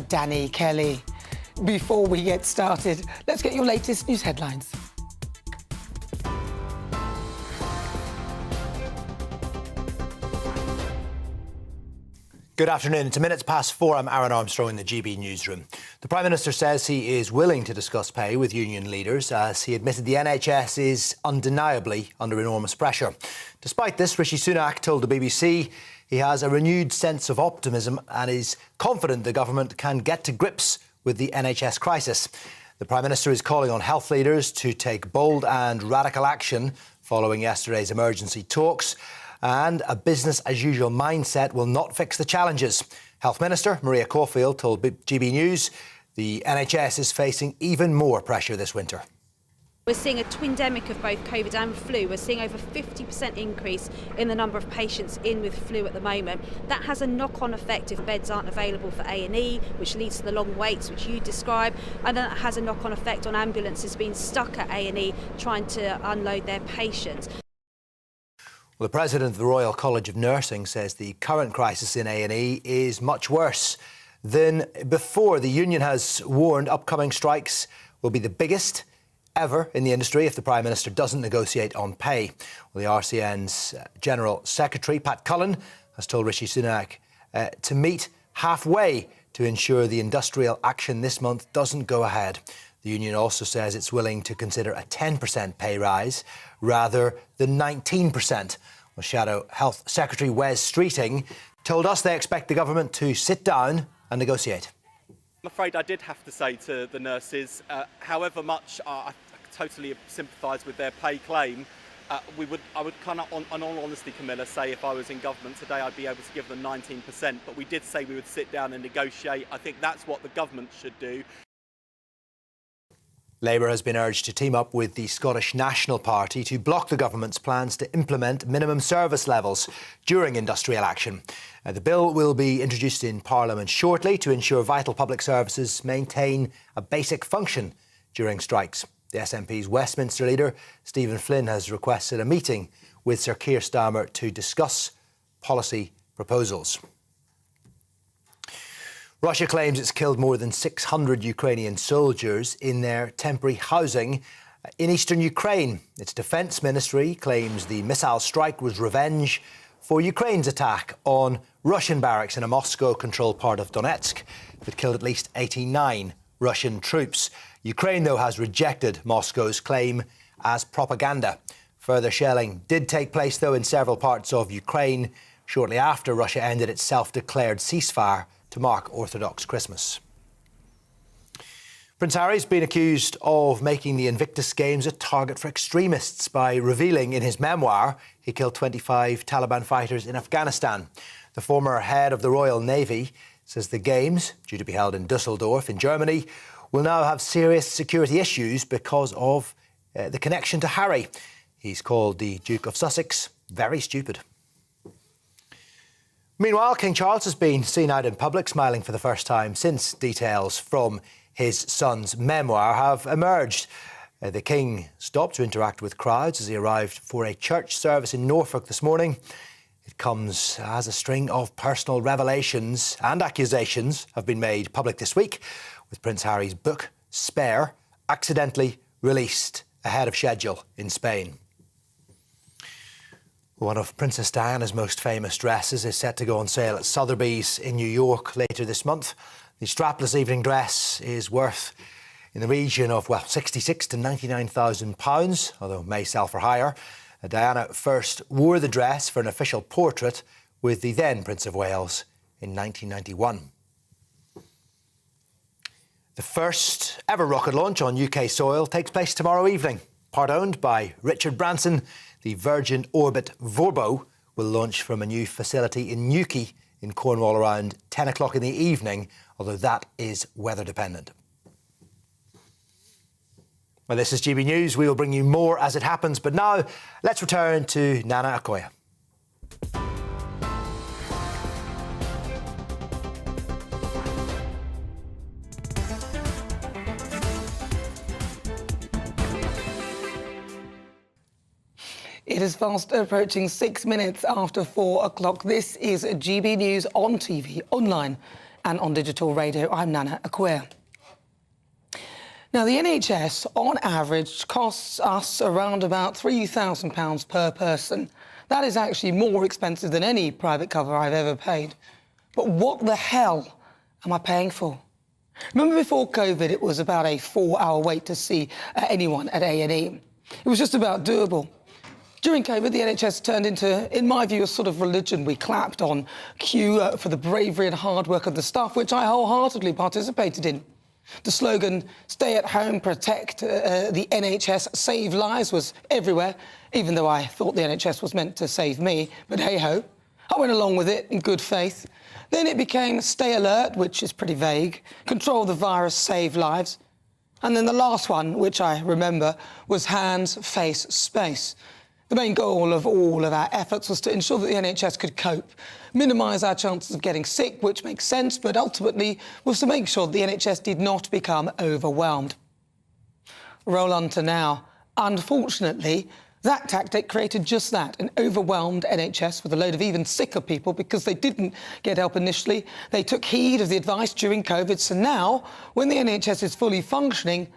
Danny Kelly. Before we get started, let's get your latest news headlines. Good afternoon. It's 4:04. I'm Aaron Armstrong in the GB newsroom. The Prime Minister says he is willing to discuss pay with union leaders as he admitted the NHS is undeniably under enormous pressure. Despite this, Rishi Sunak told the BBC he has a renewed sense of optimism and is confident the government can get to grips with the NHS crisis. The Prime Minister is calling on health leaders to take bold and radical action following yesterday's emergency talks. And a business-as-usual mindset will not fix the challenges. Health Minister Maria Caulfield told GB News the NHS is facing even more pressure this winter. We're seeing a twindemic of both COVID and flu. We're seeing over 50% increase in the number of patients in with flu at the moment. That has a knock-on effect if beds aren't available for A&E, which leads to the long waits, which you describe, and then that has a knock-on effect on ambulances being stuck at A&E trying to unload their patients. Well, the President of the Royal College of Nursing says the current crisis in A&E is much worse than before. The union has warned upcoming strikes will be the biggest ever in the industry if the Prime Minister doesn't negotiate on pay. Well, the RCN's General Secretary, Pat Cullen, has told Rishi Sunak to meet halfway to ensure the industrial action this month doesn't go ahead. The union also says it's willing to consider a 10% pay rise rather than 19%. Well, Shadow Health Secretary Wes Streeting told us they expect the government to sit down and negotiate. I'm afraid I did have to say to the nurses, however much I totally sympathise with their pay claim, I would kind of, on all honesty, Camilla, say if I was in government today, I'd be able to give them 19%. But we did say we would sit down and negotiate. I think that's what the government should do. Labour has been urged to team up with the Scottish National Party to block the government's plans to implement minimum service levels during industrial action. The bill will be introduced in Parliament shortly to ensure vital public services maintain a basic function during strikes. The SNP's Westminster leader, Stephen Flynn, has requested a meeting with Sir Keir Starmer to discuss policy proposals. Russia claims it's killed more than 600 Ukrainian soldiers in their temporary housing in eastern Ukraine. Its defence ministry claims the missile strike was revenge for Ukraine's attack on Russian barracks in a Moscow-controlled part of Donetsk that killed at least 89 Russian troops. Ukraine, though, has rejected Moscow's claim as propaganda. Further shelling did take place, though, in several parts of Ukraine shortly after Russia ended its self-declared ceasefire to mark Orthodox Christmas. Prince Harry's been accused of making the Invictus Games a target for extremists by revealing in his memoir he killed 25 Taliban fighters in Afghanistan. The former head of the Royal Navy says the Games, due to be held in Dusseldorf in Germany, will now have serious security issues because of the connection to Harry. He's called the Duke of Sussex very stupid. Meanwhile, King Charles has been seen out in public smiling for the first time since details from his son's memoir have emerged. The King stopped to interact with crowds as he arrived for a church service in Norfolk this morning. It comes as a string of personal revelations and accusations have been made public this week, with Prince Harry's book, Spare, accidentally released ahead of schedule in Spain. One of Princess Diana's most famous dresses is set to go on sale at Sotheby's in New York later this month. The strapless evening dress is worth in the region of, well, £66,000 to £99,000, although may sell for higher. Diana first wore the dress for an official portrait with the then Prince of Wales in 1991. The first ever rocket launch on UK soil takes place tomorrow evening. Part owned by Richard Branson, the Virgin Orbit Vorbo will launch from a new facility in Newquay in Cornwall around 10 o'clock in the evening, although that is weather dependent. Well, this is GB News. We will bring you more as it happens, but now let's return to Nana Akua. It is fast approaching 6 minutes after 4 o'clock. This is GB News on TV, online and on digital radio, I'm Nana Akua. Now, the NHS, on average, costs us around about £3,000 per person. That is actually more expensive than any private cover I've ever paid. But what the hell am I paying for? Remember before COVID, it was about a 4-hour wait to see anyone at A&E. It was just about doable. During COVID, the NHS turned into, in my view, a sort of religion. We clapped on cue for the bravery and hard work of the staff, which I wholeheartedly participated in. The slogan, stay at home, protect the NHS, save lives, was everywhere, even though I thought the NHS was meant to save me. But hey-ho, I went along with it in good faith. Then it became stay alert, which is pretty vague, control the virus, save lives. And then the last one, which I remember, was hands, face, space. The main goal of all of our efforts was to ensure that the NHS could cope, minimise our chances of getting sick, which makes sense, but ultimately was to make sure the NHS did not become overwhelmed. Roll on to now. Unfortunately, that tactic created just that, an overwhelmed NHS with a load of even sicker people because they didn't get help initially. They took heed of the advice during COVID, so now, when the NHS is fully functioning,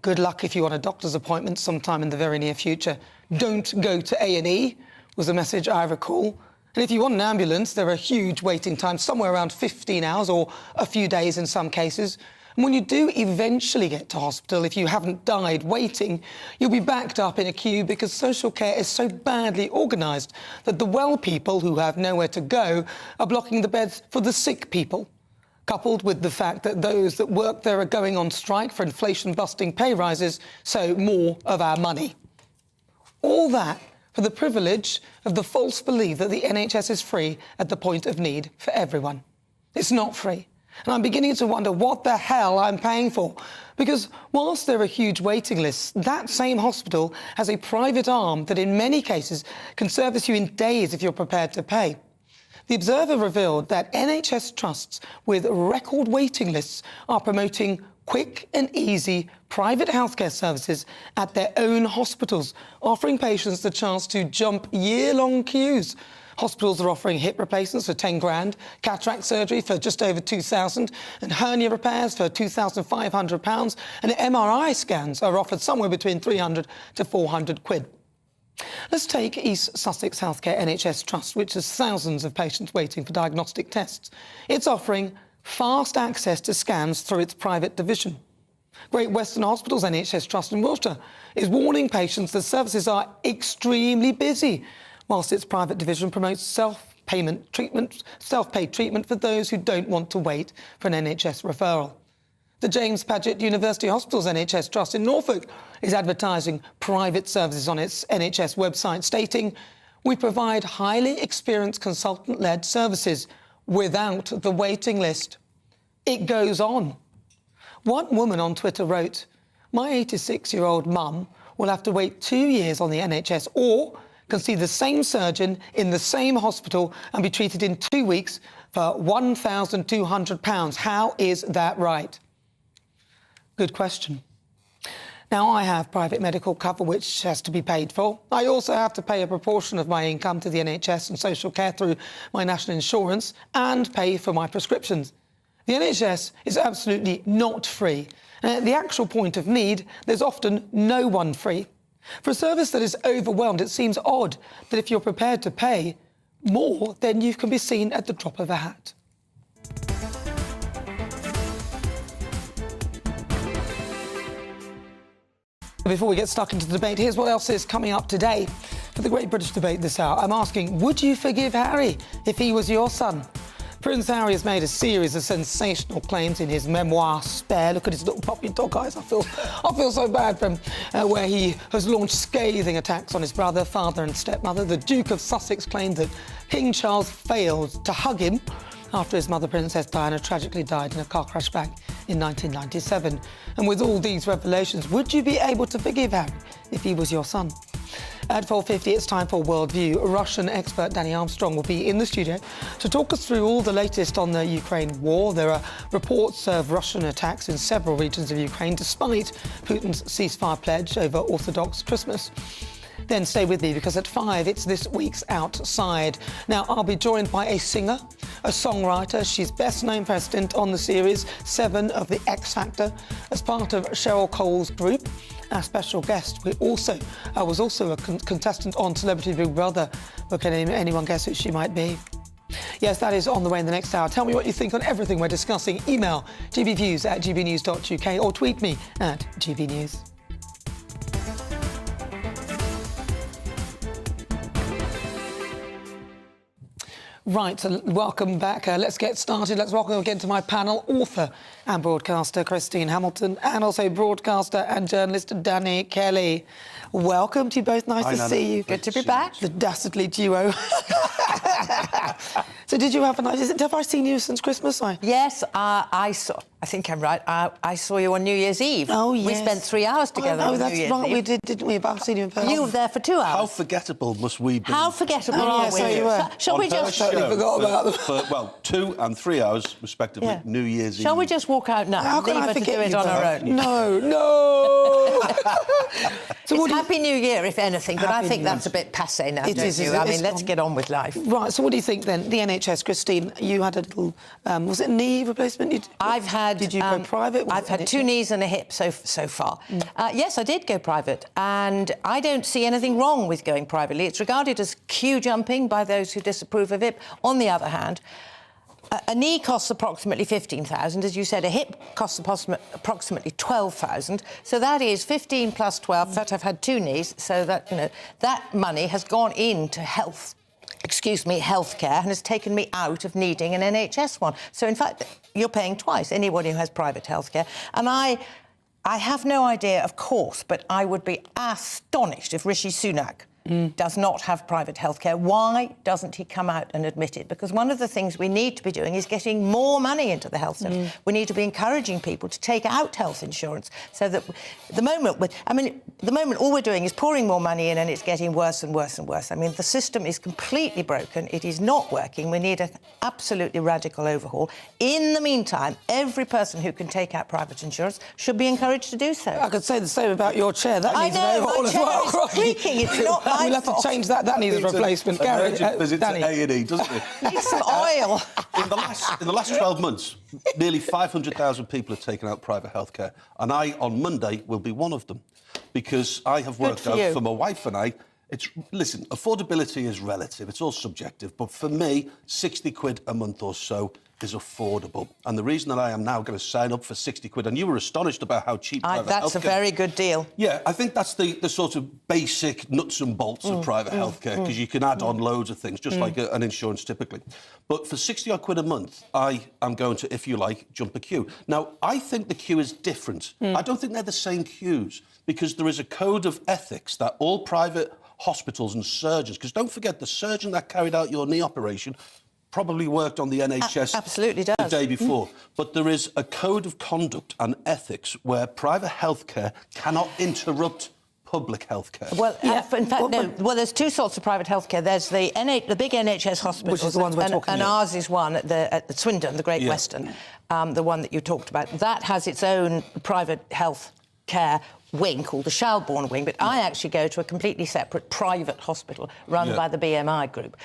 good luck if you want a doctor's appointment sometime in the very near future. Don't go to A&E, was the message I recall. And if you want an ambulance, there are huge waiting times, somewhere around 15 hours or a few days in some cases. And when you do eventually get to hospital, if you haven't died waiting, you'll be backed up in a queue because social care is so badly organised that the well people who have nowhere to go are blocking the beds for the sick people, coupled with the fact that those that work there are going on strike for inflation-busting pay rises, so more of our money. All that for the privilege of the false belief that the NHS is free at the point of need for everyone. It's not free. And I'm beginning to wonder what the hell I'm paying for. Because whilst there are huge waiting lists, that same hospital has a private arm that in many cases can service you in days if you're prepared to pay. The Observer revealed that NHS trusts with record waiting lists are promoting quick and easy private healthcare services at their own hospitals, offering patients the chance to jump year-long queues. Hospitals are offering hip replacements for 10 grand, cataract surgery for just over 2,000, and hernia repairs for £2,500, and MRI scans are offered somewhere between 300 to 400 quid. Let's take East Sussex Healthcare NHS Trust, which has thousands of patients waiting for diagnostic tests. It's offering fast access to scans through its private division. Great Western Hospital's NHS Trust in Wiltshire is warning patients that services are extremely busy, whilst its private division promotes self-paid treatment for those who don't want to wait for an NHS referral. The James Paget University Hospital's NHS Trust in Norfolk is advertising private services on its NHS website, stating, "We provide highly experienced consultant-led services without the waiting list." It goes on. One woman on Twitter wrote, "My 86-year-old mum will have to wait 2 years on the NHS or can see the same surgeon in the same hospital and be treated in 2 weeks for £1,200. How is that right?" Good question. Now, I have private medical cover which has to be paid for. I also have to pay a proportion of my income to the NHS and social care through my national insurance and pay for my prescriptions. The NHS is absolutely not free. And at the actual point of need, there's often no one free. For a service that is overwhelmed, it seems odd that if you're prepared to pay more, then you can be seen at the drop of a hat. Before we get stuck into the debate, here's what else is coming up today. For the Great British Debate this hour, I'm asking, would you forgive Harry if he was your son? Prince Harry has made a series of sensational claims in his memoir, Spare. Look at his little puppy dog eyes. I feel so bad for him, where he has launched scathing attacks on his brother, father and stepmother. The Duke of Sussex claimed that King Charles failed to hug him after his mother, Princess Diana, tragically died in a car crash back in 1997. And with all these revelations, would you be able to forgive Harry if he was your son? At 4:50, it's time for Worldview. Russian expert Danny Armstrong will be in the studio to talk us through all the latest on the Ukraine war. There are reports of Russian attacks in several regions of Ukraine, despite Putin's ceasefire pledge over Orthodox Christmas. then stay with me because at 5 it's this week's Outside. Now, I'll be joined by a singer, a songwriter. She's best known for her stint on the series 7 of The X Factor as part of Cheryl Cole's group. Our special guest was also a contestant on Celebrity Big Brother. But can anyone guess who she might be? Yes, that is on the way in the next hour. Tell me what you think on everything we're discussing. Email gbviews@gbnews.uk or tweet me at gbnews. Right, so welcome back. Let's get started. Let's welcome again to my panel, author and broadcaster Christine Hamilton, and also broadcaster and journalist Danny Kelly. Welcome to you both. Nice to see you. Good to be back. The dastardly duo. So did you have a nice... Have I seen you since Christmas? Yes, I saw... I think I'm right. I saw you on New Year's Eve. Oh, yes. We spent 3 hours together on New Year's Eve. Oh, that's right, we did, didn't we? But I've seen you in person. You were there for 2 hours. How forgettable must we be? How forgettable are we? so you were. Shall we just... Totally forgot about them. For 2 and 3 hours, respectively, Yeah. New Year's Eve. Shall we just walk out now? How can Leave I her to forget do it you on her both? own. No. So It's Happy New Year, if anything, but Happy I think New that's a bit passé now, It don't is, you? isn't it? I mean, It's let's gone. get on with life. Right, so what do you think then? The NHS, Christine, you had a little... was it knee replacement? I've had... Did you go private? I've had 2 knees and a hip so far. Yes, I did go private, and I don't see anything wrong with going privately. It's regarded as queue jumping by those who disapprove of it. On the other hand, a knee costs approximately 15,000, as you said. A hip costs approximately 12,000. So that is 15 plus 12. In fact, I've had 2 knees, so that that money has gone into healthcare and has taken me out of needing an NHS one. So, in fact, you're paying twice, anyone who has private healthcare. And I have no idea, of course, but I would be astonished if Rishi Sunak does not have private healthcare. Why doesn't he come out and admit it? Because one of the things we need to be doing is getting more money into the health sector. We need to be encouraging people to take out health insurance so that the moment all we're doing is pouring more money in and it's getting worse and worse and worse. I mean, the system is completely broken. It is not working. We need an absolutely radical overhaul. In the meantime, every person who can take out private insurance should be encouraged to do so. I could say the same about your chair. That I needs an know, overhaul my as chair well. is creaking. It's not my We'll have to fault. change that. That needs a replacement. Gary, Visit to Danny. A&E, doesn't it? Need some oil. In the last 12 months, nearly 500,000 people have taken out private healthcare, and I, on Monday, will be one of them, because I have worked for out you. for my wife and I. Listen, affordability is relative. It's all subjective, but for me, 60 quid a month or so is affordable. And the reason that I am now going to sign up for 60 quid, and you were astonished about how cheap private That's a healthcare... very good deal. Yeah, I think that's the sort of basic nuts and bolts of private healthcare, because you can add on loads of things, just like an insurance typically. But for 60-odd quid a month, I am going to, if you like, jump a queue. Now, I think the queue is different. I don't think they're the same queues, because there is a code of ethics that all private hospitals and surgeons, because don't forget, the surgeon that carried out your knee operation probably worked on the NHS absolutely does. the day before. But there is a code of conduct and ethics where private healthcare cannot interrupt public healthcare. Well, in fact, no. Well, there's 2 sorts of private healthcare. There's the big NHS hospitals, Which is the ones we're talking and about. ours is one at the Swindon, the Great Western, the one that you talked about. That has its own private health care wing called the Shelbourne wing, but I actually go to a completely separate private hospital run by the BMI group.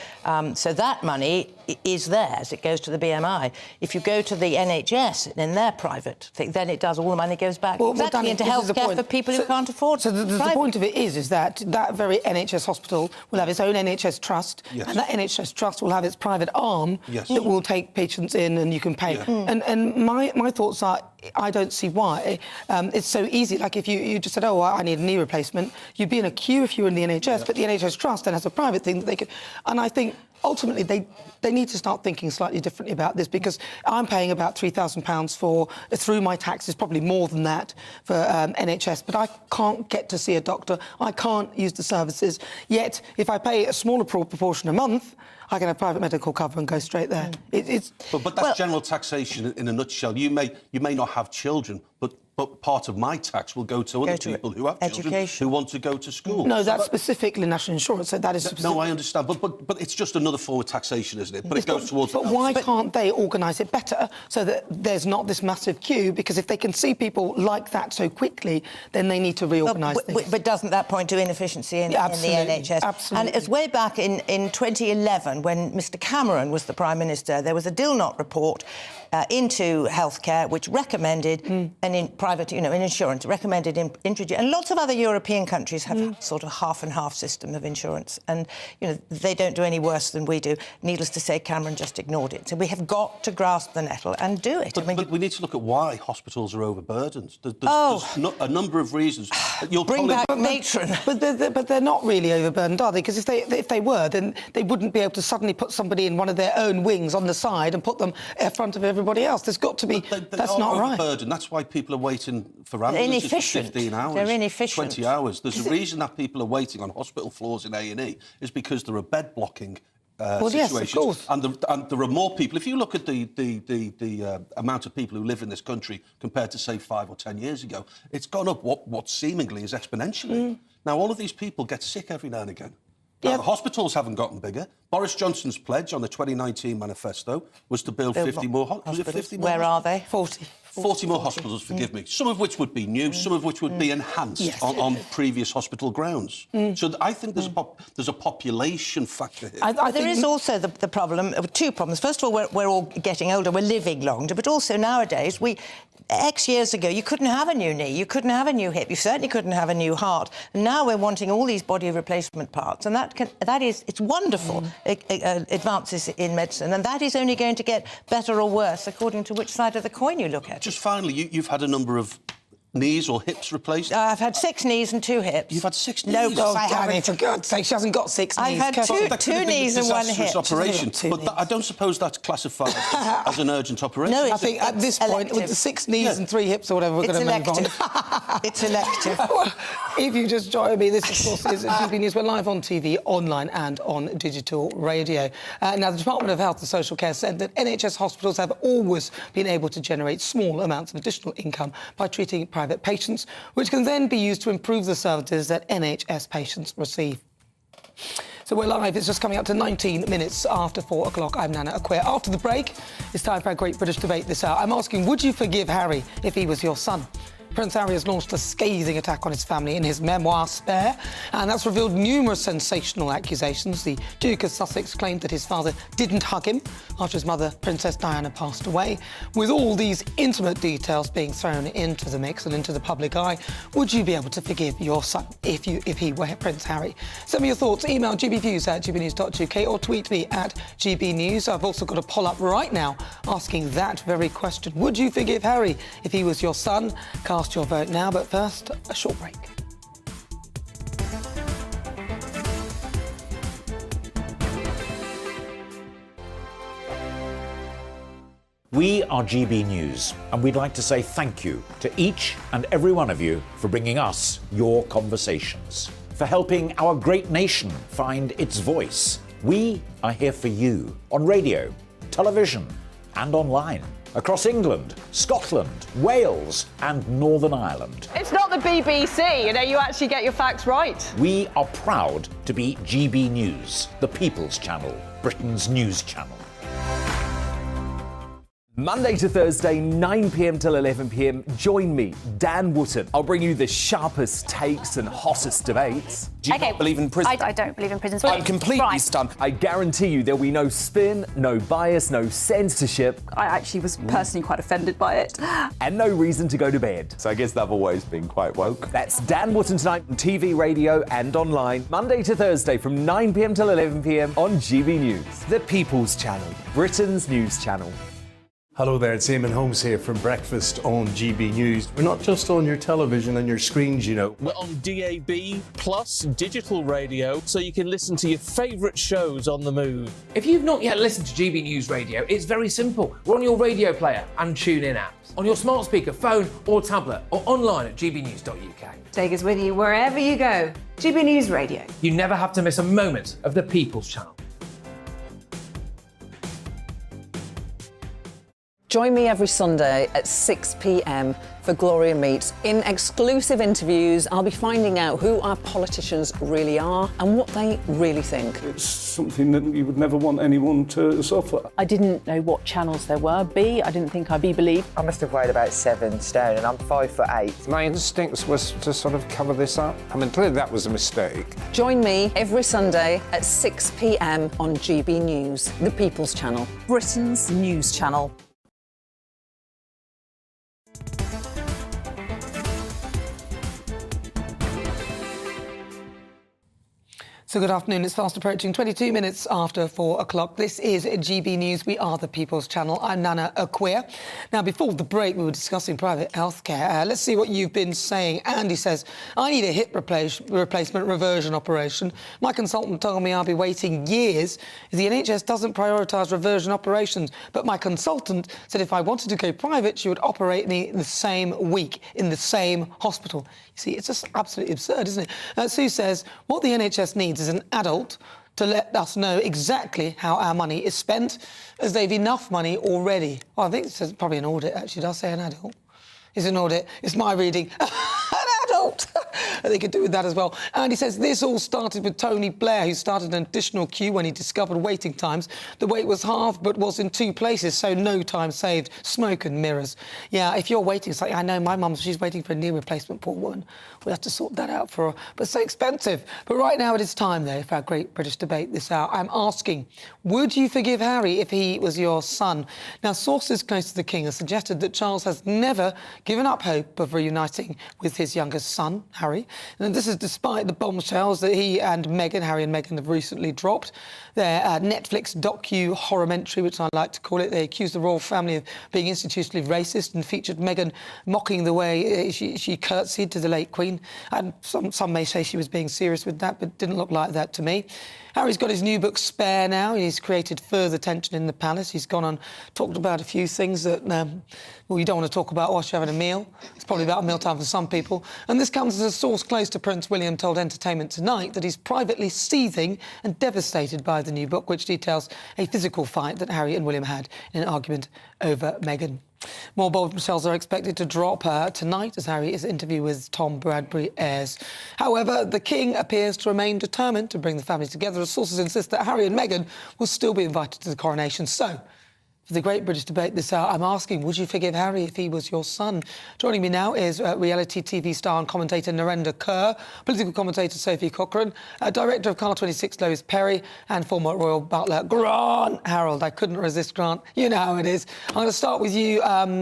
So that money is theirs. It goes to the BMI. If you go to the NHS in their private thing, then it does. All the money goes back Danny, into this is the healthcare point. for people who can't afford. So the point of it is that very NHS hospital will have its own NHS trust, and that NHS trust will have its private arm that will take patients in and you can pay. And my thoughts are, I don't see why. It's so easy. Like if you just said, oh, I need a knee replacement, you'd be in a queue if you were in the NHS, but the NHS Trust then has a private thing that they could... And I think, ultimately, they need to start thinking slightly differently about this, because I'm paying about £3,000 through my taxes, probably more than that, for NHS, but I can't get to see a doctor. I can't use the services. Yet, if I pay a smaller proportion a month, I can have private medical cover and go straight there. But that's general taxation in a nutshell. You may not have children, but part of my tax will go to other people who have children who want to go to school. No, that's specifically national insurance, so that is specific. No, I understand, but it's just another another form of taxation, isn't it? But it goes towards... But why can't they organise it better so that there's not this massive queue? Because if they can see people like that so quickly, then they need to reorganise things. But doesn't that point to inefficiency in the NHS? Absolutely. And it's way back in 2011, when Mr Cameron was the Prime Minister, there was a Dilnot report into healthcare which recommended, and in private, in insurance, recommended introduce... And lots of other European countries have sort of half-and-half system of insurance, and, they don't do any worse than we do. Needless to say, Cameron just ignored it. So we have got to grasp the nettle and do it. But we need to look at why hospitals are overburdened. There's a number of reasons. Bring back matron. But they're not really overburdened, are they? Because if they were, then they wouldn't be able to suddenly put somebody in one of their own wings on the side and put them in front of everybody else. There's got to be... That's not right. Overburdened. That's why people are waiting for ambulances for 15 hours. They're inefficient. 20 hours. There's a reason that people are waiting on hospital floors in A&E is because there are bed blocking situations. Yes, of course. And there are more people. If you look at the amount of people who live in this country compared to, say, 5 or 10 years ago, it's gone up what seemingly is exponentially. Now, all of these people get sick every now and again. Now, the hospitals haven't gotten bigger. Boris Johnson's pledge on the 2019 manifesto was to build 50 more hospitals. Was it 50 more? Where are they? 40 more hospitals, forgive me. Some of which would be new, some of which would be enhanced on previous hospital grounds. So I think there's a population factor here. There is also the problem, two problems. First of all, we're all getting older, we're living longer, but also nowadays, X years ago, you couldn't have a new knee, you couldn't have a new hip, you certainly couldn't have a new heart. And now we're wanting all these body replacement parts, and it's wonderful advances in medicine, and that is only going to get better or worse according to which side of the coin you look at. Just finally, you've had a number of knees or hips replaced? I've had 6 knees and 2 hips. You've had 6 knees? No, because I Danny, for God's sake, she hasn't got 6 knees. I've had two knees and 1 hip. Operation, but I don't suppose that's classified as an urgent operation. No, I think at this point, with the 6 knees and 3 hips or whatever, we're going to move on. It's elective. If you just join me, this, of course, is GBNews. We're live on TV, online and on digital radio. Now, the Department of Health and Social Care said that NHS hospitals have always been able to generate small amounts of additional income by treating private patients, which can then be used to improve the services that NHS patients receive. So we're live. It's just coming up to 19 minutes after 4 o'clock. I'm Nana Akua. After the break, it's time for our Great British Debate this hour. I'm asking, would you forgive Harry if he was your son? Prince Harry has launched a scathing attack on his family in his memoir, Spare, and that's revealed numerous sensational accusations. The Duke of Sussex claimed that his father didn't hug him after his mother, Princess Diana, passed away. With all these intimate details being thrown into the mix and into the public eye, would you be able to forgive your son if he were Prince Harry? Send me your thoughts. Email gbviews@gbnews.uk or tweet me at gbnews. I've also got a poll up right now asking that very question. Would you forgive Harry if he was your son? Cast your vote now, but first, a short break. We are GB News, and we'd like to say thank you to each and every one of you for bringing us your conversations, for helping our great nation find its voice. We are here for you on radio, television, and online. Across England, Scotland, Wales and Northern Ireland. It's not the BBC, you actually get your facts right. We are proud to be GB News, the People's Channel, Britain's news channel. Monday to Thursday, 9 p.m. till 11 p.m. Join me, Dan Wootton. I'll bring you the sharpest takes and hottest debates. Do you not believe in prison? I don't believe in prison. I'm completely stunned. I guarantee you there'll be no spin, no bias, no censorship. I actually was personally quite offended by it. And no reason to go to bed. So I guess they've always been quite woke. That's Dan Wootton tonight on TV, radio and online. Monday to Thursday from 9 p.m. till 11 p.m. on GB News. The People's Channel, Britain's news channel. Hello there, it's Eamon Holmes here from Breakfast on GB News. We're not just on your television and your screens, We're on DAB plus digital radio, so you can listen to your favourite shows on the move. If you've not yet listened to GB News Radio, it's very simple. We're on your radio player and TuneIn apps, on your smart speaker, phone or tablet, or online at gbnews.uk. Take us with you wherever you go. GB News Radio. You never have to miss a moment of the People's Channel. Join me every Sunday at 6 p.m. for Gloria Meets. In exclusive interviews, I'll be finding out who our politicians really are and what they really think. It's something that you would never want anyone to suffer. I didn't know what channels there were. B, I didn't think I'd be believed. I must have weighed about 7 stone and I'm 5'8". My instincts was to sort of cover this up. I mean, clearly that was a mistake. Join me every Sunday at 6 p.m. on GB News, the People's Channel, Britain's news channel. So good afternoon. It's fast approaching 22 minutes after 4 o'clock. This is GB News. We are the People's Channel. I'm Nana Akua. Now, before the break, we were discussing private healthcare. Let's see what you've been saying. Andy says, I need a hip replacement reversion operation. My consultant told me I'll be waiting years if the NHS doesn't prioritise reversion operations. But my consultant said if I wanted to go private, she would operate me the same week in the same hospital. You see, it's just absolutely absurd, isn't it? Sue says, what the NHS needs is an adult to let us know exactly how our money is spent, as they've enough money already. Well, I think it says probably an audit, actually. Did I say an adult? It's an audit. It's my reading. An adult! They could do with that as well. And he says this all started with Tony Blair, who started an additional queue when he discovered waiting times. The wait was halved, but was in 2 places, so no time saved. Smoke and mirrors. Yeah, if you're waiting, it's like, I know my mum, she's waiting for a knee replacement, poor woman. We have to sort that out for her. But it's so expensive. But right now it is time, though, for our great British debate this hour. I'm asking, would you forgive Harry if he was your son? Now, sources close to the King have suggested that Charles has never given up hope of reuniting with his youngest son, Harry. And this is despite the bombshells that he and Meghan, Harry and Meghan, have recently dropped. Their Netflix docu-horromentary, which I like to call it, they accused the royal family of being institutionally racist and featured Meghan mocking the way she curtsied to the late Queen. And some may say she was being serious with that, but it didn't look like that to me. Harry's got his new book, Spare, now. He's created further tension in the palace. He's gone on, talked about a few things that, well, you don't want to talk about whilst you're having a meal. It's probably about mealtime for some people. And this comes as a source close to Prince William told Entertainment Tonight that he's privately seething and devastated by the new book, which details a physical fight that Harry and William had in an argument over Meghan. More bombshells are expected to drop tonight as Harry's interview with Tom Bradbury airs. However, the King appears to remain determined to bring the family together, as sources insist that Harry and Meghan will still be invited to the coronation. So, for the great British debate this hour, I'm asking, would you forgive Harry if he was your son? Joining me now is reality TV star and commentator Narendra Kaur, political commentator Sophie Cochrane, director of Car 26 Lois Perry, and former royal butler Grant Harold. I couldn't resist, Grant. You know how it is. I'm going to start with you,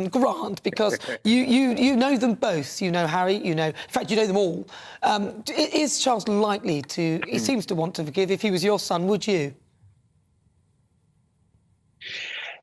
Grant, because you know them both. You know Harry, you know... In fact, you know them all. Is Charles likely to... He seems to want to forgive. If he was your son, would you?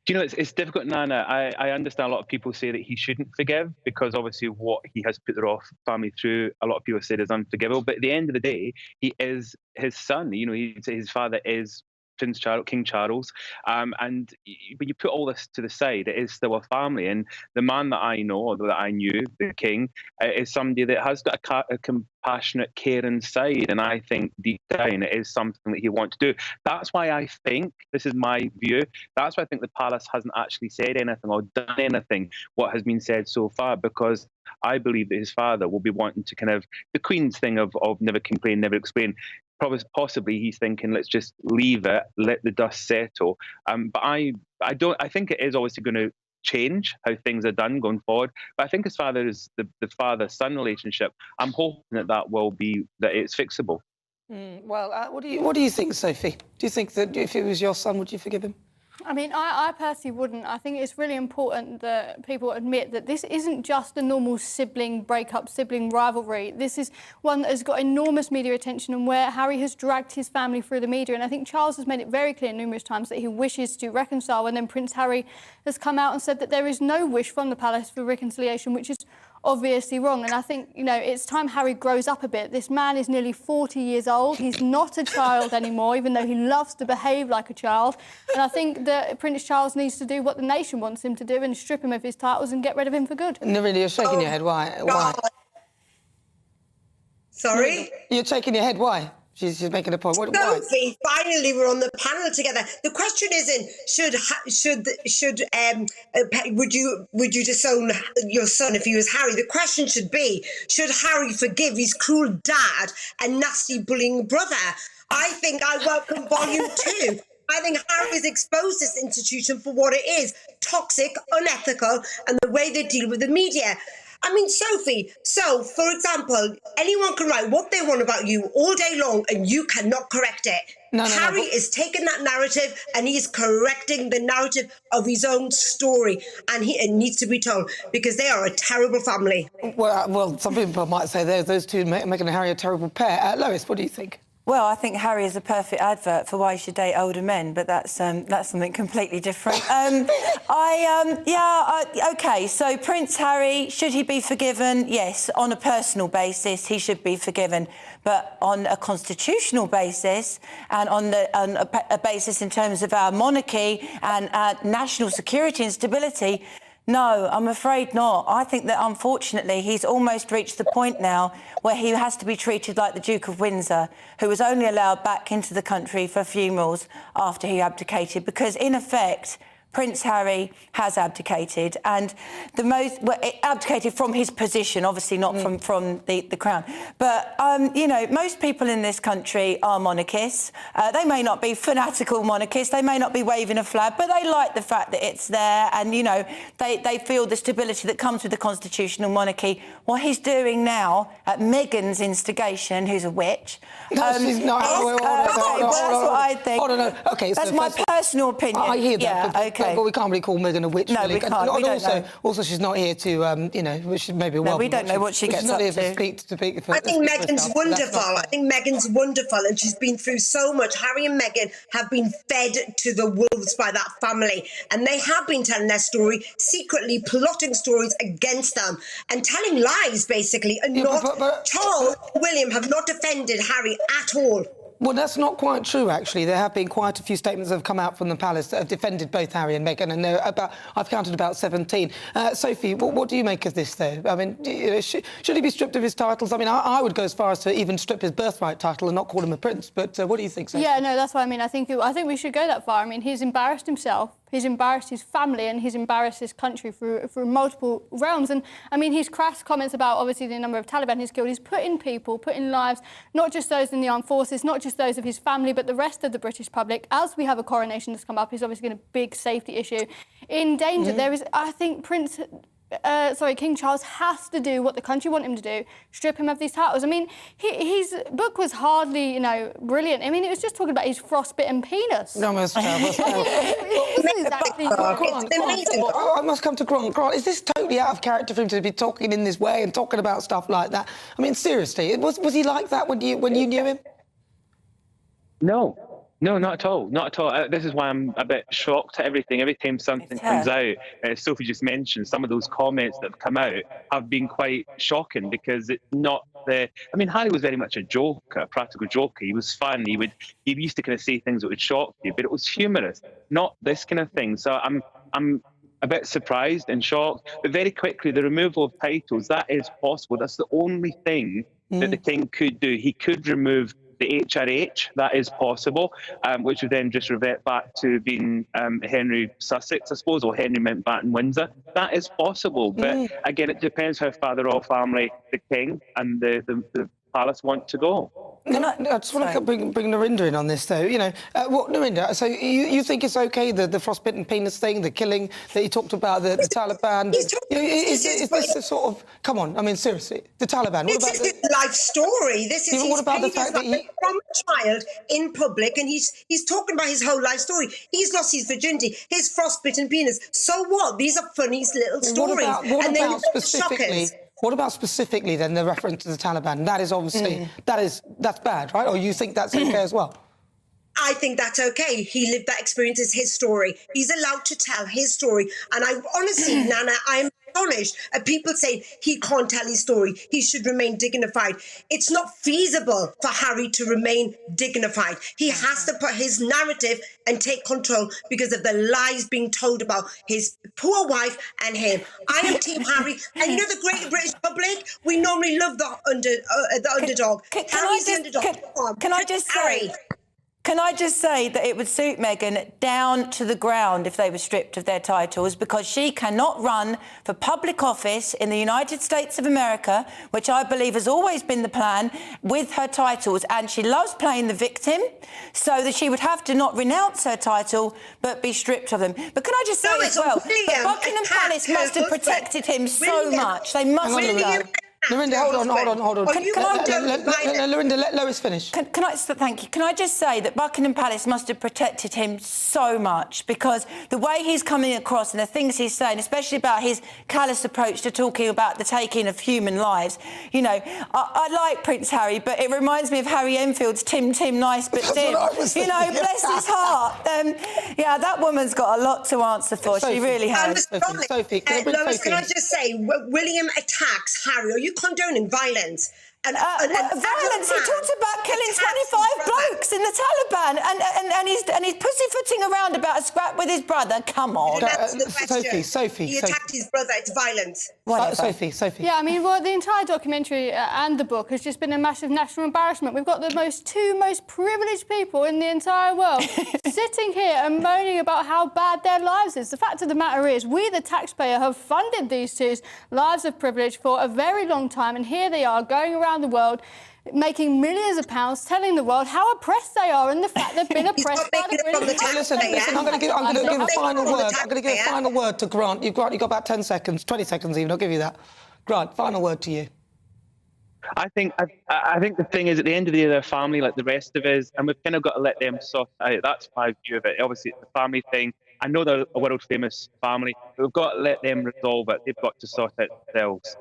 Do you know, it's difficult, Nana. I understand a lot of people say that he shouldn't forgive because obviously what he has put the royal family through, a lot of people said is unforgivable. But at the end of the day, he is his son. You know, his father is Prince Charles, King Charles. But you put all this to the side, it is still a family. And the man that I know, or that I knew, the King, is somebody that has got a compassionate, caring side. And I think deep down it is something that he wants to do. That's why I think, this is my view, that's why I think the palace hasn't actually said anything or done anything what has been said so far, because I believe that his father will be wanting to kind of, the Queen's thing of never complain, never explain, possibly he's thinking, let's just leave it, let the dust settle. But I think it is obviously going to change how things are done going forward. But I think as far as the father-son relationship, I'm hoping that it's fixable. Well, what do you think, Sophie? Do you think that if it was your son, would you forgive him? I mean, I personally wouldn't. I think it's really important that people admit that this isn't just a normal sibling breakup, sibling rivalry. This is one that has got enormous media attention and where Harry has dragged his family through the media. And I think Charles has made it very clear numerous times that he wishes to reconcile. And then Prince Harry has come out and said that there is no wish from the palace for reconciliation, which is obviously wrong. And I think, you know, it's time Harry grows up a bit. This man is nearly 40 years old. He's not a child anymore, even though he loves to behave like a child. And I think that Prince Charles needs to do what the nation wants him to do and strip him of his titles and get rid of him for good. Narendra, you're shaking your head. Why? Sorry? You're shaking your head. Why? She's making a point. Why? Sophie, finally we're on the panel together. The question isn't would you disown your son if he was Harry? The question should be, should Harry forgive his cruel dad and nasty bullying brother? I think I welcome volume 2. I think Harry has exposed this institution for what it is: toxic, unethical, and the way they deal with the media. I mean, Sophie, so, for example, anyone can write what they want about you all day long and you cannot correct it. Harry is taking that narrative and he's correcting the narrative of his own story, and it needs to be told, because they are a terrible family. Well, some people might say those two Meghan and Harry are a terrible pair. Lois, what do you think? Well, I think Harry is a perfect advert for why you should date older men, but that's something completely different. OK, so Prince Harry, should he be forgiven? Yes, on a personal basis, he should be forgiven. But on a constitutional basis and on a basis in terms of our monarchy and our national security and stability, no, I'm afraid not. I think that, unfortunately, he's almost reached the point now where he has to be treated like the Duke of Windsor, who was only allowed back into the country for funerals after he abdicated, because, in effect, Prince Harry has abdicated, and abdicated from his position, obviously not from the crown. But, you know, most people in this country are monarchists. They may not be fanatical monarchists, they may not be waving a flag, but they like the fact that it's there, and, you know, they feel the stability that comes with the constitutional monarchy. What he's doing now, at Meghan's instigation, who's a witch... No, she's not. That's what I think. Okay, that's my personal opinion. I hear that. Yeah, okay. But we can't really call Meghan a witch. No, really. we can't. We don't know. Also, she's not here to, you know, which is maybe we don't know what she gets up to. She's not here to speak for I think Meghan's wonderful. I think Meghan's wonderful, and she's been through so much. Harry and Meghan have been fed to the wolves by that family, and they have been telling their story, secretly plotting stories against them and telling lies, basically. And Charles and William have not defended Harry at all. Well, that's not quite true, actually. There have been quite a few statements that have come out from the palace that have defended both Harry and Meghan, and I've counted about 17. Sophie, what do you make of this, though? I mean, should he be stripped of his titles? I mean, I would go as far as to even strip his birthright title and not call him a prince. But what do you think, Sophie? Yeah, no, that's what I mean. I think we should go that far. I mean, he's embarrassed himself. He's embarrassed his family, and he's embarrassed his country through multiple realms. And, I mean, his crass comments about, obviously, the number of Taliban he's killed. He's put in lives, not just those in the armed forces, not just those of his family, but the rest of the British public. As we have a coronation that's come up, he's obviously been a big safety issue. In danger, there is, I think, King Charles has to do what the country want him to do, strip him of these titles. I mean, his book was hardly, you know, brilliant. I mean, it was just talking about his frostbitten penis. No, I must come to Grant. Grant, is this totally out of character for him to be talking in this way and talking about stuff like that? I mean, seriously, was he like that when you knew him? No, not at all. Not at all. This is why I'm a bit shocked at everything. Every time something comes out, as Sophie just mentioned, some of those comments that have come out have been quite shocking, because it's not the... I mean, Harry was very much a joker, a practical joker. He was fun. He used to kind of say things that would shock you, but it was humorous, not this kind of thing. So I'm a bit surprised and shocked. But very quickly, the removal of titles, that is possible. That's the only thing that the king could do. He could remove the HRH, that is possible, which would then just revert back to being Henry Sussex, I suppose, or Henry Mountbatten Windsor. That is possible, but again, it depends how far the royal family, the king and the palace want to go. I just want to bring Narinder in on this, though. You know, Narinder, so you think it's OK, the frostbitten penis thing, the killing that you talked about, the Taliban? Is this the sort of... Come on, I mean, seriously, the Taliban. This is his life story. This is what about the fact that from a child in public, and he's talking about his whole life story. He's lost his virginity, his frostbitten penis. So what? These are funny little stories. What about specifically then the reference to the Taliban? That is obviously that's bad, right? Or you think that's OK as well? I think that's OK. He lived that experience as his story. He's allowed to tell his story. And I honestly, Nana, I'm astonished at people saying he can't tell his story. He should remain dignified. It's not feasible for Harry to remain dignified. He has to put his narrative and take control because of the lies being told about his poor wife and him. I am Team Harry. And you know the great British public, we normally love the underdog. Harry's the underdog. Can I just say... Can I just say that it would suit Meghan down to the ground if they were stripped of their titles, because she cannot run for public office in the United States of America, which I believe has always been the plan, with her titles. And she loves playing the victim, so that she would have to not renounce her title but be stripped of them. But can I just say as well, that Buckingham Palace must have protected him so much. They must have done. Lorinda, hold on. Lorinda, let Lois finish. Thank you. Can I just say that Buckingham Palace must have protected him so much, because the way he's coming across and the things he's saying, especially about his callous approach to talking about the taking of human lives. You know, I like Prince Harry, but it reminds me of Harry Enfield's Tim Nice but Dim. You know, bless his heart. Yeah, that woman's got a lot to answer for. Sophie, she really has. Sophie, Lois, can I just say, William attacks Harry. Are you condoning violence? Violence. He talks about killing 25 blokes in the Taliban, and he's pussyfooting around about a scrap with his brother. Come on, Sophie. He attacked his brother. It's violence. Sophie. Yeah, I mean, well, the entire documentary and the book has just been a massive national embarrassment. We've got the two most privileged people in the entire world sitting here and moaning about how bad their lives is. The fact of the matter is, we, the taxpayer, have funded these two's lives of privilege for a very long time, and here they are going around the world making millions of pounds, telling the world how oppressed they are and the fact they've been oppressed by the British. Listen, I'm going to give a final word. I'm going to give a final word to Grant. You've got about 10 seconds, 20 seconds even. I'll give you that. Grant, final word to you. I think the thing is, at the end of the day, they're family like the rest of us, and we've kind of got to let them sort out. That's my view of it. Obviously, it's a family thing. I know they're a world famous family, but we've got to let them resolve it. They've got to sort it themselves.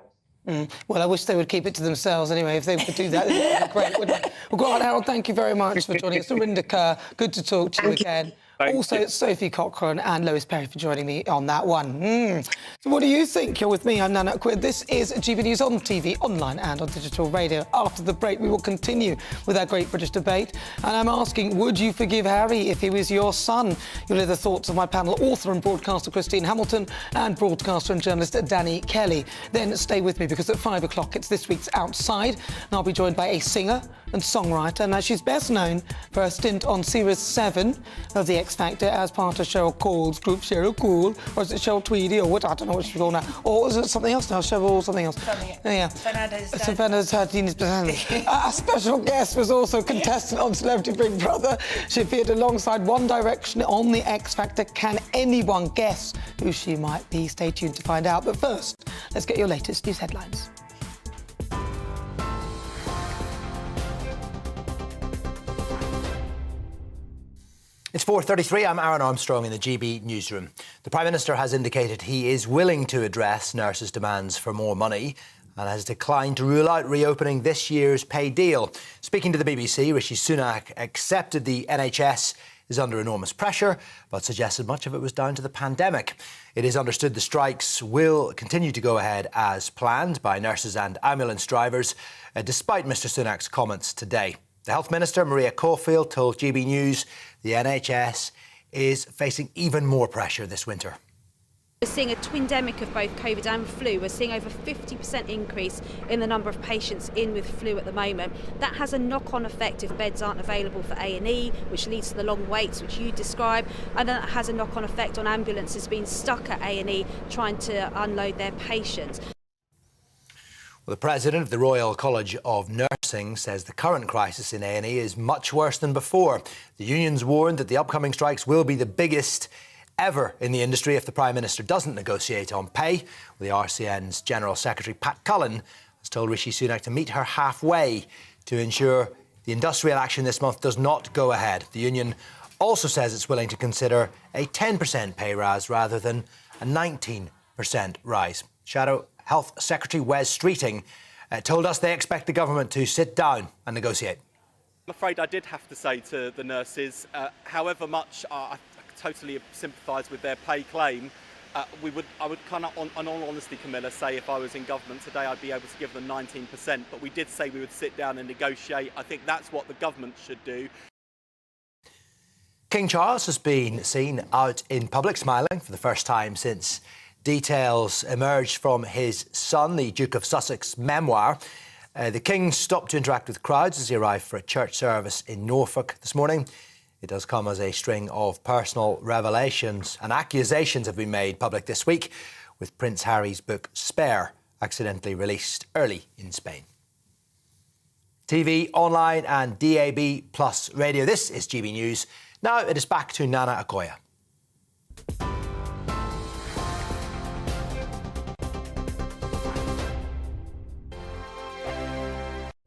Well, I wish they would keep it to themselves anyway. If they would do that, it would be great, wouldn't it? Well, Grant, Harold, thank you very much for joining us. Lorinda Kerr, good to talk to you again. Also, Sophie Cochrane and Lois Perry for joining me on that one. So what do you think? You're with me, I'm Nana Akua. This is GB News on TV, online and on digital radio. After the break, we will continue with our Great British Debate. And I'm asking, would you forgive Harry if he was your son? You'll hear the thoughts of my panel, author and broadcaster Christine Hamilton and broadcaster and journalist Danny Kelly. Then stay with me, because at 5 o'clock, it's this week's Outside. And I'll be joined by a singer and songwriter. Now, she's best known for her stint on Series 7 of The X Factor as part of Cheryl Cole's group Cheryl Cole, or is it Cheryl Tweedy, or what? I don't know what she's called now. Or is it something else now? Cheryl something else. Fernandez A special guest was also contestant on Celebrity Big Brother. She appeared alongside One Direction on The X Factor. Can anyone guess who she might be? Stay tuned to find out. But first, let's get your latest news headlines. It's 4:33. I'm Aaron Armstrong in the GB newsroom. The Prime Minister has indicated he is willing to address nurses' demands for more money and has declined to rule out reopening this year's pay deal. Speaking to the BBC, Rishi Sunak accepted the NHS is under enormous pressure, but suggested much of it was down to the pandemic. It is understood the strikes will continue to go ahead as planned by nurses and ambulance drivers, despite Mr Sunak's comments today. The Health Minister, Maria Caulfield, told GB News the NHS is facing even more pressure this winter. We're seeing a twindemic of both COVID and flu. We're seeing over 50% increase in the number of patients in with flu at the moment. That has a knock-on effect if beds aren't available for A&E, which leads to the long waits, which you describe, and that has a knock-on effect on ambulances being stuck at A&E trying to unload their patients. Well, the President of the Royal College of Nursing says the current crisis in A&E is much worse than before. The unions warned that the upcoming strikes will be the biggest ever in the industry if the Prime Minister doesn't negotiate on pay. Well, the RCN's General Secretary Pat Cullen has told Rishi Sunak to meet her halfway to ensure the industrial action this month does not go ahead. The union also says it's willing to consider a 10% pay rise rather than a 19% rise. Shadow Health Secretary Wes Streeting told us they expect the government to sit down and negotiate. I'm afraid I did have to say to the nurses, however much I totally sympathise with their pay claim, I would kind of, on all honesty, Camilla, say if I was in government today, I'd be able to give them 19%. But we did say we would sit down and negotiate. I think that's what the government should do. King Charles has been seen out in public smiling for the first time since details emerged from his son, the Duke of Sussex memoir. The King stopped to interact with crowds as he arrived for a church service in Norfolk this morning. It does come as a string of personal revelations and accusations have been made public this week, with Prince Harry's book Spare accidentally released early in Spain. TV, online and DAB plus radio. This is GB News. Now it is back to Nana Akua.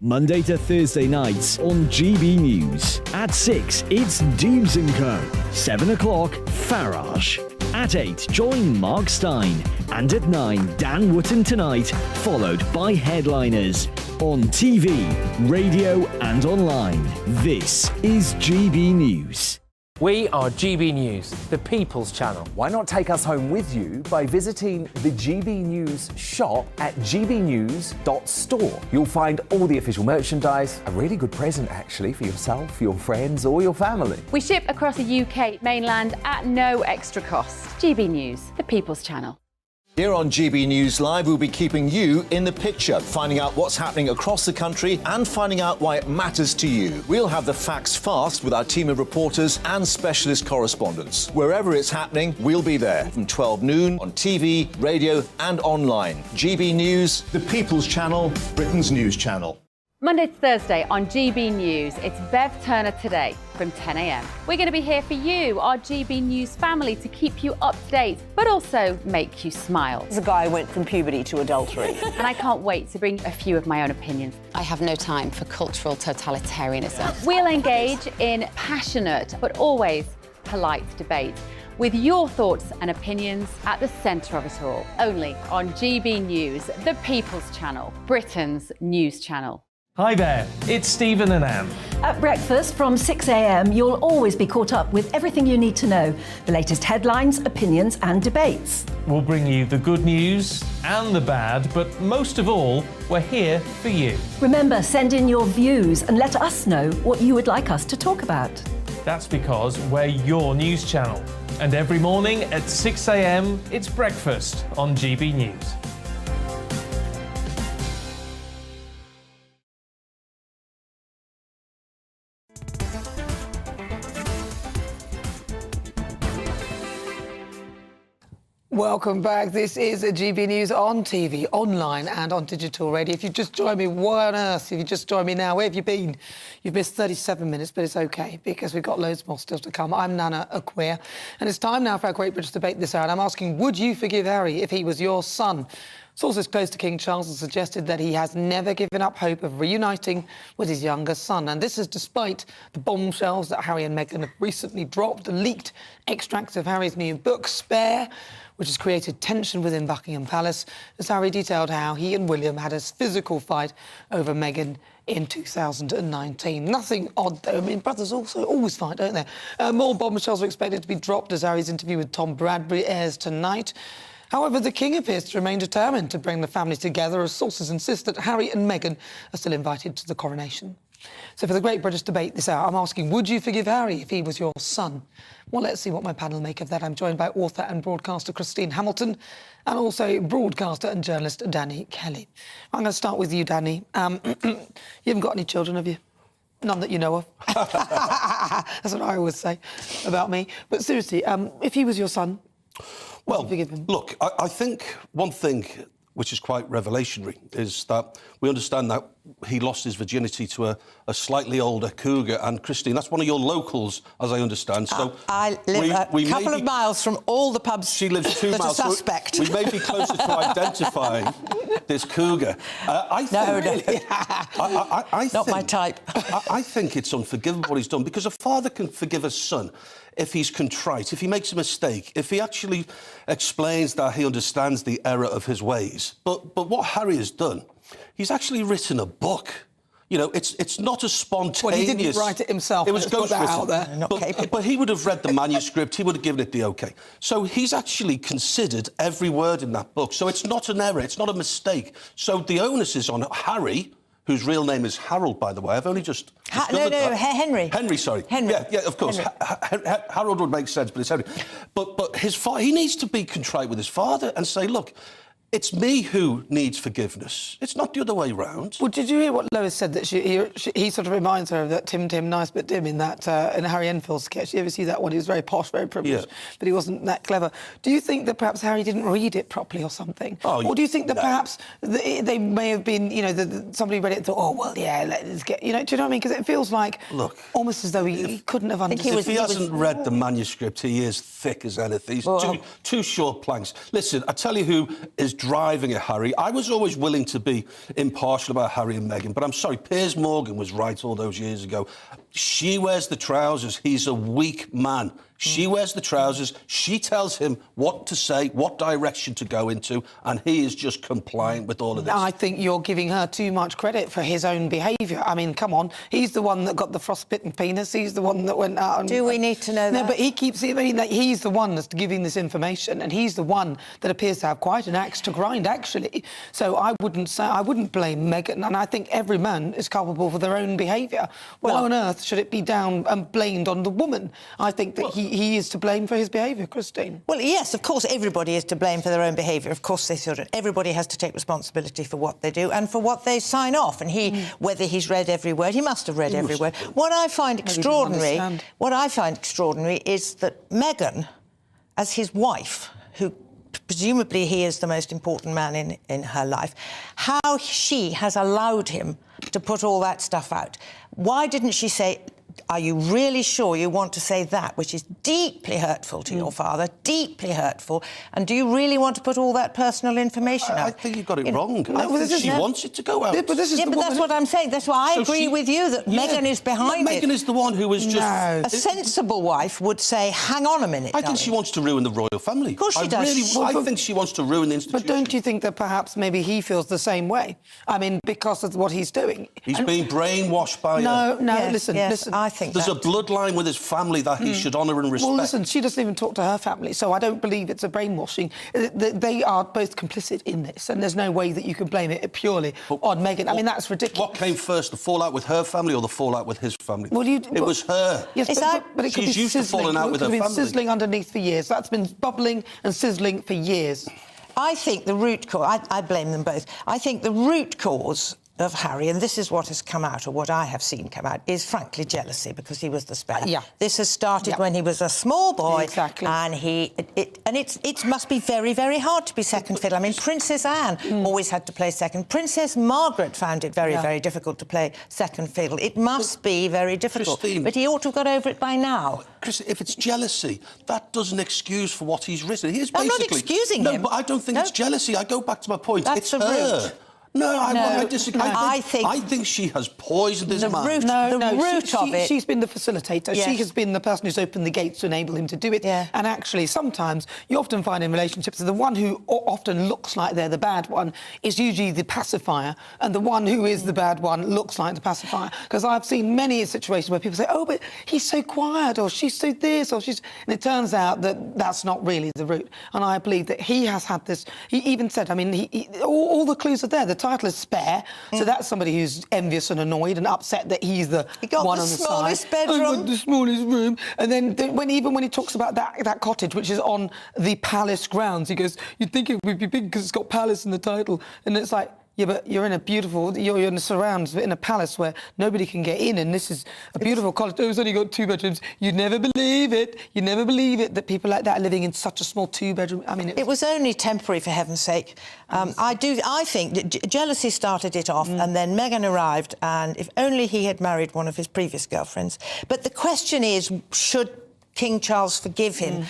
Monday to Thursday nights on GB News. At 6, it's Dubes & Co. 7 o'clock, Farage. At 8, join Mark Stein. And at 9, Dan Wootton Tonight, followed by Headliners. On TV, radio and online. This is GB News. We are GB News, the People's Channel. Why not take us home with you by visiting the GB News shop at gbnews.store. You'll find all the official merchandise, a really good present actually for yourself, your friends or your family. We ship across the UK mainland at no extra cost. GB News, the People's Channel. Here on GB News Live, we'll be keeping you in the picture, finding out what's happening across the country and finding out why it matters to you. We'll have the facts fast with our team of reporters and specialist correspondents. Wherever it's happening, we'll be there from 12 noon on TV, radio and online. GB News, the People's Channel, Britain's news channel. Monday to Thursday on GB News, it's Bev Turner Today from 10 a.m. We're going to be here for you, our GB News family, to keep you up to date, but also make you smile. There's a guy who went from puberty to adultery. And I can't wait to bring a few of my own opinions. I have no time for cultural totalitarianism. We'll engage in passionate, but always polite debate, with your thoughts and opinions at the centre of it all. Only on GB News, the People's Channel, Britain's news channel. Hi there, it's Stephen and Anne. At breakfast from 6 a.m, you'll always be caught up with everything you need to know, the latest headlines, opinions and debates. We'll bring you the good news and the bad, but most of all, we're here for you. Remember, send in your views and let us know what you would like us to talk about. That's because we're your news channel. And every morning at 6 a.m, it's breakfast on GB News. Welcome back. This is GB News on TV, online and on digital radio. If you've just joined me, why on earth? If you just joined me now, where have you been? You've missed 37 minutes, but it's OK, because we've got loads more still to come. I'm Nana Akua, and it's time now for our Great British Debate this hour. And I'm asking, would you forgive Harry if he was your son? Sources close to King Charles have suggested that he has never given up hope of reuniting with his younger son. And this is despite the bombshells that Harry and Meghan have recently dropped, leaked extracts of Harry's new book, Spare, which has created tension within Buckingham Palace, as Harry detailed how he and William had a physical fight over Meghan in 2019. Nothing odd, though. I mean, brothers also always fight, don't they? More bombshells are expected to be dropped as Harry's interview with Tom Bradbury airs tonight. However, the King appears to remain determined to bring the family together, as sources insist that Harry and Meghan are still invited to the coronation. So for the Great British Debate this hour, I'm asking, would you forgive Harry if he was your son? Well, let's see what my panel make of that. I'm joined by author and broadcaster Christine Hamilton and also broadcaster and journalist Danny Kelly. I'm going to start with you, Danny. You haven't got any children, have you? None that you know of. That's what I always say about me. But seriously, if he was your son, well, look, I think one thing which is quite revelationary is that we understand that he lost his virginity to a slightly older cougar. And Christine, that's one of your locals, as I understand. So I live a couple of miles from all the pubs. She lives 2 miles. A suspect. So we may be closer to identifying this cougar. I think, not my type. I think it's unforgivable what he's done, because a father can forgive a son if he's contrite, if he makes a mistake, if he actually explains that he understands the error of his ways. But what Harry has done, he's actually written a book. You know, it's not as spontaneous. Well, he didn't write it himself. It was ghostwritten. Out there. But he would have read the manuscript. He would have given it the OK. So he's actually considered every word in that book. So it's not an error. It's not a mistake. So the onus is on Harry, whose real name is Harold, by the way. I've only just discovered that. Henry. Henry, sorry. Henry. Yeah, of course. Harold would make sense, but it's Henry. But his father, he needs to be contrite with his father and say, look, it's me who needs forgiveness. It's not the other way round. Well, did you hear what Lois said, that he sort of reminds her of that Tim, nice but dim in that in Harry Enfield sketch? You ever see that one? He was very posh, very privileged, but he wasn't that clever. Do you think that perhaps Harry didn't read it properly or something? Or do you think that perhaps they may have been, you know, somebody read it and thought, oh, well, yeah, let's get, you know, do you know what I mean? Because it feels like almost as though he couldn't have understood. If he hasn't read the manuscript, he is thick as anything. He's two short planks. Listen, I tell you who is driving it, Harry. I was always willing to be impartial about Harry and Meghan, but I'm sorry, Piers Morgan was right all those years ago. She wears the trousers. He's a weak man. She wears the trousers. She tells him what to say, what direction to go into, and he is just compliant with all of this. I think you're giving her too much credit for his own behaviour. I mean, come on. He's the one that got the frostbitten penis. He's the one that went out and... Do we need to know that? No, but he keeps saying that he's the one that's giving this information, and he's the one that appears to have quite an axe to grind, actually. So I wouldn't blame Meghan, and I think every man is culpable for their own behaviour. Why on earth should it be down and blamed on the woman? I think that he is to blame for his behaviour, Christine. Well, yes, of course, everybody is to blame for their own behaviour. Of course, everybody has to take responsibility for what they do and for what they sign off. And whether he's read every word, he must have read every word. What I find extraordinary is that Meghan, as his wife, who presumably he is the most important man in her life, how she has allowed him to put all that stuff out. Why didn't she say, are you really sure you want to say that, which is deeply hurtful to your father, deeply hurtful, and do you really want to put all that personal information out? I think you've got it wrong. I think she wants it to go out. But that's what I'm saying. That's why I agree with you that Meghan is behind it. Meghan is the one who is just... A sensible wife would say, hang on a minute, I think she wants to ruin the royal family. Of course she does. I think she wants to ruin the institution. But don't you think that perhaps maybe he feels the same way? I mean, because of what he's doing. He's being brainwashed by her. No, yes, listen. I think there's a bloodline with his family that he should honour and respect. Well, listen, she doesn't even talk to her family, so I don't believe it's a brainwashing. They are both complicit in this, and there's no way that you can blame it purely on Meghan. I mean, that's ridiculous. What came first, the fallout with her family or the fallout with his family? Well, it was her. Yes, but it could She's be used to falling out with her family. It's been sizzling underneath for years. That's been bubbling and sizzling for years. I think the root cause... I blame them both. I think the root cause of Harry, and this is what has come out, or what I have seen come out, is frankly jealousy, because he was the spare. This has started when he was a small boy, and it must be very, very hard to be second fiddle. I mean, Princess Anne always had to play second. Princess Margaret found it very, very difficult to play second fiddle. It must be very difficult. Christine, but he ought to have got over it by now. Chris, if it's jealousy, that doesn't excuse for what he's written. I'm not excusing him. No, but I don't think it's jealousy. I go back to my point. That's it's her. No, I disagree. No. I think she has poisoned his mind. The root of it. She's been the facilitator. Yes. She has been the person who's opened the gates to enable him to do it. Yeah. And actually, sometimes you often find in relationships that the one who often looks like they're the bad one is usually the pacifier, and the one who is the bad one looks like the pacifier. Because I've seen many situations where people say, "Oh, but he's so quiet," or "She's so this," or "She's," and it turns out that that's not really the root. And I believe that he has had this. He even said, I mean, all the clues are there. The title is Spare. So that's somebody who's envious and annoyed and upset that he's the one on the side. Smallest bedroom. Oh, the smallest room. And then when he talks about that cottage, which is on the palace grounds, he goes, "You'd think it would be big because it's got palace in the title." And it's like, yeah, but you're in a beautiful... You're in the surrounds, in a palace where nobody can get in, and this is a beautiful cottage. Oh, it's only got 2 bedrooms. You'd never believe it. You'd never believe it that people like that are living in such a small 2-bedroom... I mean... It was only temporary, for heaven's sake. I think that jealousy started it off, and then Meghan arrived, and if only he had married one of his previous girlfriends. But the question is, should King Charles forgive him?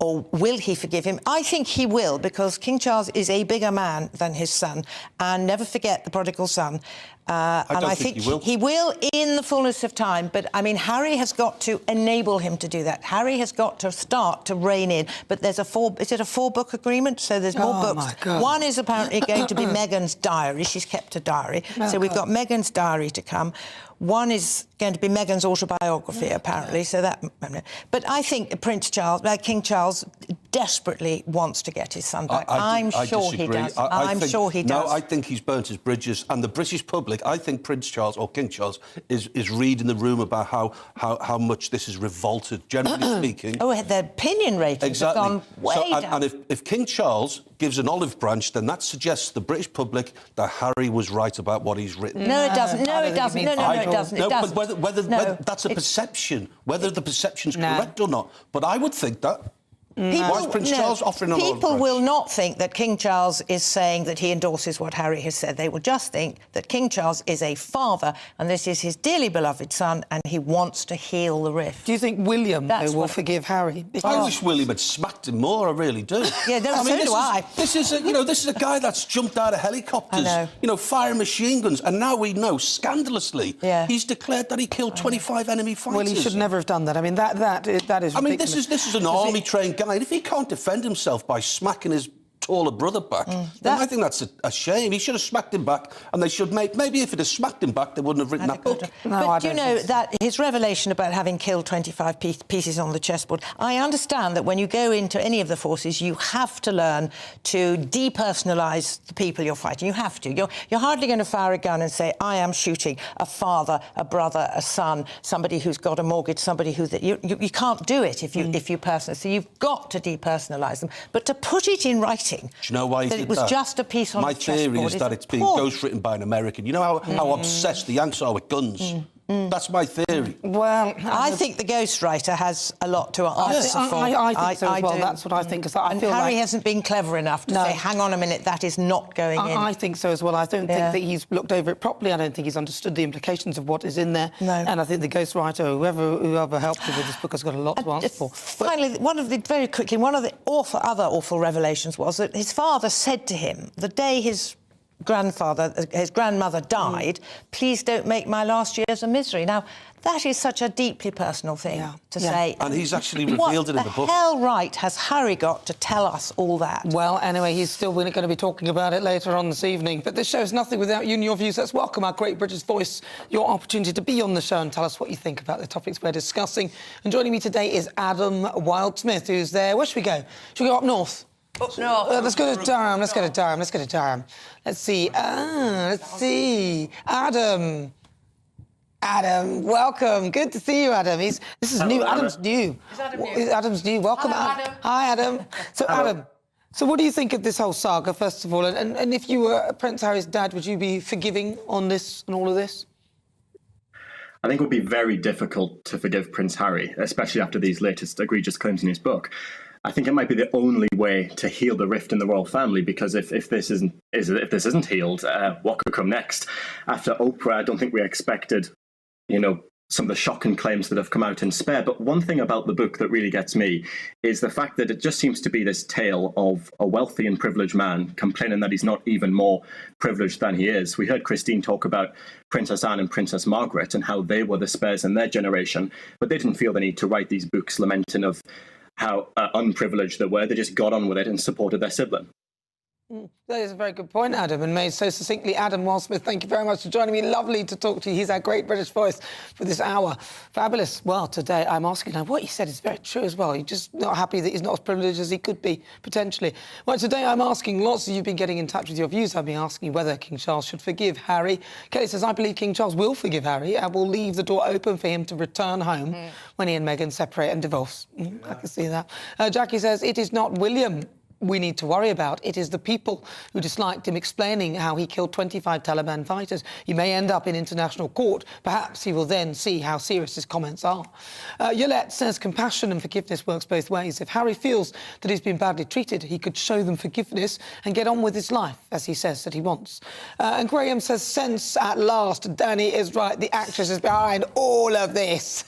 or will he forgive him? I think he will, because King Charles is a bigger man than his son, and never forget the prodigal son. And I think he will in the fullness of time. But, I mean, Harry has got to enable him to do that. Harry has got to start to rein in. But there's a four-book agreement? So there's more books. My God. One is apparently going to be Meghan's diary. She's kept a diary. So we've got Meghan's diary to come. One is going to be Meghan's autobiography, apparently. So that. But I think King Charles, desperately wants to get his son back. I'm sure he does. I'm sure he does. No, I think he's burnt his bridges, and the British public. I think Prince Charles or King Charles is reading the room about how much this has revolted, generally speaking. Oh, the opinion ratings have gone way down. And if King Charles gives an olive branch, then that suggests to the British public that Harry was right about what he's written. No, it doesn't. No, it doesn't. No, it doesn't. No, but whether that's a perception, whether the perception's correct or not. But I would think that. Why is Prince Charles offering an olive People branch? will not think that King Charles is saying that he endorses what Harry has said. They will just think that King Charles is a father, and this is his dearly beloved son, and he wants to heal the rift. Do you think William will forgive Harry? I wish William had smacked him more. I really do. Yeah, so do I. This is a guy that's jumped out of helicopters, firing machine guns, and now we know scandalously he's declared that he killed 25 enemy fighters. Well, he should never have done that. I mean, that is ridiculous. I mean, this is an army-trained guy. If he can't defend himself by smacking his taller brother back, then I think that's a shame. He should have smacked him back, and they should maybe if he'd have smacked him back, they wouldn't have written that book. But do you know that his revelation about having killed 25 pieces on the chessboard, I understand that when you go into any of the forces, you have to learn to depersonalise the people you're fighting. You have to. You're hardly going to fire a gun and say, I am shooting a father, a brother, a son, somebody who's got a mortgage, somebody who... You can't do it if you personalise. So you've got to depersonalise them. But to put it in writing... Do you know why he did it was that? just a piece on My the chessboard. theory is that it's being ghostwritten by an American. You know how obsessed the Yanks are with guns? That's my theory. Well, I think the ghostwriter has a lot to answer for. I think so as well. That's what I think. And Harry hasn't been clever enough to say, hang on a minute, that is not going in. I think so as well. I don't think that he's looked over it properly. I don't think he's understood the implications of what is in there. No. And I think the ghostwriter, whoever helped him with this book, has got a lot to answer for. Finally, one of the other awful revelations was that his father said to him, the day his grandmother died, please don't make my last years a misery. Now, that is such a deeply personal thing to say. And he's actually revealed it in the book. What the hell right has Harry got to tell us all that? Well, anyway, he's still going to be talking about it later on this evening. But this show is nothing without you and your views. Let's welcome our great British voice, your opportunity to be on the show and tell us what you think about the topics we're discussing. And joining me today is Adam Wildsmith, who's there. Where should we go? Should we go up north? Up north. Let's go to Durham. Let's go to Durham. Let's see. Adam, welcome. Good to see you, Adam. This is new. Adam's new. Is Adam new? Adam's new. Welcome, Adam. Hi, Adam. So, Adam, what do you think of this whole saga, first of all? And if you were Prince Harry's dad, would you be forgiving on this and all of this? I think it would be very difficult to forgive Prince Harry, especially after these latest egregious claims in his book. I think it might be the only way to heal the rift in the royal family, because if this isn't healed, what could come next? After Oprah, I don't think we expected, some of the shocking claims that have come out in Spare. But one thing about the book that really gets me is the fact that it just seems to be this tale of a wealthy and privileged man complaining that he's not even more privileged than he is. We heard Christine talk about Princess Anne and Princess Margaret and how they were the Spares in their generation, but they didn't feel the need to write these books lamenting of how unprivileged they were. They just got on with it and supported their sibling. That is a very good point, Adam, and made so succinctly. Adam Wildsmith, thank you very much for joining me. Lovely to talk to you. He's our great British voice for this hour. Fabulous. Well, today I'm asking him, what he said is very true as well. He's just not happy that he's not as privileged as he could be, potentially. Well, today I'm asking, lots of you have been getting in touch with your views. I've been asking whether King Charles should forgive Harry. Kelly says, I believe King Charles will forgive Harry and will leave the door open for him to return home when he and Meghan separate and divorce. I can see that. Jackie says, it is not William we need to worry about. It is the people who disliked him explaining how he killed 25 Taliban fighters. He may end up in international court. Perhaps he will then see how serious his comments are. Yolette says compassion and forgiveness works both ways. If Harry feels that he's been badly treated, he could show them forgiveness and get on with his life, as he says that he wants. And Graham says, sense at last. Danny is right. The actress is behind all of this.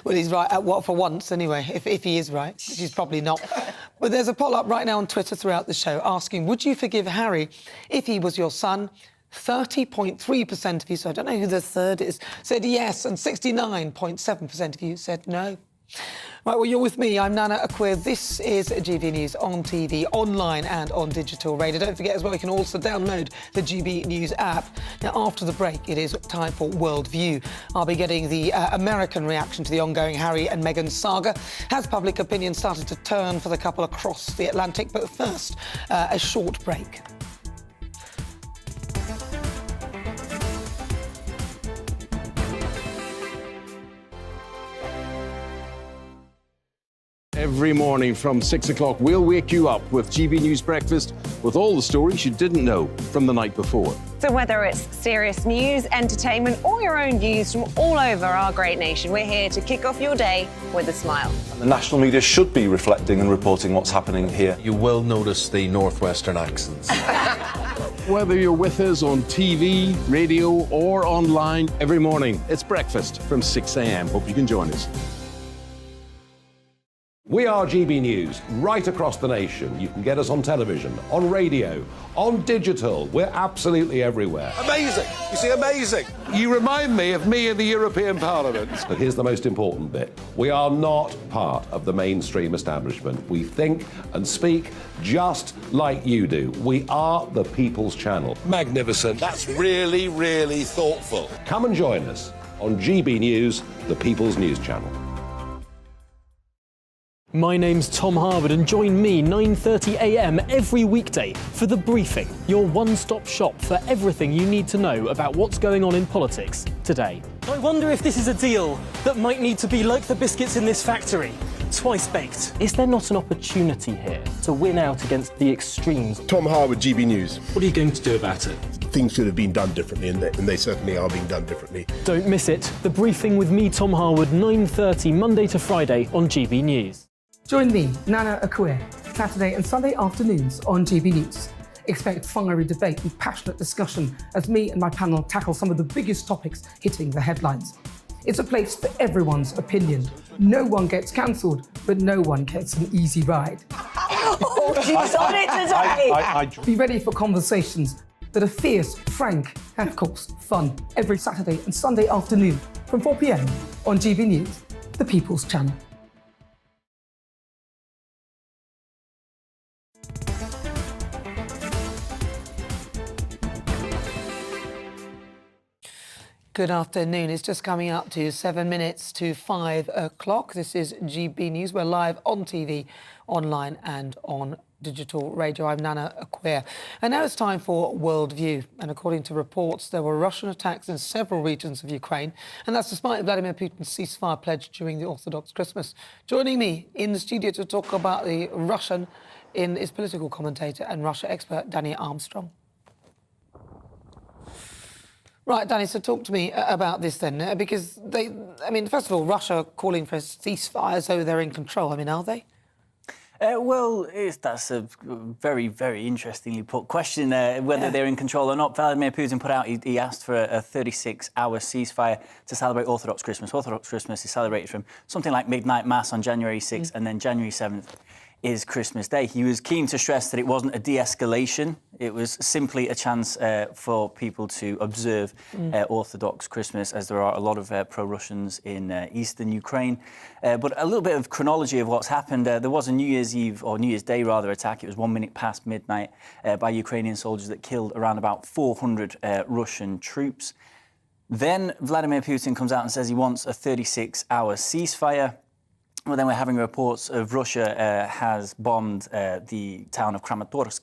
Well, he's right at what for once, anyway, if he is right, which he's probably not. But there's a poll up right now on Twitter throughout the show asking, would you forgive Harry if he was your son? 30.3% of you, so I don't know who the third is, said yes, and 69.7% of you said no. Right, well, you're with me. I'm Nana Akua. This is GB News on TV, online and on digital radio. Don't forget as well, you can also download the GB News app. Now, after the break, it is time for Worldview. I'll be getting the American reaction to the ongoing Harry and Meghan saga. Has public opinion started to turn for the couple across the Atlantic? But first, a short break. Every morning from 6 o'clock, we'll wake you up with GB News Breakfast with all the stories you didn't know from the night before. So whether it's serious news, entertainment, or your own views from all over our great nation, we're here to kick off your day with a smile. The national media should be reflecting and reporting what's happening here. You will notice the northwestern accents. Whether you're with us on TV, radio, or online, every morning, it's breakfast from 6 a.m. Hope you can join us. We are GB News, right across the nation. You can get us on television, on radio, on digital. We're absolutely everywhere. Amazing! You see, amazing! You remind me of me in the European Parliament. But here's the most important bit. We are not part of the mainstream establishment. We think and speak just like you do. We are the People's Channel. Magnificent. That's really, really thoughtful. Come and join us on GB News, the People's News Channel. My name's Tom Harwood and join me 9:30 a.m. every weekday for The Briefing, your one-stop shop for everything you need to know about what's going on in politics today. I wonder if this is a deal that might need to be like the biscuits in this factory, twice baked. Is there not an opportunity here to win out against the extremes? Tom Harwood, GB News. What are you going to do about it? Things should have been done differently, and they certainly are being done differently. Don't miss it. The Briefing with me, Tom Harwood, 9:30 Monday to Friday on GB News. Join me, Nana Akua, Saturday and Sunday afternoons on GB News. Expect fiery debate and passionate discussion as me and my panel tackle some of the biggest topics hitting the headlines. It's a place for everyone's opinion. No one gets cancelled, but no one gets an easy ride. Oh, she's on it today! Be ready for conversations that are fierce, frank, and of course, fun. Every Saturday and Sunday afternoon from 4 p.m. on GB News, the People's Channel. Good afternoon. It's just coming up to 7 minutes to 5 o'clock. This is GB News. We're live on TV, online and on digital radio. I'm Nana Akua. And now it's time for Worldview. And according to reports, there were Russian attacks in several regions of Ukraine. And that's despite Vladimir Putin's ceasefire pledge during the Orthodox Christmas. Joining me in the studio to talk about the Russian is political commentator and Russia expert Danny Armstrong. Right, Danny, so talk to me about this then, because first of all, Russia calling for a ceasefire as though they're in control. Are they? That's a very, very interestingly put question, whether they're in control or not. Vladimir Putin put out, he asked for a 36-hour ceasefire to celebrate Orthodox Christmas. Orthodox Christmas is celebrated from something like midnight mass on January 6th, and then January 7th is Christmas Day. He was keen to stress that it wasn't a de-escalation. It was simply a chance for people to observe Orthodox Christmas, as there are a lot of pro-Russians in eastern Ukraine. But a little bit of chronology of what's happened. There was a New Year's Eve, or New Year's Day rather, attack. It was 1 minute past midnight by Ukrainian soldiers that killed around about 400 Russian troops. Then Vladimir Putin comes out and says he wants a 36-hour ceasefire. Well, then we're having reports of Russia has bombed the town of Kramatorsk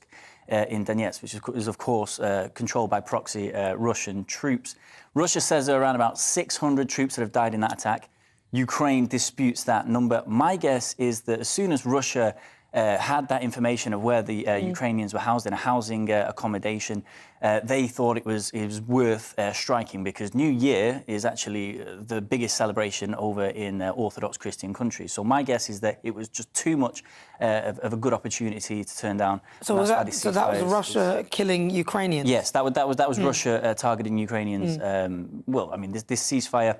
in Donetsk, which is of course, controlled by proxy Russian troops. Russia says there are around about 600 troops that have died in that attack. Ukraine disputes that number. My guess is that as soon as Russia had that information of where the Ukrainians were housed in a housing accommodation, they thought it was worth striking, because New Year is actually the biggest celebration over in Orthodox Christian countries. So my guess is that it was just too much of a good opportunity to turn down. So that was Russia killing Ukrainians? Yes, that was Russia targeting Ukrainians. Well, I mean, this ceasefire,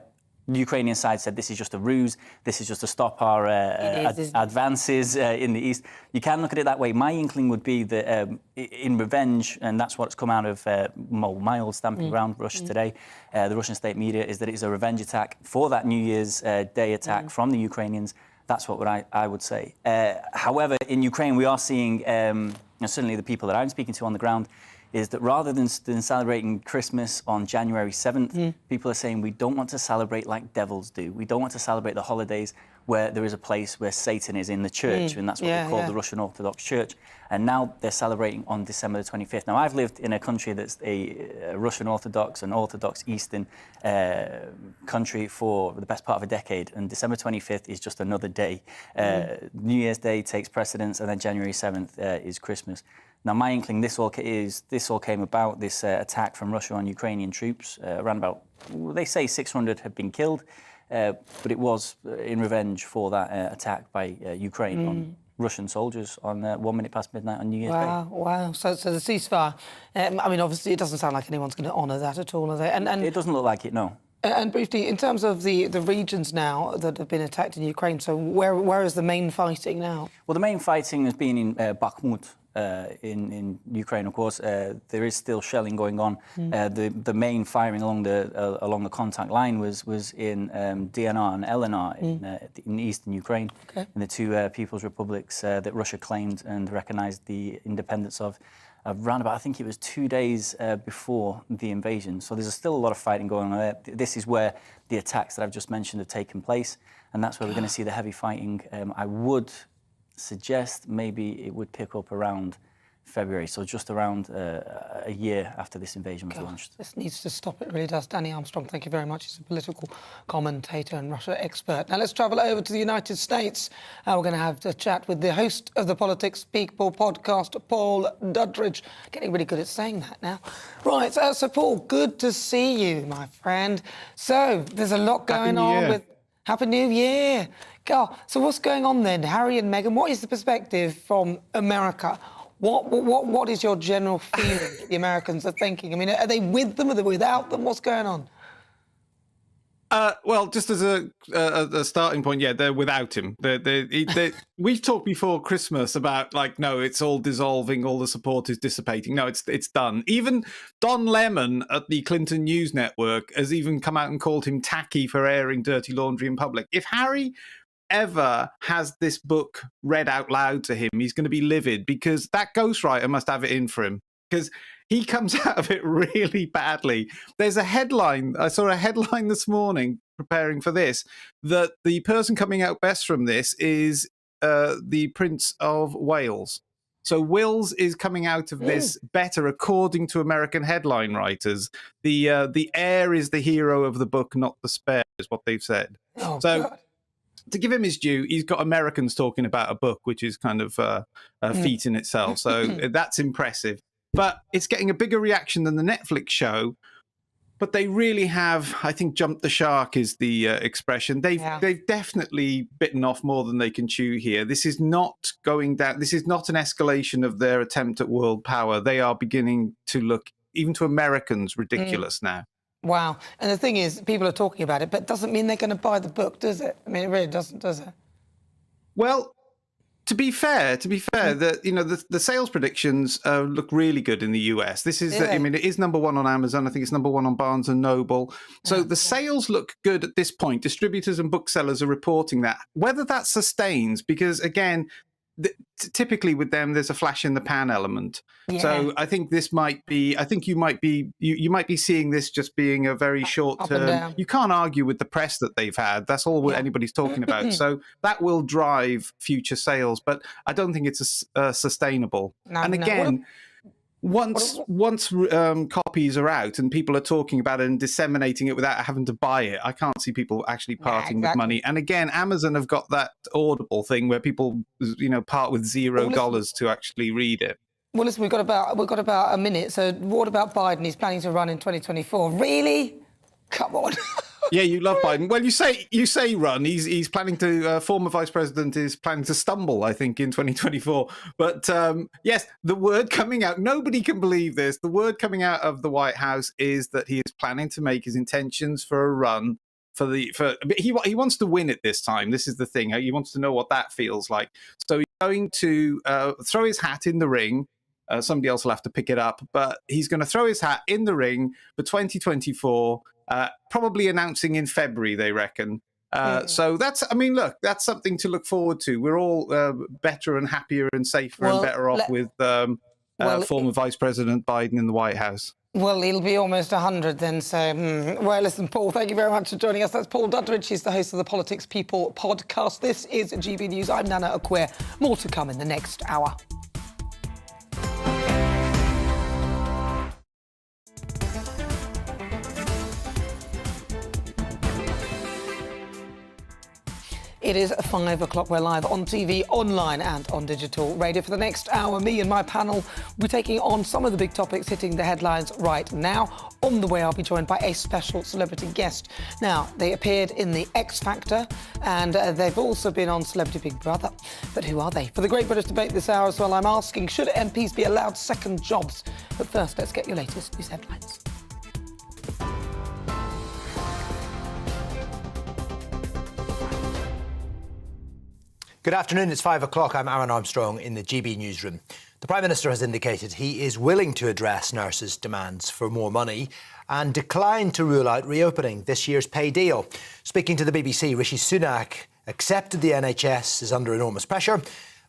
the Ukrainian side said this is just a ruse, this is just to stop our advances in the east. You can look at it that way. My inkling would be that in revenge, and that's what's come out of my old stamping ground, Russia Today, the Russian state media, is that it is a revenge attack for that New Year's Day attack from the Ukrainians. That's what I would say. However, in Ukraine, we are seeing, certainly the people that I'm speaking to on the ground, is that rather than celebrating Christmas on January 7th, people are saying we don't want to celebrate like devils do. We don't want to celebrate the holidays where there is a place where Satan is in the church, and that's what they call the Russian Orthodox Church. And now they're celebrating on December the 25th. Now, I've lived in a country that's a Russian Orthodox and Orthodox Eastern country for the best part of a decade, and December 25th is just another day. New Year's Day takes precedence, and then January 7th is Christmas. Now, my inkling, this all came about, this attack from Russia on Ukrainian troops. Around about, they say 600 have been killed, but it was in revenge for that attack by Ukraine on Russian soldiers on 1 minute past midnight on New Year's Day. Wow. So the ceasefire, I mean, obviously, it doesn't sound like anyone's going to honour that at all, are they? And it doesn't look like it, no. And briefly, in terms of the regions now that have been attacked in Ukraine, so where is the main fighting now? Well, the main fighting has been in Bakhmut. In Ukraine, of course, there is still shelling going on. The main firing along the contact line was in DNR and LNR in eastern Ukraine, in the two People's Republics that Russia claimed and recognised the independence of. Around about, I think it was 2 days before the invasion. So there's still a lot of fighting going on there. This is where the attacks that I've just mentioned have taken place, and that's where we're going to see the heavy fighting. I would suggest maybe it would pick up around February, so just around a year after this invasion was launched. This needs to stop, it really does. Danny Armstrong, thank you very much. He's a political commentator and Russia expert. Now let's travel over to the United States. We're going to have a chat with the host of the Politics People podcast, Paul Duddridge. Getting really good at saying that now. Right, so Paul, good to see you, my friend. So there's a lot going on with... Happy New Year. God, so what's going on then? Harry and Meghan, what is the perspective from America? What is your general feeling the Americans are thinking? I mean, are they with them? Are they without them? What's going on? Well, just as a starting point, yeah, they're without him. We've talked before Christmas about, like, no, it's all dissolving, all the support is dissipating. No, it's done. Even Don Lemon at the Clinton News Network has even come out and called him tacky for airing dirty laundry in public. If Harry ever has this book read out loud to him, he's going to be livid, because that ghostwriter must have it in for him, because he comes out of it really badly. There's a headline, I saw a headline this morning preparing for this, that the person coming out best from this is the Prince of Wales. So Wills is coming out of this better, according to American headline writers. The heir is the hero of the book, not the spare, is what they've said. God. To give him his due, he's got Americans talking about a book, which is kind of a feat in itself. So that's impressive. But it's getting a bigger reaction than the Netflix show. But they really have, I think, jumped the shark is the expression. They've definitely bitten off more than they can chew here. This is not going down. This is not an escalation of their attempt at world power. They are beginning to look, even to Americans, ridiculous now. Wow. And the thing is, people are talking about it, but it doesn't mean they're going to buy the book, does it? I mean, it really doesn't, does it? Well, to be fair, the sales predictions look really good in the US. This is, I mean, it is #1 on Amazon. I think it's #1 on Barnes and Noble. So the sales look good at this point. Distributors and booksellers are reporting that. Whether that sustains, because again, typically with them, there's a flash in the pan element. Yeah. So I think this might be. I think you might be seeing this just being a very short term. You can't argue with the press that they've had. That's all anybody's talking about. So that will drive future sales, but I don't think it's sustainable. And again, Once copies are out and people are talking about it and disseminating it without having to buy it, I can't see people actually parting with money. And again, Amazon have got that Audible thing where people, part with $0 to actually read it. Well, listen, we've got about a minute. So what about Biden? He's planning to run in 2024. Really? Come on. Yeah, you love Biden. Well, you say run. He's planning to. Former vice president is planning to stumble, I think, in 2024. But yes, the word coming out. Nobody can believe this. The word coming out of the White House is that he is planning to make his intentions for a run he wants to win it this time. This is the thing. He wants to know what that feels like. So he's going to throw his hat in the ring. Somebody else will have to pick it up, but he's going to throw his hat in the ring for 2024. Probably announcing in February, they reckon. So that's something to look forward to. We're all better and happier and safer and better off with former Vice President Biden in the White House. Well, he'll be almost 100 then, so... Well, listen, Paul, thank you very much for joining us. That's Paul Duddridge. He's the host of the Politics People podcast. This is GB News. I'm Nana Akua. More to come in the next hour. It is 5 o'clock. We're live on TV, online and on digital radio. For the next hour, me and my panel will be taking on some of the big topics hitting the headlines right now. On the way, I'll be joined by a special celebrity guest. Now, they appeared in The X Factor and they've also been on Celebrity Big Brother. But who are they? For the Great British Debate this hour as well, I'm asking, should MPs be allowed second jobs? But first, let's get your latest news headlines. Good afternoon, it's 5 o'clock. I'm Aaron Armstrong in the GB newsroom. The Prime Minister has indicated he is willing to address nurses' demands for more money and declined to rule out reopening this year's pay deal. Speaking to the BBC, Rishi Sunak accepted the NHS is under enormous pressure,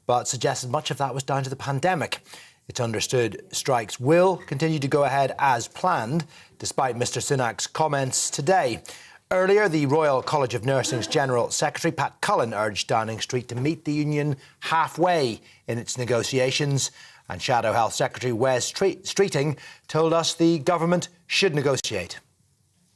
but suggested much of that was down to the pandemic. It's understood strikes will continue to go ahead as planned, despite Mr Sunak's comments today. Earlier, the Royal College of Nursing's General Secretary, Pat Cullen, urged Downing Street to meet the union halfway in its negotiations. And Shadow Health Secretary Wes Streeting told us the government should negotiate.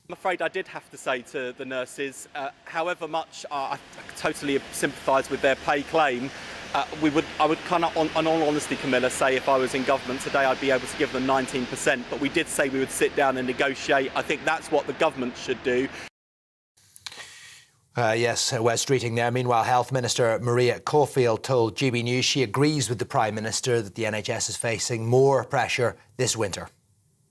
I'm afraid I did have to say to the nurses, however much I totally sympathise with their pay claim, I would kind of, on all honesty, Camilla, say if I was in government today, I'd be able to give them 19%. But we did say we would sit down and negotiate. I think that's what the government should do. Yes, Wes Streeting there. Meanwhile, Health Minister Maria Caulfield told GB News she agrees with the Prime Minister that the NHS is facing more pressure this winter.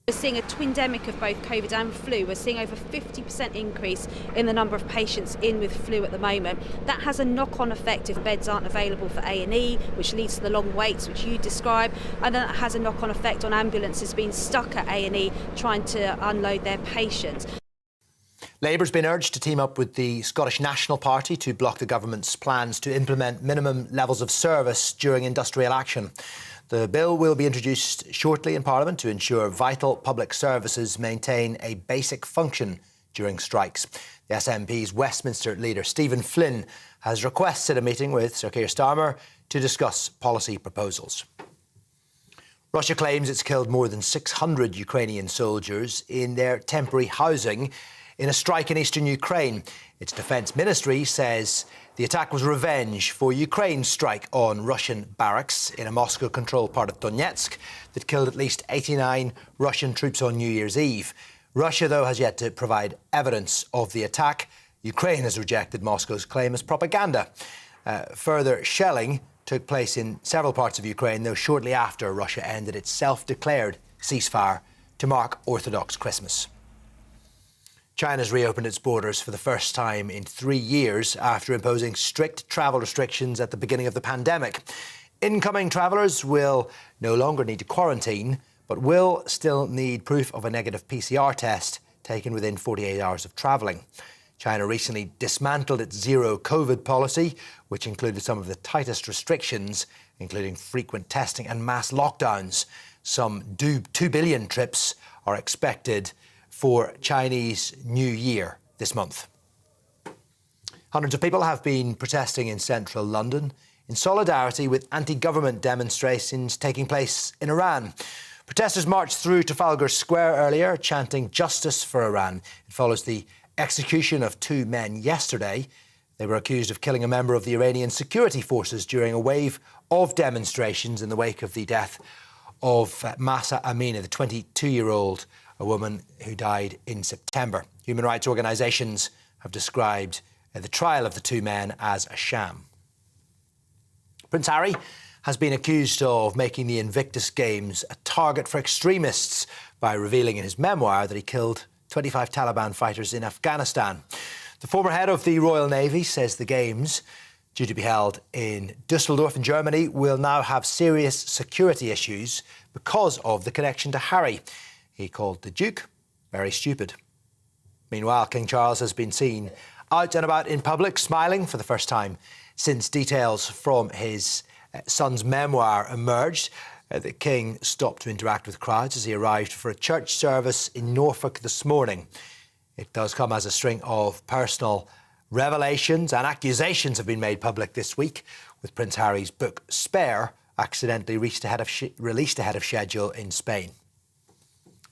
We're seeing a twindemic of both COVID and flu. We're seeing over 50% increase in the number of patients in with flu at the moment. That has a knock-on effect if beds aren't available for A&E, which leads to the long waits, which you describe, and then it has a knock-on effect on ambulances being stuck at A&E trying to unload their patients. Labour's been urged to team up with the Scottish National Party to block the government's plans to implement minimum levels of service during industrial action. The bill will be introduced shortly in Parliament to ensure vital public services maintain a basic function during strikes. The SNP's Westminster leader, Stephen Flynn, has requested a meeting with Sir Keir Starmer to discuss policy proposals. Russia claims it's killed more than 600 Ukrainian soldiers in their temporary housing in a strike in eastern Ukraine. Its defence ministry says the attack was revenge for Ukraine's strike on Russian barracks in a Moscow-controlled part of Donetsk that killed at least 89 Russian troops on New Year's Eve. Russia, though, has yet to provide evidence of the attack. Ukraine has rejected Moscow's claim as propaganda. Further shelling took place in several parts of Ukraine, though shortly after Russia ended its self-declared ceasefire to mark Orthodox Christmas. China's reopened its borders for the first time in 3 years after imposing strict travel restrictions at the beginning of the pandemic. Incoming travellers will no longer need to quarantine, but will still need proof of a negative PCR test taken within 48 hours of travelling. China recently dismantled its zero COVID policy, which included some of the tightest restrictions, including frequent testing and mass lockdowns. Some 2 billion trips are expected for Chinese New Year this month. Hundreds of people have been protesting in central London in solidarity with anti-government demonstrations taking place in Iran. Protesters marched through Trafalgar Square earlier, chanting justice for Iran. It follows the execution of 2 men yesterday. They were accused of killing a member of the Iranian security forces during a wave of demonstrations in the wake of the death of Mahsa Amini, the 22-year-old, a woman who died in September. Human rights organisations have described the trial of the 2 men as a sham. Prince Harry has been accused of making the Invictus Games a target for extremists by revealing in his memoir that he killed 25 Taliban fighters in Afghanistan. The former head of the Royal Navy says the Games, due to be held in Dusseldorf in Germany, will now have serious security issues because of the connection to Harry. He called the Duke very stupid. Meanwhile, King Charles has been seen out and about in public, smiling for the first time since details from his son's memoir emerged. The King stopped to interact with crowds as he arrived for a church service in Norfolk this morning. It does come as a string of personal revelations and accusations have been made public this week, with Prince Harry's book Spare accidentally released ahead of schedule in Spain.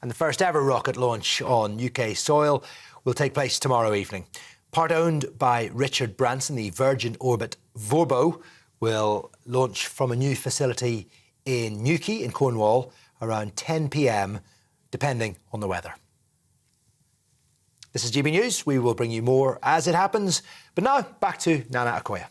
And the first ever rocket launch on UK soil will take place tomorrow evening. Part owned by Richard Branson, the Virgin Orbit Vorbo will launch from a new facility in Newquay in Cornwall around 10 p.m, depending on the weather. This is GB News. We will bring you more as it happens. But now, back to Nana Akua.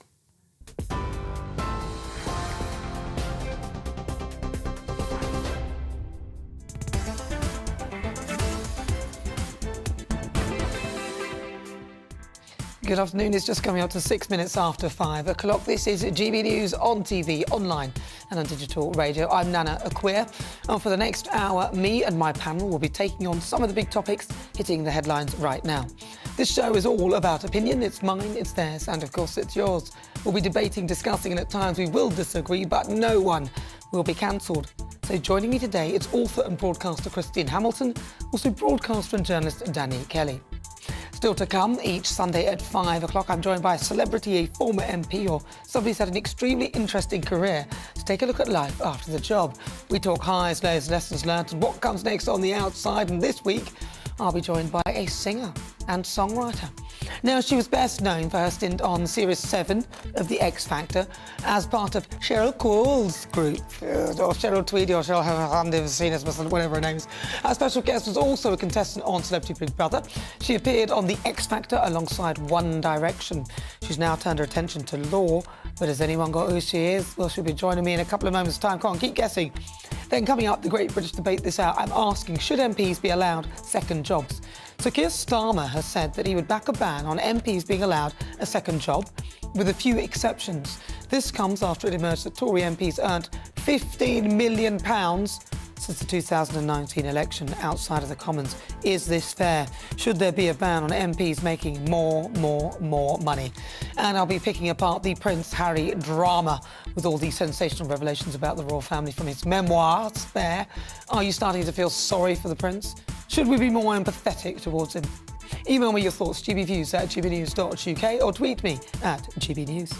Good afternoon. It's just coming up to 6 minutes after 5 o'clock. This is GB News on TV, online and on digital radio. I'm Nana Akua. And for the next hour, me and my panel will be taking on some of the big topics hitting the headlines right now. This show is all about opinion. It's mine, it's theirs, and of course it's yours. We'll be debating, discussing, and at times we will disagree, but no one will be cancelled. So joining me today, it's author and broadcaster Christine Hamilton, also broadcaster and journalist Danny Kelly. Still to come, each Sunday at 5 o'clock, I'm joined by a celebrity, a former MP, or somebody who's had an extremely interesting career to take a look at life after the job. We talk highs, lows, lessons learned, and what comes next on the outside. And this week, I'll be joined by a singer and songwriter. Now, she was best known for her stint on Series 7 of The X Factor as part of Cheryl Cole's group, or Cheryl Tweedy, or Cheryl Handivacinas, whatever her name is. Our special guest was also a contestant on Celebrity Big Brother. She appeared on The X Factor alongside One Direction. She's now turned her attention to law, but has anyone got who she is? Well, she'll be joining me in a couple of moments' time. Come on, keep guessing. Then coming up, the Great British Debate this hour, I'm asking, should MPs be allowed second jobs? So Keir Starmer has said that he would back a ban on MPs being allowed a second job, with a few exceptions. This comes after it emerged that Tory MPs earned £15 million since the 2019 election outside of the Commons. Is this fair? Should there be a ban on MPs making more money? And I'll be picking apart the Prince Harry drama with all these sensational revelations about the royal family from his memoir, Spare. Are you starting to feel sorry for the Prince? Should we be more empathetic towards him? Email me your thoughts, gbviews@gbnews.uk, or tweet me at gbnews.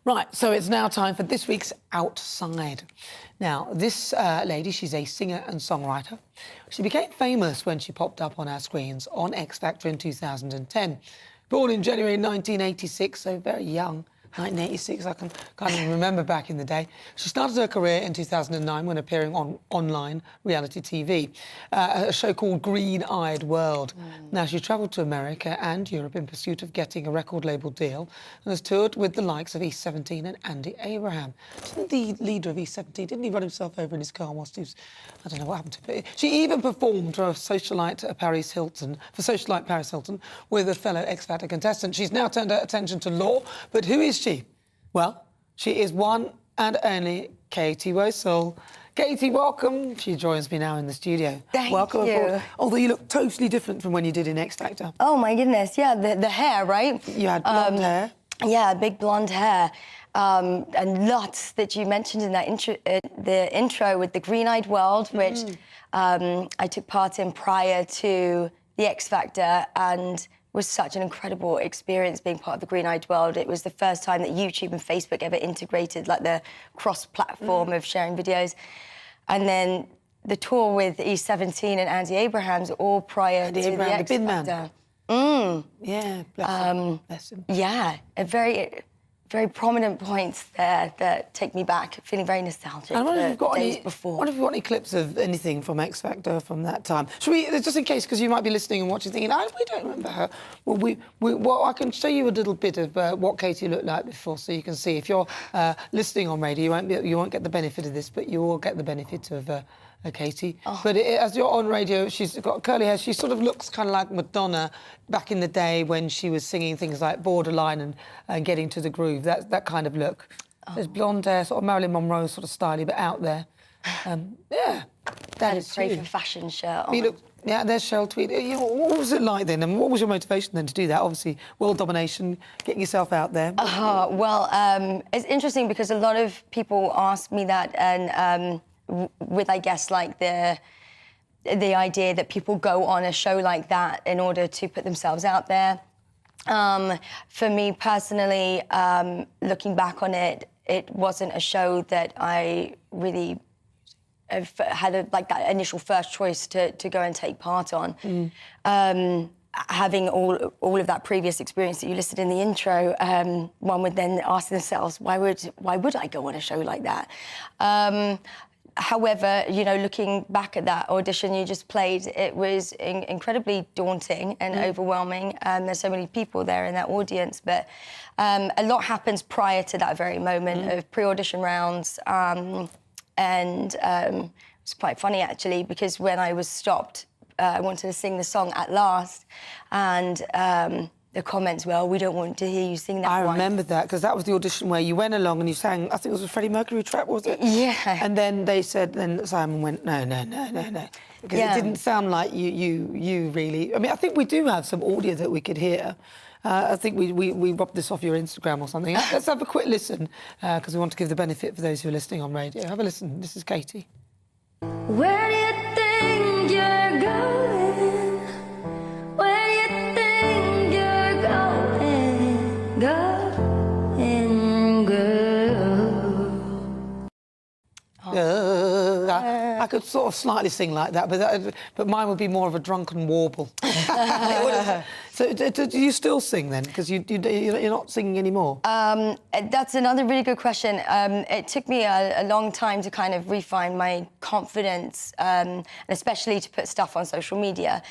Right, so it's now time for this week's Outside. Now, this lady, she's a singer and songwriter. She became famous when she popped up on our screens on X Factor in 2010. Born in January 1986, so very young. 1986, I can't even remember back in the day. She started her career in 2009 when appearing on online reality TV, a show called Green-Eyed World. Now, she travelled to America and Europe in pursuit of getting a record label deal and has toured with the likes of E17 and Andy Abraham. Didn't the leader of E17, didn't he run himself over in his car whilst he was, I don't know what happened to him. She even performed for socialite Paris Hilton with a fellow X Factor contestant. She's now turned her attention to law, but who is she? Well, she is one and only Katie Wosel. Katie, welcome. She joins me now in the studio. Welcome you. Aboard. Although you look totally different from when you did in X Factor. Oh, my goodness. Yeah, the hair, right? You had blonde hair. Yeah, big blonde hair. And lots that you mentioned in that the intro with the Green-Eyed World, which I took part in prior to the X Factor, and was such an incredible experience being part of the Green-Eyed World. It was the first time that YouTube and Facebook ever integrated like the cross-platform of sharing videos. And then the tour with E17 and Andy Abrahams, all prior to the X Factor. Yeah, bless him. Yeah, a very prominent points there that take me back, feeling very nostalgic. I wonder if you've got days any. before. Wonder if you've got any clips of anything from X Factor from that time. Should we, just in case, because you might be listening and watching, thinking, we don't remember her. Well, I can show you a little bit of what Katie looked like before, so you can see. If you're listening on radio, you won't get the benefit of this, but you will get the benefit of. Katie. But as you're on radio, she's got curly hair. She sort of looks kind of like Madonna back in the day when she was singing things like Borderline and Getting to the Groove. That kind of look. There's blonde hair, sort of Marilyn Monroe sort of styly, but out there. Yeah, that is great for fashion shirt on. You look, yeah, there's Cheryl Tweed. What was it like then, and what was your motivation then to do that? Obviously, world domination, getting yourself out there. Well, it's interesting because a lot of people ask me that, and with, I guess, like the idea that people go on a show like that in order to put themselves out there. For me personally, looking back on it, it wasn't a show that I really had like that initial first choice to go and take part on. Having all of that previous experience that you listed in the intro, one would then ask themselves, why would I go on a show like that? However, looking back at that audition you just played, it was incredibly daunting and overwhelming. There's so many people there in that audience, but a lot happens prior to that very moment of pre-audition rounds. And it's quite funny, actually, because when I was stopped, I wanted to sing the song At Last, and the comments were, we don't want to hear you sing that I one. remember that, because that was the audition where you went along and you sang, I think it was a Freddie Mercury track, was it? Yeah. And then they said, then Simon went, no. Because it didn't sound like you really... I mean, I think we do have some audio that we could hear. I think we robbed this off your Instagram or something. Let's have a quick listen, because we want to give the benefit for those who are listening on radio. Have a listen. This is Katie. Where do you think you're going? Where do you think you're going? Going, girl. I could sort of slightly sing like that, but mine would be more of a drunken warble. So do you still sing then? Because you're not singing anymore. That's another really good question. It took me a long time to kind of refine my confidence, and especially to put stuff on social media.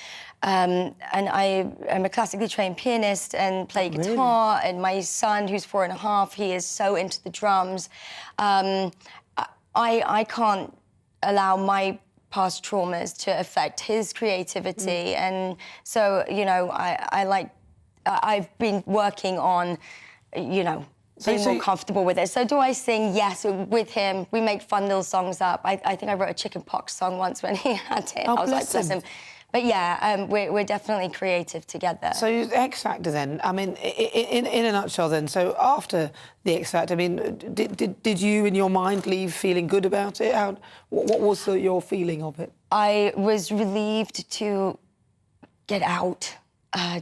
And I am a classically trained pianist and play guitar, and my son, who's 4.5, he is so into the drums. I can't allow my past traumas to affect his creativity, and so I've been working on being more comfortable with it. So do I sing? Yes, with him. We make fun little songs up. I think I wrote a chickenpox song once when he had it. Oh, I was like, bless him. But yeah, we're definitely creative together. So X Factor then, I mean, in a nutshell then, so after the X Factor, I mean, did you in your mind leave feeling good about it? What was your feeling of it? I was relieved to get out,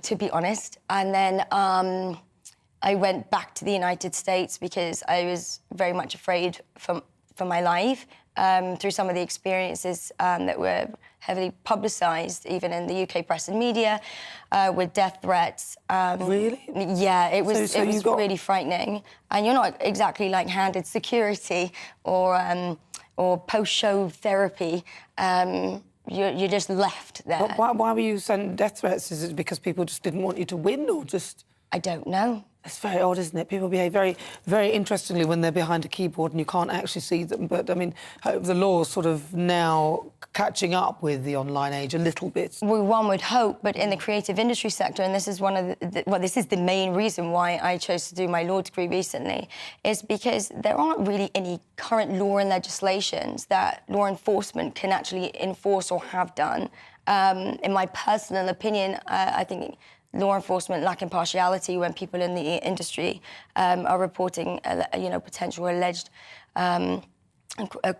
to be honest. And then I went back to the United States because I was very much afraid for my life through some of the experiences that were heavily publicised, even in the UK press and media, with death threats. Really? Yeah, it was really frightening. And you're not exactly like handed security or post-show therapy. You're just left there. Why were you sent death threats? Is it because people just didn't want you to win, or just... I don't know. It's very odd, isn't it? People behave very, very interestingly when they're behind a keyboard and you can't actually see them. But, I mean, the law is sort of now catching up with the online age a little bit. Well, one would hope, but in the creative industry sector, and this is one of this is the main reason why I chose to do my law degree recently, is because there aren't really any current law and legislations that law enforcement can actually enforce or have done. In my personal opinion, I think law enforcement lack impartiality when people in the industry are reporting, potential alleged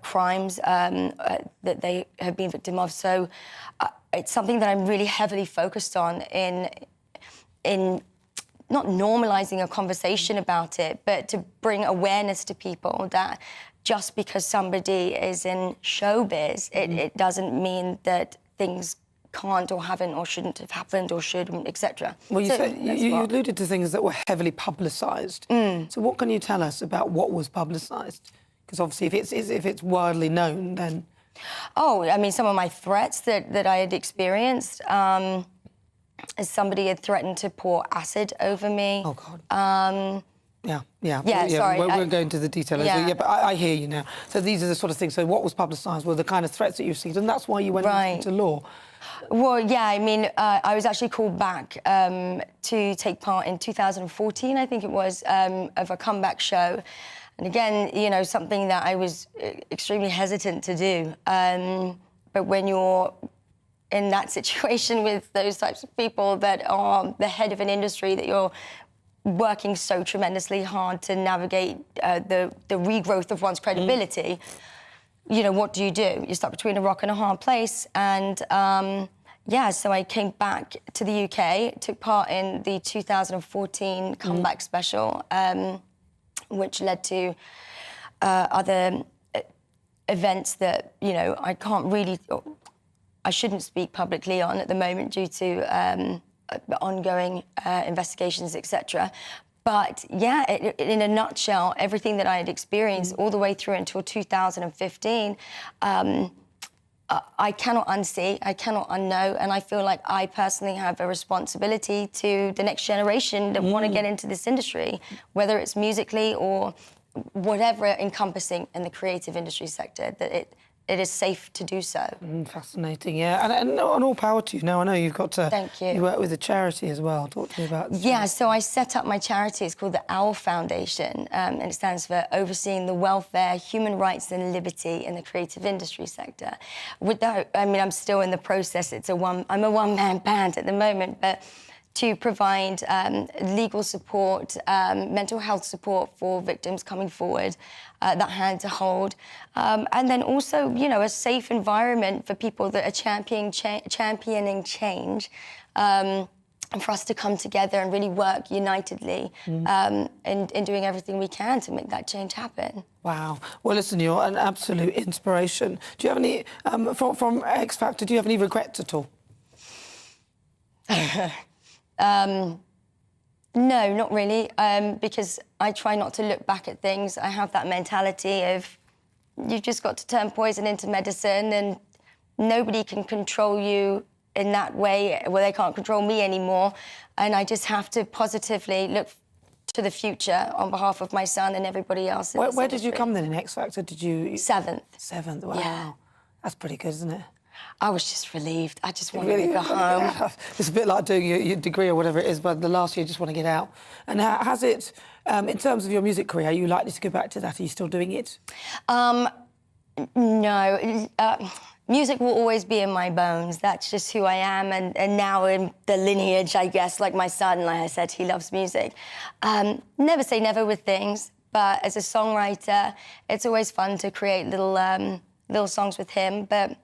crimes that they have been victim of. So it's something that I'm really heavily focused on in not normalising a conversation about it, but to bring awareness to people that just because somebody is in showbiz, it doesn't mean that things can't or haven't or shouldn't have happened or should, etc. Well, you alluded to things that were heavily publicised. So what can you tell us about what was publicised? Because obviously if it's widely known, then... Oh, I mean, some of my threats that I had experienced, somebody had threatened to pour acid over me. Oh, God. Yeah, sorry. We won't go into the detail. Yeah, but I hear you now. So these are the sort of things. So what was publicised were the kind of threats that you received, and that's why you went into law. Well, yeah, I mean, I was actually called back to take part in 2014, I think it was, of a comeback show. And again, you know, something that I was extremely hesitant to do. But when you're in that situation with those types of people that are the head of an industry that you're working so tremendously hard to navigate the regrowth of one's credibility, you know, what do? You're stuck between a rock and a hard place. And so I came back to the UK, took part in the 2014 comeback special, which led to other events that, you know, I shouldn't speak publicly on at the moment due to ongoing investigations, etc. But yeah, in a nutshell, everything that I had experienced all the way through until 2015, I cannot unsee, I cannot unknow, and I feel like I personally have a responsibility to the next generation that want to get into this industry, whether it's musically or whatever encompassing in the creative industry sector, that it is safe to do so. Fascinating, yeah. And all power to you. Now, I know you've got to... Thank you. You work with a charity as well. Talk to me about... Yeah, so I set up my charity. It's called the OWL Foundation, and it stands for Overseeing the Welfare, Human Rights and Liberty in the Creative Industry Sector. With that, I mean, I'm still in the process. I'm a one-man band at the moment, but to provide legal support, mental health support for victims coming forward, that hand to hold, and then also, you know, a safe environment for people that are championing change, and for us to come together and really work unitedly in doing everything we can to make that change happen. Wow. Well, listen, you're an absolute inspiration. Do you have any, from X Factor, do you have any regrets at all? No, not really, because I try not to look back at things. I have that mentality of you've just got to turn poison into medicine, and nobody can control you in that way. Well, they can't control me anymore, and I just have to positively look to the future on behalf of my son and everybody else. Where did you come then in X Factor? Did you... Seventh. Seventh, wow. Yeah. That's pretty good, isn't it? I was just relieved. I just wanted to go home. It's a bit like doing your degree or whatever it is, but the last year you just want to get out. And has it, in terms of your music career, are you likely to go back to that? Are you still doing it? No. Music will always be in my bones. That's just who I am. And now in the lineage, I guess, like my son, like I said, he loves music. Never say never with things, but as a songwriter, it's always fun to create little songs with him. But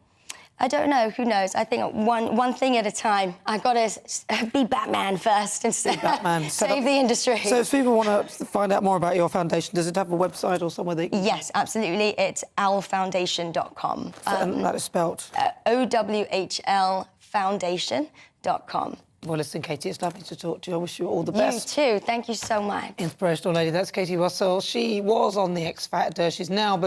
I don't know, who knows? I think one thing at a time. I've got to be Batman first and save the industry. So if people want to find out more about your foundation, does it have a website or somewhere they can... Yes, absolutely. It's owlfoundation.com. And that is spelled? OWHL foundation.com. Well, listen, Katie, it's lovely to talk to you. I wish you all the best. You too. Thank you so much. Inspirational lady. That's Katie Russell. She was on the X Factor. She's now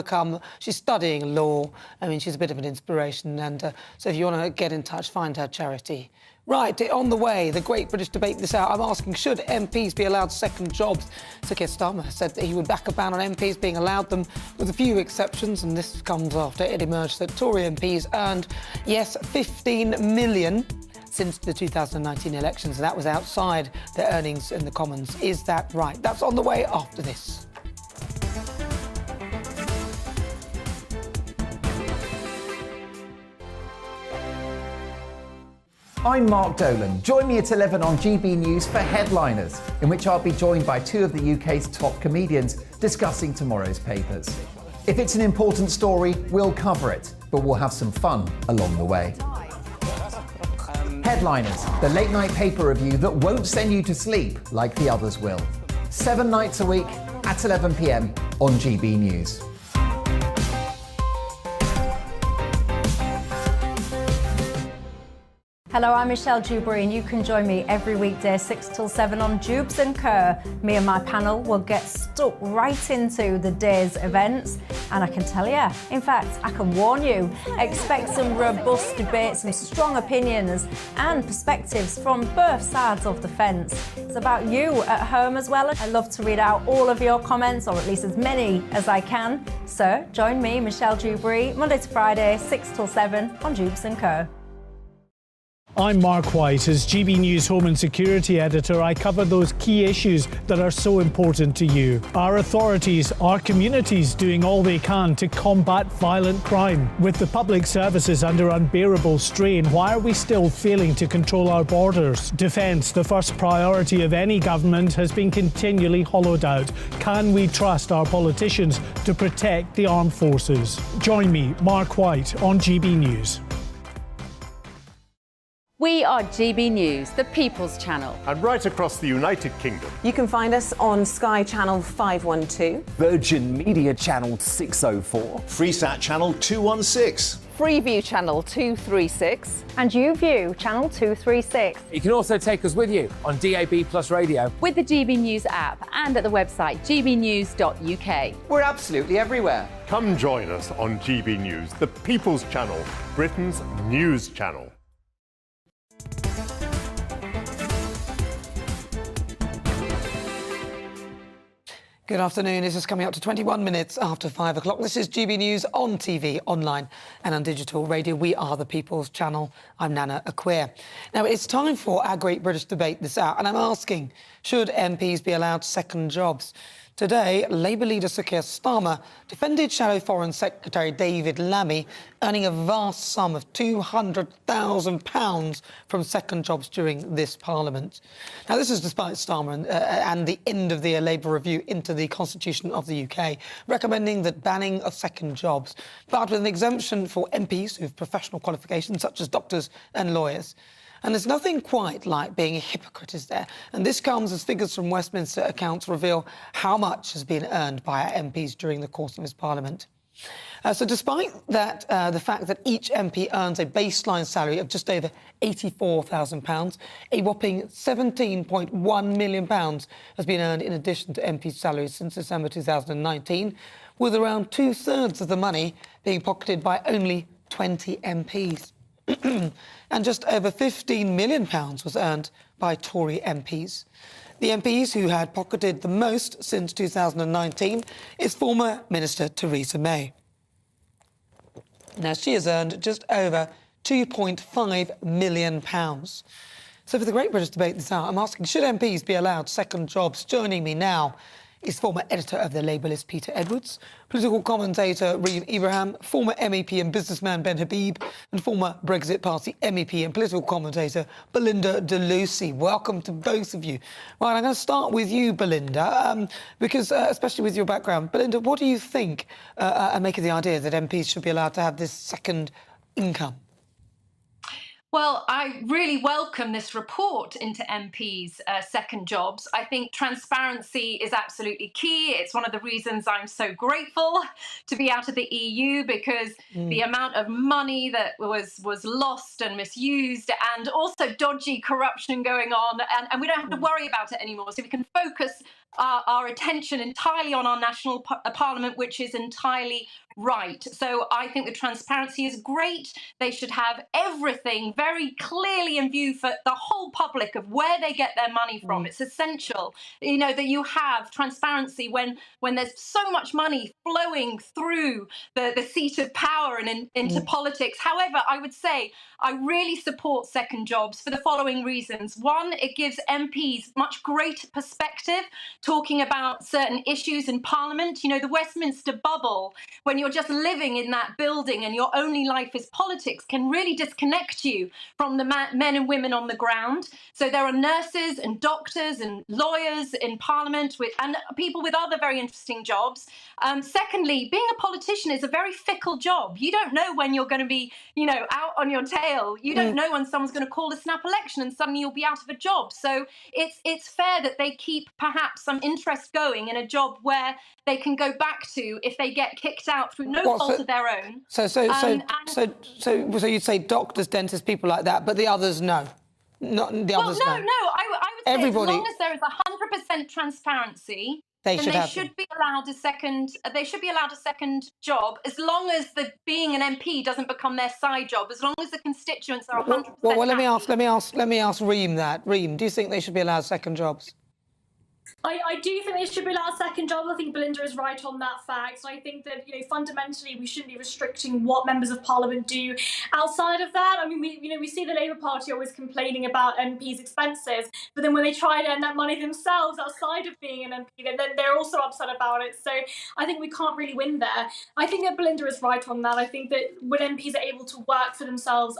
she's studying law. I mean, she's a bit of an inspiration. And so if you want to get in touch, find her charity. Right, on the way, the Great British Debate this hour. I'm asking, should MPs be allowed second jobs? So Keir Starmer said that he would back a ban on MPs being allowed them, with a few exceptions, and this comes after it emerged that Tory MPs earned, yes, 15 million since the 2019 elections, and that was outside their earnings in the Commons. Is that right? That's on the way after this. I'm Mark Dolan. Join me at 11 on GB News for Headliners, in which I'll be joined by two of the UK's top comedians discussing tomorrow's papers. If it's an important story, we'll cover it, but we'll have some fun along the way. Headliners, the late night paper review that won't send you to sleep like the others will. 7 nights a week at 11 p.m. on GB News. Hello, I'm Michelle Dewberry, and you can join me every weekday 6 till 7 on Jubes and Kerr. Me and my panel will get stuck right into the day's events, and I can tell you, in fact, I can warn you, expect some robust debates, some strong opinions and perspectives from both sides of the fence. It's about you at home as well. I love to read out all of your comments, or at least as many as I can. So join me, Michelle Dewberry, Monday to Friday, 6 till 7 on Jubes and Kerr. I'm Mark White. As GB News Home and Security Editor, I cover those key issues that are so important to you. Our authorities, our communities doing all they can to combat violent crime. With the public services under unbearable strain, why are we still failing to control our borders? Defence, the first priority of any government, has been continually hollowed out. Can we trust our politicians to protect the armed forces? Join me, Mark White, on GB News. We are GB News, the People's Channel. And right across the United Kingdom. You can find us on Sky Channel 512. Virgin Media Channel 604. Freesat Channel 216. Freeview Channel 236. And YouView Channel 236. You can also take us with you on DAB Plus Radio. With the GB News app and at the website gbnews.uk. We're absolutely everywhere. Come join us on GB News, the People's Channel, Britain's news channel. Good afternoon. This is coming up to 21 minutes after 5 o'clock. This is GB News on TV, online and on digital radio. We are the People's Channel. I'm Nana Akua. Now, it's time for our Great British Debate this hour, and I'm asking, should MPs be allowed second jobs? Today, Labour leader Sir Keir Starmer defended Shadow Foreign Secretary David Lammy, earning a vast sum of £200,000 from second jobs during this Parliament. Now, this is despite Starmer and the end of the Labour review into the Constitution of the UK, recommending the banning of second jobs, but with an exemption for MPs who have professional qualifications, such as doctors and lawyers. And there's nothing quite like being a hypocrite, is there? And this comes as figures from Westminster accounts reveal how much has been earned by our MPs during the course of his Parliament. So despite that, the fact that each MP earns a baseline salary of just over £84,000, a whopping £17.1 million has been earned in addition to MPs' salaries since December 2019, with around two-thirds of the money being pocketed by only 20 MPs. And just over £15 million was earned by Tory MPs. The MPs who had pocketed the most since 2019 is former Minister Theresa May. Now, she has earned just over £2.5 million. So for the Great British Debate this hour, I'm asking, should MPs be allowed second jobs? Joining me now is former editor of the Labour list, Peter Edwards, political commentator Reem Ibrahim, former MEP and businessman Ben Habib, and former Brexit Party MEP and political commentator Belinda de Lucy. Welcome to both of you. Right, I'm going to start with you, Belinda, because especially with your background. Belinda, what do you think and make of the idea that MPs should be allowed to have this second income? Well, I really welcome this report into MPs' second jobs. I think transparency is absolutely key. It's one of the reasons I'm so grateful to be out of the EU, because the amount of money that was lost and misused, and also dodgy corruption going on, and we don't have to worry about it anymore. So we can focus our attention entirely on our national parliament, which is entirely right. So I think the transparency is great. They should have everything very clearly in view for the whole public of where they get their money from. It's essential, you know, that you have transparency when there's so much money flowing through the seat of power and into politics. However, I would say I really support second jobs for the following reasons. One, it gives MPs much greater perspective talking about certain issues in Parliament. You know, the Westminster bubble, when you're just living in that building and your only life is politics, can really disconnect you to from the men and women on the ground. So there are nurses and doctors and lawyers in Parliament and people with other very interesting jobs. Secondly, being a politician is a very fickle job. You don't know when you're going to be, out on your tail. You don't know when someone's going to call a snap election and suddenly you'll be out of a job. So it's fair that they keep perhaps some interest going in a job where they can go back to if they get kicked out through no fault of their own. So you'd say doctors, dentists, people like that, but the others no. Not the others. No. I would say everybody, as long as there is 100% transparency, they should be allowed a second. They should be allowed a second job, as long as being an MP doesn't become their side job. As long as the constituents are 100%. Well, let me ask Reem that. Reem, do you think they should be allowed second jobs? I do think they should be allowed a second job. I think Belinda is right on that fact. I think that, fundamentally we shouldn't be restricting what members of Parliament do outside of that. I mean, we see the Labour Party always complaining about MPs' expenses, but then when they try to earn that money themselves outside of being an MP, then they're also upset about it. So I think we can't really win there. I think that Belinda is right on that. I think that when MPs are able to work for themselves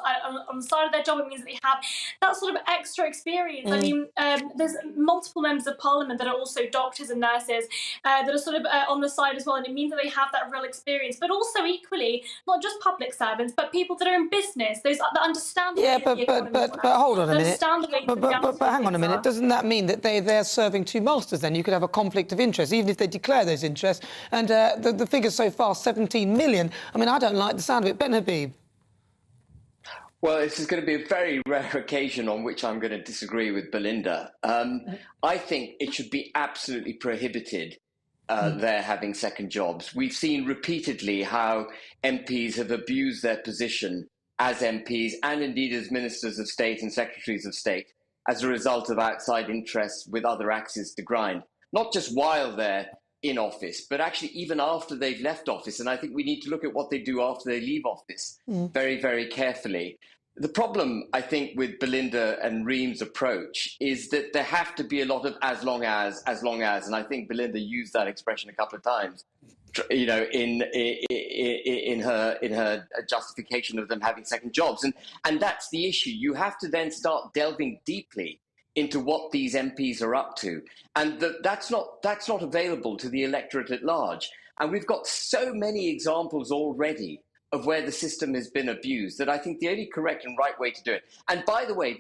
on the side of their job, it means that they have that sort of extra experience. I mean, there's multiple members of Parliament that are also doctors and nurses that are sort of on the side as well, and it means that they have that real experience. But also equally, not just public servants, but people that are in business, those that understand. Yeah, but hold on a minute. But hang on a minute. Doesn't that mean that they're serving two masters? Then you could have a conflict of interest, even if they declare those interests. And the figure so far, 17 million. I mean, I don't like the sound of it. Ben Habib. Well, this is going to be a very rare occasion on which I'm going to disagree with Belinda. I think it should be absolutely prohibited, their having second jobs. We've seen repeatedly how MPs have abused their position as MPs and indeed as ministers of state and secretaries of state as a result of outside interests with other axes to grind, not just while they're in office, but actually even after they've left office. And I think we need to look at what they do after they leave office very, very carefully. The problem, I think, with Belinda and Reem's approach is that there have to be a lot of as long as, and I think Belinda used that expression a couple of times, in her justification of them having second jobs. And that's the issue. You have to then start delving deeply into what these MPs are up to. And that's not available to the electorate at large. And we've got so many examples already of where the system has been abused that I think the only correct and right way to do it. And by the way,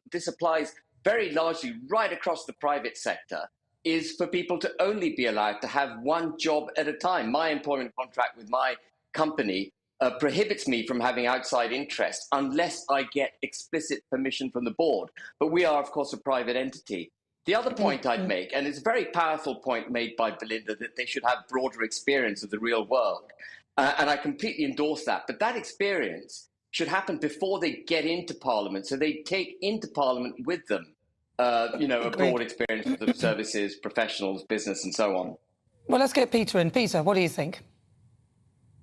this applies very largely right across the private sector, is for people to only be allowed to have one job at a time. My employment contract with my company prohibits me from having outside interests unless I get explicit permission from the board. But we are, of course, a private entity. The other point I'd make, and it's a very powerful point made by Belinda, that they should have broader experience of the real world. And I completely endorse that. But that experience should happen before they get into Parliament. So they take into Parliament with them, a broad experience of services, professionals, business, and so on. Well, let's get Peter in. Peter, what do you think?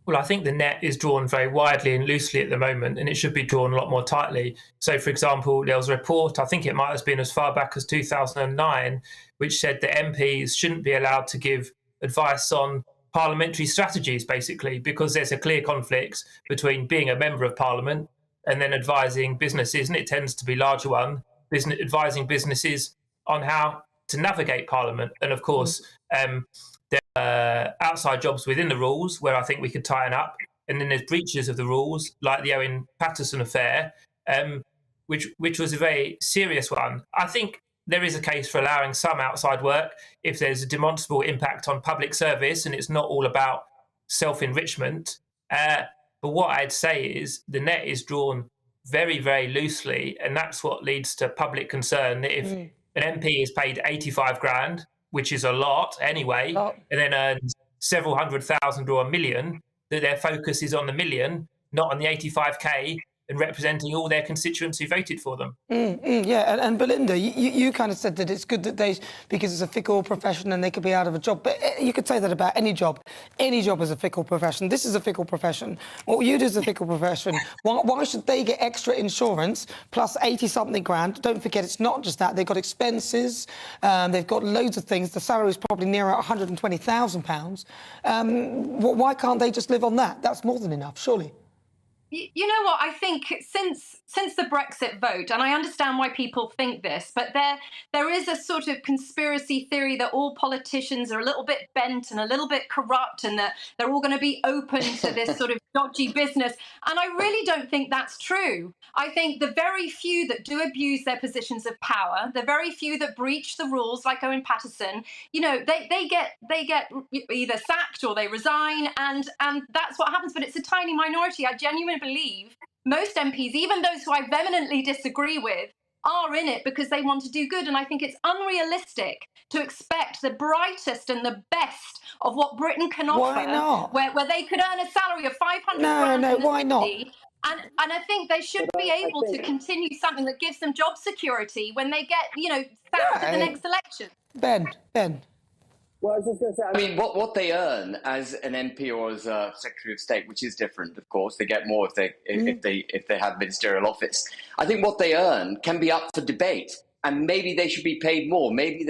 Well, I think the net is drawn very widely and loosely at the moment, and it should be drawn a lot more tightly. So, for example, there was a report, I think it might have been as far back as 2009, which said that MPs shouldn't be allowed to give advice on parliamentary strategies, basically, because there's a clear conflict between being a member of Parliament and then advising businesses, and it tends to be larger one, advising businesses on how to navigate Parliament. And of course, there are outside jobs within the rules where I think we could tighten up. And then there's breaches of the rules, like the Owen Paterson affair, which was a very serious one. I think there is a case for allowing some outside work if there's a demonstrable impact on public service and it's not all about self-enrichment. But what I'd say is the net is drawn very, very loosely, and that's what leads to public concern that if an MP is paid 85 grand, which is a lot anyway, and then earns several $100,000 or $1 million, that their focus is on the million, not on the 85k and representing all their constituents who voted for them. Yeah, and Belinda, you kind of said that it's good that because it's a fickle profession and they could be out of a job, but you could say that about any job. Any job is a fickle profession. This is a fickle profession. What you do is a fickle profession. Why should they get extra insurance plus 80-something grand? Don't forget, it's not just that. They've got expenses, they've got loads of things. The salary is probably near £120,000. Why can't they just live on that? That's more than enough, surely. You know what? I think since the Brexit vote, and I understand why people think this, but there is a sort of conspiracy theory that all politicians are a little bit bent and a little bit corrupt, and that they're all going to be open to this sort of dodgy business. And I really don't think that's true. I think the very few that do abuse their positions of power, the very few that breach the rules, like Owen Paterson, you know, they get either sacked or they resign, and that's what happens. But it's a tiny minority. I genuinely believe most MPs, even those who I vehemently disagree with, are in it because they want to do good. And I think it's unrealistic to expect the brightest and the best of what Britain can offer. Why not? Where they could earn a salary of 500 grand. No, why not? And I think they should be able to continue something that gives them job security when they get, you know, sacked at the next election. Ben. Well, I was just going to say, I mean, what they earn as an MP or as a Secretary of State, which is different, of course, they get more if they have ministerial office. I think what they earn can be up for debate, and maybe they should be paid more. Maybe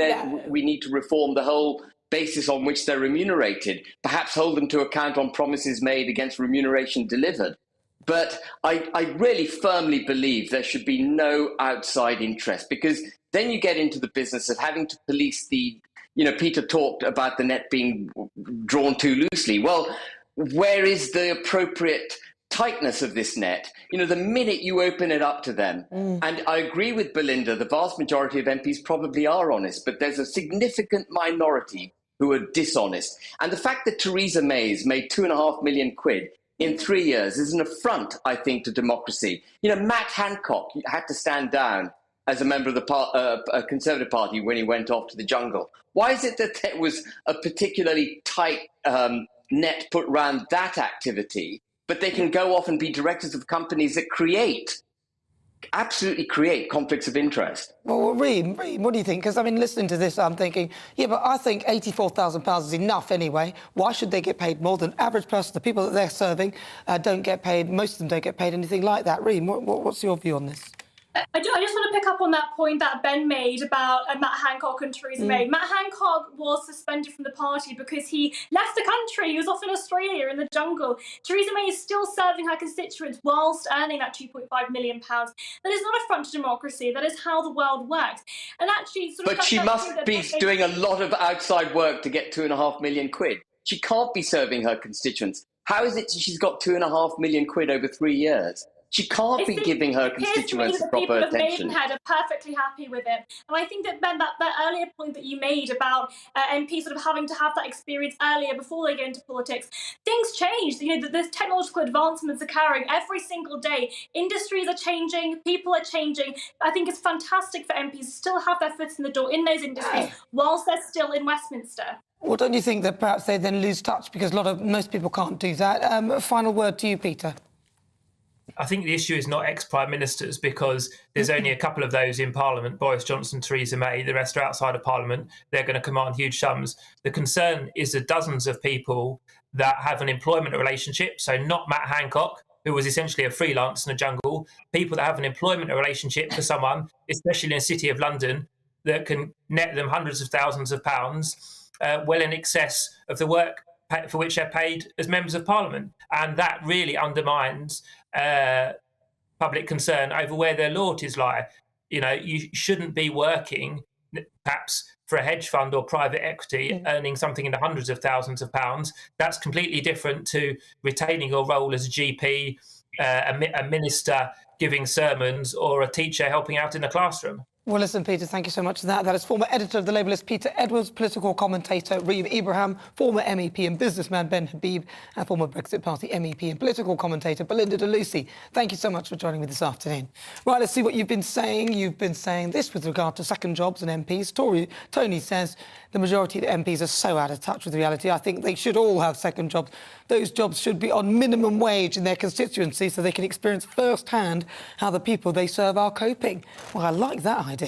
we need to reform the whole basis on which they're remunerated. Perhaps hold them to account on promises made against remuneration delivered. But I really firmly believe there should be no outside interest, because then you get into the business of having to police the. You know, Peter talked about the net being drawn too loosely. Well, where is the appropriate tightness of this net? You know, the minute you open it up to them, and I agree with Belinda, the vast majority of MPs probably are honest, but there's a significant minority who are dishonest. And the fact that Theresa May's made £2.5 million in 3 years is an affront, I think, to democracy. You know, Matt Hancock had to stand down as a member of the Conservative Party when he went off to the jungle. Why is it that there was a particularly tight net put around that activity, but they can go off and be directors of companies that absolutely create conflicts of interest? Well, Reem, what do you think? Because, I mean, listening to this, I'm thinking, yeah, but I think £84,000 is enough anyway. Why should they get paid more than average person? The people that they're serving don't get paid. Most of them don't get paid anything like that. Reem, what's your view on this? I just want to pick up on that point that Ben made about Matt Hancock and Theresa May. Matt Hancock was suspended from the party because he left the country. He was off in Australia in the jungle. Theresa May is still serving her constituents whilst earning that £2.5 million. That is not a front to democracy. That is how the world works. And actually, but she must be doing a lot of outside work to get £2.5 million. She can't be serving her constituents. How is it she's got £2.5 million over 3 years? She can't be giving her constituents the proper attention. The people of Maidenhead are perfectly happy with it. And I think that, Ben, that earlier point that you made about MPs sort of having to have that experience earlier before they get into politics, things change. You know, the technological advancements are carrying every single day. Industries are changing, people are changing. I think it's fantastic for MPs to still have their foot in the door in those industries whilst they're still in Westminster. Well, don't you think that perhaps they then lose touch because most people can't do that? Final word to you, Peter. I think the issue is not ex-prime ministers, because there's only a couple of those in Parliament, Boris Johnson, Theresa May. The rest are outside of Parliament. They're going to command huge sums. The concern is the dozens of people that have an employment relationship, so not Matt Hancock, who was essentially a freelance in the jungle, people that have an employment relationship for someone, especially in the City of London, that can net them hundreds of thousands of pounds, well in excess of the work for which they're paid as members of Parliament. And that really undermines public concern over where their loyalties lie. You know, you shouldn't be working perhaps for a hedge fund or private equity, earning something in the hundreds of thousands of pounds. That's completely different to retaining your role as a GP, a minister giving sermons, or a teacher helping out in the classroom. Well, listen, Peter, thank you so much for that. That is former editor of The Labelist, Peter Edwards, political commentator Reem Ibrahim, former MEP and businessman Ben Habib, and former Brexit Party MEP and political commentator Belinda de Lucy. Thank you so much for joining me this afternoon. Right, let's see what you've been saying. You've been saying this with regard to second jobs and MPs. Tony says the majority of the MPs are so out of touch with reality. I think they should all have second jobs. Those jobs should be on minimum wage in their constituency so they can experience firsthand how the people they serve are coping. Well, I like that idea.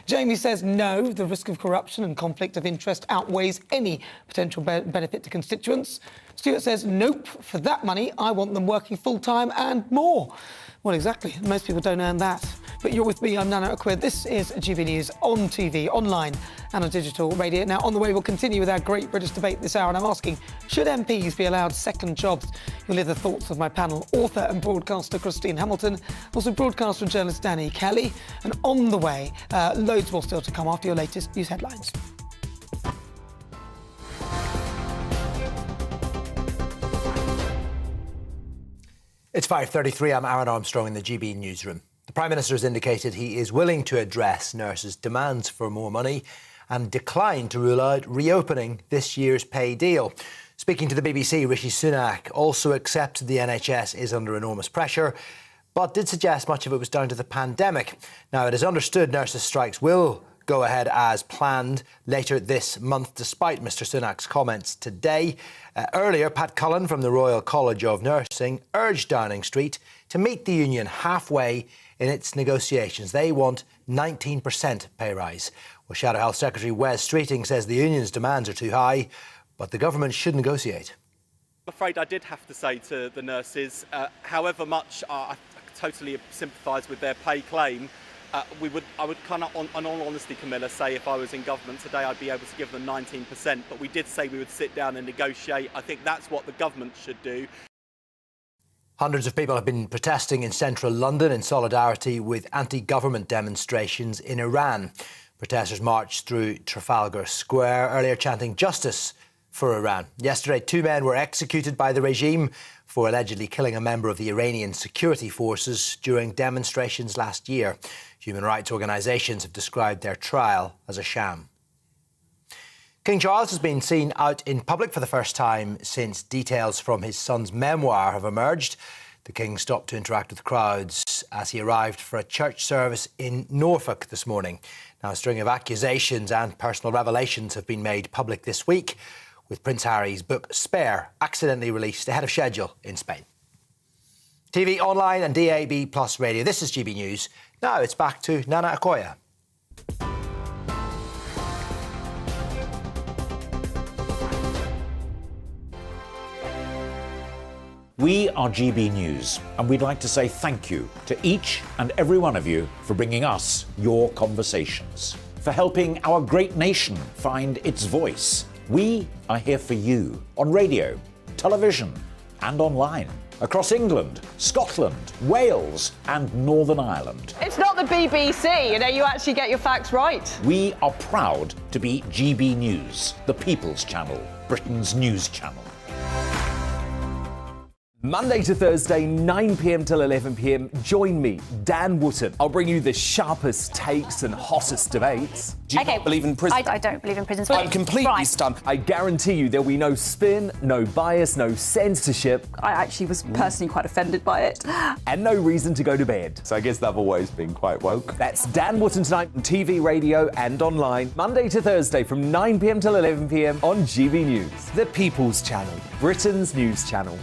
Jamie says no, the risk of corruption and conflict of interest outweighs any potential benefit to constituents. Stuart says nope, for that money I want them working full-time and more. Well, exactly. Most people don't earn that. But you're with me, I'm Nana Akua. This is GB News on TV, online and on digital radio. Now, on the way, we'll continue with our Great British Debate this hour, and I'm asking, should MPs be allowed second jobs? You'll hear the thoughts of my panel, author and broadcaster Christine Hamilton, also broadcaster and journalist Danny Kelly. And on the way, loads more still to come after your latest news headlines. It's 5:33. I'm Aaron Armstrong in the GB newsroom. The Prime Minister has indicated he is willing to address nurses' demands for more money and declined to rule out reopening this year's pay deal. Speaking to the BBC, Rishi Sunak also accepted the NHS is under enormous pressure, but did suggest much of it was down to the pandemic. Now, it is understood nurses' strikes will go ahead as planned later this month, despite Mr Sunak's comments today. Earlier, Pat Cullen from the Royal College of Nursing urged Downing Street to meet the union halfway in its negotiations. They want 19% pay rise. Well, Shadow Health Secretary Wes Streeting says the union's demands are too high, but the government should negotiate. I'm afraid I did have to say to the nurses, however much I totally sympathise with their pay claim, I would kind of, on all honesty, Camilla, say if I was in government today, I'd be able to give them 19%. But we did say we would sit down and negotiate. I think that's what the government should do. Hundreds of people have been protesting in central London in solidarity with anti-government demonstrations in Iran. Protesters marched through Trafalgar Square, earlier chanting justice for Iran. Yesterday, 2 men were executed by the regime for allegedly killing a member of the Iranian security forces during demonstrations last year. Human rights organisations have described their trial as a sham. King Charles has been seen out in public for the first time since details from his son's memoir have emerged. The King stopped to interact with crowds as he arrived for a church service in Norfolk this morning. Now, a string of accusations and personal revelations have been made public this week, with Prince Harry's book Spare accidentally released ahead of schedule in Spain. TV, online and DAB Plus radio. This is GB News. Now it's back to Nana Akua. We are GB News, and we'd like to say thank you to each and every one of you for bringing us your conversations, for helping our great nation find its voice. We are here for you on radio, television, and online, across England, Scotland, Wales, and Northern Ireland. It's not the BBC, you actually get your facts right. We are proud to be GB News, the People's Channel, Britain's news channel. Monday to Thursday, 9 p.m. till 11 p.m. Join me, Dan Wootton. I'll bring you the sharpest takes and hottest debates. Do you not believe in prison? I don't believe in prisons. I'm completely stunned. I guarantee you there'll be no spin, no bias, no censorship. I actually was personally quite offended by it. And no reason to go to bed. So I guess they've always been quite woke. That's Dan Wootton tonight on TV, radio and online. Monday to Thursday from 9 p.m. till 11 p.m. on GB News. The People's Channel, Britain's news channel.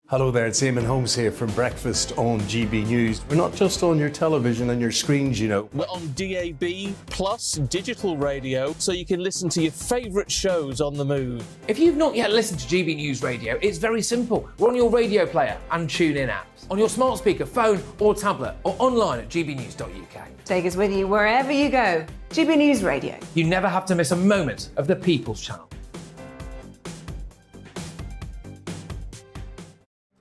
Hello there, it's Eamon Holmes here from Breakfast on GB News. We're not just on your television and your screens, you know. We're on DAB Plus digital radio, so you can listen to your favourite shows on the move. If you've not yet listened to GB News Radio, it's very simple. We're on your radio player and tune-in apps, on your smart speaker, phone or tablet, or online at gbnews.uk. Take us with you wherever you go. GB News Radio. You never have to miss a moment of the People's Channel.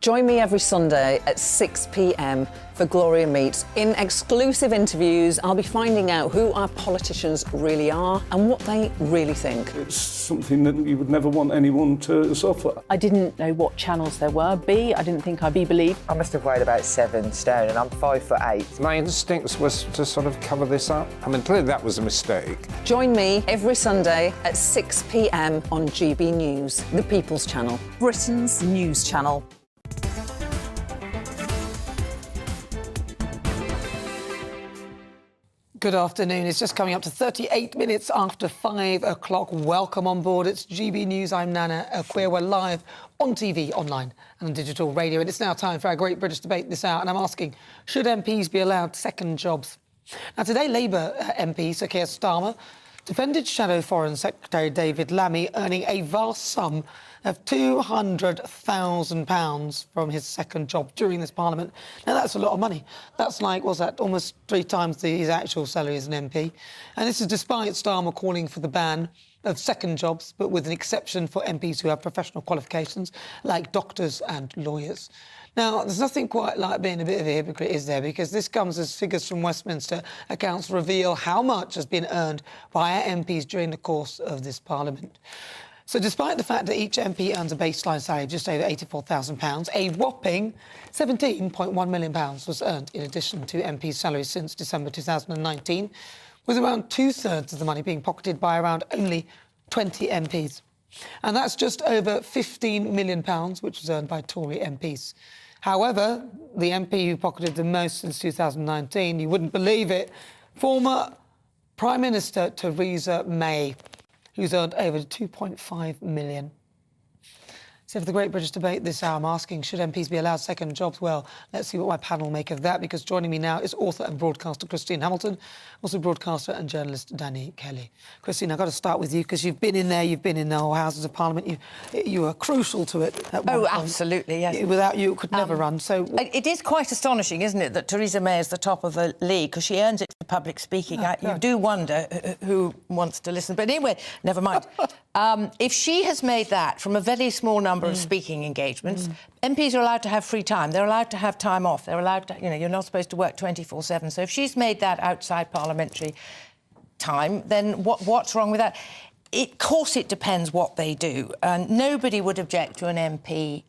Join me every Sunday at 6 p.m. for Gloria Meets. In exclusive interviews, I'll be finding out who our politicians really are and what they really think. It's something that you would never want anyone to suffer. I didn't know what channels there were. I didn't think I'd be believed. I must have weighed about 7 stone and I'm 5'8". My instincts was to sort of cover this up. I mean, clearly that was a mistake. Join me every Sunday at 6 p.m. on GB News, the People's Channel, Britain's news channel. Good afternoon. It's just coming up to 38 minutes after 5 o'clock. Welcome on board. It's GB News. I'm Nana Akua. We're live on TV, online and on digital radio. And it's now time for our Great British Debate this hour. And I'm asking, should MPs be allowed second jobs? Now, today, Labour MP Sir Keir Starmer defended Shadow Foreign Secretary David Lammy earning a vast sum of £200,000 from his second job during this Parliament. Now, that's a lot of money. That's like, what's that, almost 3 times his actual salary as an MP. And this is despite Starmer calling for the ban of second jobs, but with an exception for MPs who have professional qualifications, like doctors and lawyers. Now, there's nothing quite like being a bit of a hypocrite, is there? Because this comes as figures from Westminster accounts reveal how much has been earned by our MPs during the course of this Parliament. So despite the fact that each MP earns a baseline salary of just over £84,000, a whopping £17.1 million was earned in addition to MPs' salaries since December 2019, with around 2/3 of the money being pocketed by around only 20 MPs. And that's just over £15 million, which was earned by Tory MPs. However, the MP who pocketed the most since 2019, you wouldn't believe it, former Prime Minister Theresa May, who's earned over £2.5 million. So for the Great British Debate this hour, I'm asking, should MPs be allowed second jobs? Well, let's see what my panel make of that, because joining me now is author and broadcaster Christine Hamilton, also broadcaster and journalist Danny Kelly. Christine, I've got to start with you, because you've been in there, you've been in the whole Houses of Parliament. You were crucial to it at one point. Absolutely, yes. Without you, it could never run. So it is quite astonishing, isn't it, that Theresa May is the top of the league, because she earns it for public speaking. You do wonder who wants to listen. But anyway, never mind. If she has made that from a very small number of speaking engagements, MPs are allowed to have free time. They're allowed to have time off. They're allowed to, you're not supposed to work 24/7. So if she's made that outside parliamentary time, then what's wrong with that? Of course, it depends what they do. Nobody would object to an MP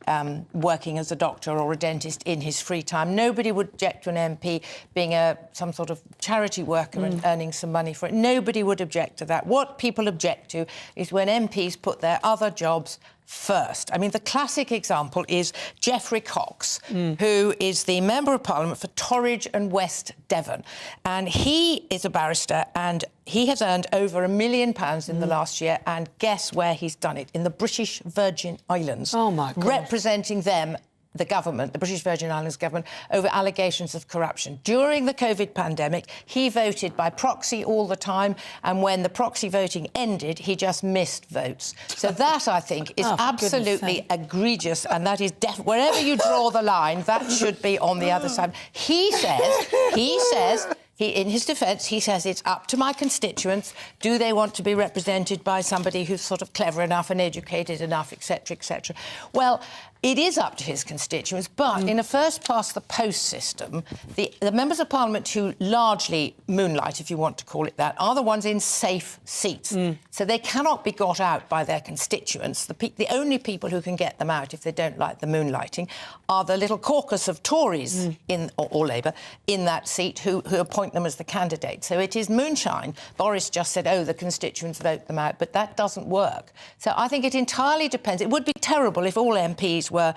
working as a doctor or a dentist in his free time. Nobody would object to an MP being some sort of charity worker and earning some money for it. Nobody would object to that. What people object to is when MPs put their other jobs first. I mean, the classic example is Geoffrey Cox, who is the Member of Parliament for Torridge and West Devon. And he is a barrister, and he has earned over £1 million in the last year. And guess where he's done it? In the British Virgin Islands. Oh, my God. Representing them, the government, the British Virgin Islands government, over allegations of corruption. During the COVID pandemic, he voted by proxy all the time, and when the proxy voting ended, he just missed votes. So that, I think, is absolutely egregious, and that is wherever you draw the line, that should be on the other side. He says, in his defence, he says it's up to my constituents. Do they want to be represented by somebody who's sort of clever enough and educated enough, etc., etc.? Well, it is up to his constituents, but in a first-past-the-post system, the members of Parliament who largely moonlight, if you want to call it that, are the ones in safe seats. So they cannot be got out by their constituents. The only people who can get them out if they don't like the moonlighting are the little caucus of Tories or Labour in that seat who appoint them as the candidate. So it is moonshine. Boris just said, the constituents vote them out, but that doesn't work. So I think it entirely depends. It would be terrible if all MPs were,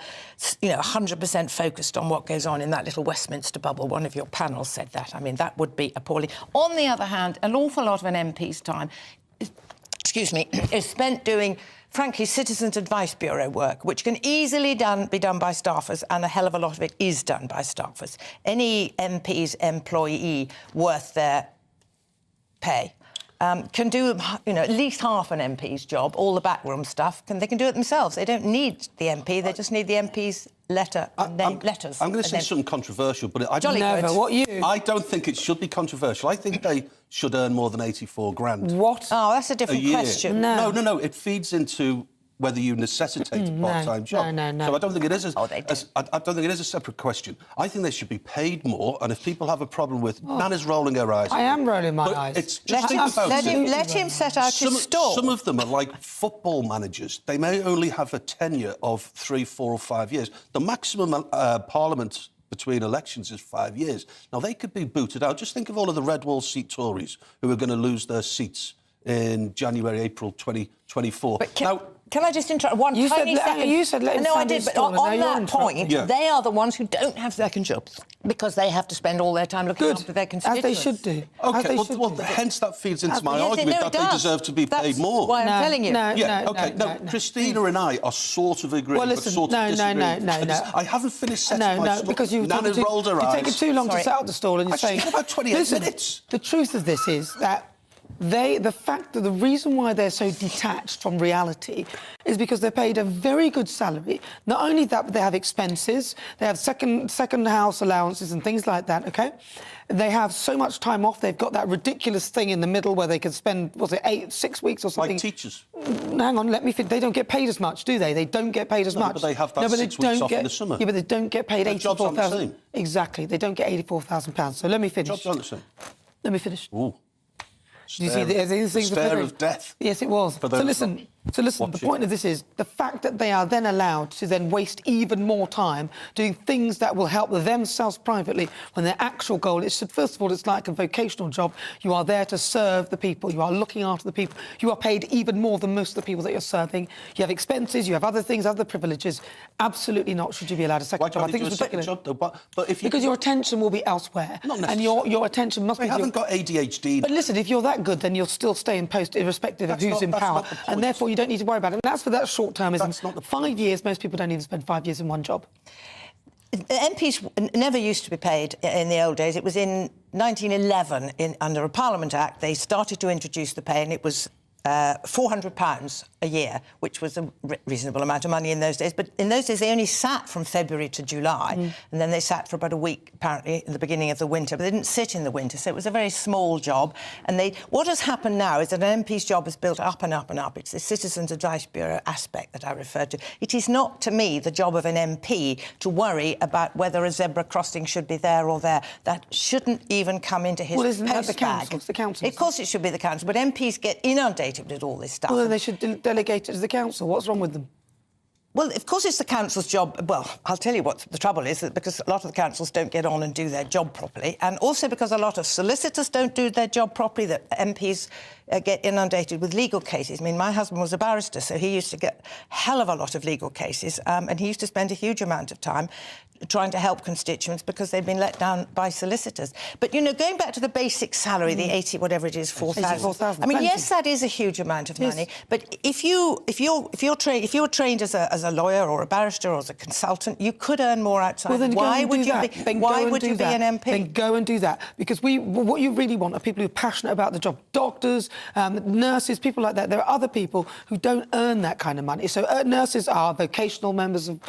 100% focused on what goes on in that little Westminster bubble. One of your panels said that. I mean, that would be appalling. On the other hand, an awful lot of an MP's time, is spent doing, frankly, Citizens Advice Bureau work, which can easily be done by staffers, and a hell of a lot of it is done by staffers. Any MP's employee worth their pay can do, at least half an MP's job, all the backroom stuff. They can do it themselves. They don't need the MP. They just need the MP's letters. I'm going to say something controversial, but I don't think it should be controversial. I think they should earn more than 84 grand. What? Oh, that's a different question. No. It feeds into whether you necessitate a part-time job. No. So I don't think it is. I don't think it is a separate question. I think they should be paid more. And if people have a problem with, Nana's rolling her eyes. I am rolling my eyes. It's just think about it. Let him set out his stall. Some of them are like football managers. They may only have a tenure of 3, 4 or 5 years. The maximum Parliament between elections is 5 years. Now, they could be booted out. Just think of all of the Red Wall seat Tories who are going to lose their seats in January, April 2024. Can I just interrupt one tiny second? You said let him No, I did, but on that point, they are the ones who don't have second jobs because they have to spend all their time looking after their constituents. As they should do. OK, hence that feeds into my argument that they deserve to be paid more. That's why I'm telling you. No, Christina and I are sort of agreeing, but sort of disagreeing. No. I haven't finished setting my stall. Because Nana rolled her eyes. You're taking too long to set up the stall, and you're saying... about 28 minutes. The truth of this is that The fact that the reason why they're so detached from reality is because they're paid a very good salary. Not only that, but they have expenses, they have second house allowances and things like that, OK? They have so much time off. They've got that ridiculous thing in the middle where they can spend, 6 weeks or something? Like teachers. Hang on, let me finish. They don't get paid as much, do they? They don't get paid as much. But they have that 6 weeks off in the summer. Yeah, but they don't get paid £84,000. Exactly, they don't get £84,000. So let me finish. Jobs aren't the same. Let me finish. Ooh. Do you see these things? Stare of death. Yes, it was. So listen. The point of this is the fact that they are then allowed to then waste even more time doing things that will help themselves privately when their actual goal is, first of all, it's like a vocational job. You are there to serve the people. You are looking after the people. You are paid even more than most of the people that you're serving. You have expenses. You have other things, other privileges. Absolutely not should you be allowed a second job. I think it's ridiculous. Job, though, but if you... Because your attention will be elsewhere. Not necessarily. And your attention must be... I haven't got ADHD. But listen, if you're that good, then you'll still stay in post irrespective of who's in power. And therefore, you don't need to worry about it. And that's for that short-termism. That's not the 5 years, most people don't even spend 5 years in one job. MPs never used to be paid in the old days. It was in 1911, under a Parliament Act, they started to introduce the pay, and it was £400 a year, which was a reasonable amount of money in those days. But in those days, they only sat from February to July, and then they sat for about a week, apparently, in the beginning of the winter. But they didn't sit in the winter, so it was a very small job. And what has happened now is that an MP's job is built up and up and up. It's the Citizens Advice Bureau aspect that I referred to. It is not, to me, the job of an MP to worry about whether a zebra crossing should be there or there. That shouldn't even come into his isn't that the postbag. council? It's the council. Of course it should be the council, but MPs get inundated with all this stuff. Well, then they should delegate it to the council. What's wrong with them? Well, of course it's the council's job. Well, I'll tell you what the trouble is, that because a lot of the councils don't get on and do their job properly, and also because a lot of solicitors don't do their job properly, that MPs get inundated with legal cases. I mean, my husband was a barrister, so he used to get a hell of a lot of legal cases, and he used to spend a huge amount of time trying to help constituents because they'd been let down by solicitors. But, you know, going back to the basic salary, the 80, whatever it is, 4,000. I mean, yes, that is a huge amount of money. But if you're trained as a lawyer or a barrister or as a consultant, you could earn more outside. Well, then why would you be an MP? Then go and do that. Because what you really want are people who are passionate about the job. Doctors, nurses, people like that. There are other people who don't earn that kind of money. So nurses are vocational members of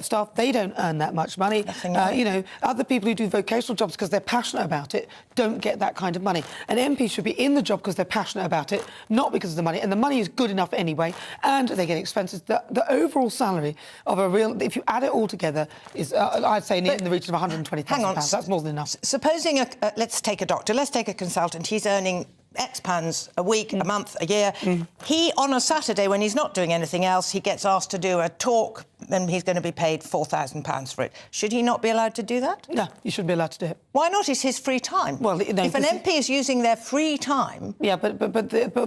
staff. They don't earn that much money. You know, other people who do vocational jobs because they're passionate about it don't get that kind of money. An MP should be in the job because they're passionate about it, not because of the money. And the money is good enough anyway, and they get expenses. The overall salary of a real, if you add it all together, is I'd say in the region of £120,000. Hang on, that's more than enough. Supposing let's take a doctor, let's take a consultant. He's earning X pounds a week, a month, a year. He, on a Saturday, when he's not doing anything else, he gets asked to do a talk and he's going to be paid £4,000 for it. Should he not be allowed to do that? No, you shouldn't be allowed to do it. Why not? It's his free time. Well, if an MP is using their free time... Yeah, but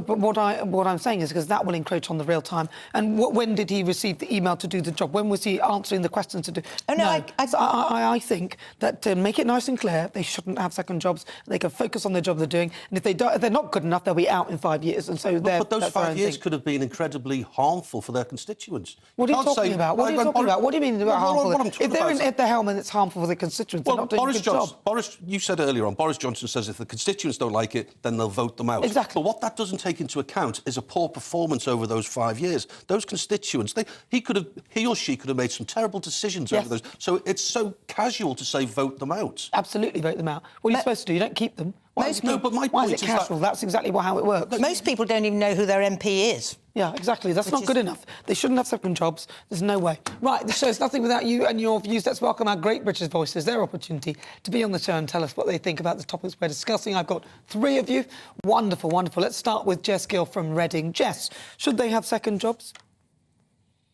what I'm saying is because that will encroach on the real time. And when did he receive the email to do the job? When was he answering the questions to do? Oh, no, I think that to make it nice and clear, they shouldn't have second jobs. They can focus on the job they're doing. And if they're not good enough, they'll be out in 5 years. And so but those 5 years could have been incredibly harmful for their constituents. What are you talking about? What are you talking about? What do you mean harmful? If they're at the helm and it's harmful for the constituents, they're not doing a good job. Boris, you said earlier on, Boris Johnson says if the constituents don't like it, then they'll vote them out. Exactly. But what that doesn't take into account is a poor performance over those 5 years. Those constituents, he or she could have made some terrible decisions over those. So it's so casual to say vote them out. Absolutely vote them out. What are you supposed to do? You don't keep them. Why is it casual? That's exactly how it works. But most people don't even know who their MP is. Yeah, exactly. That's not good enough. They shouldn't have second jobs. There's no way. Right, the show's nothing without you and your views. Let's welcome our great British voices, their opportunity to be on the show and tell us what they think about the topics we're discussing. I've got three of you. Wonderful, wonderful. Let's start with Jess Gill from Reading. Jess, should they have second jobs?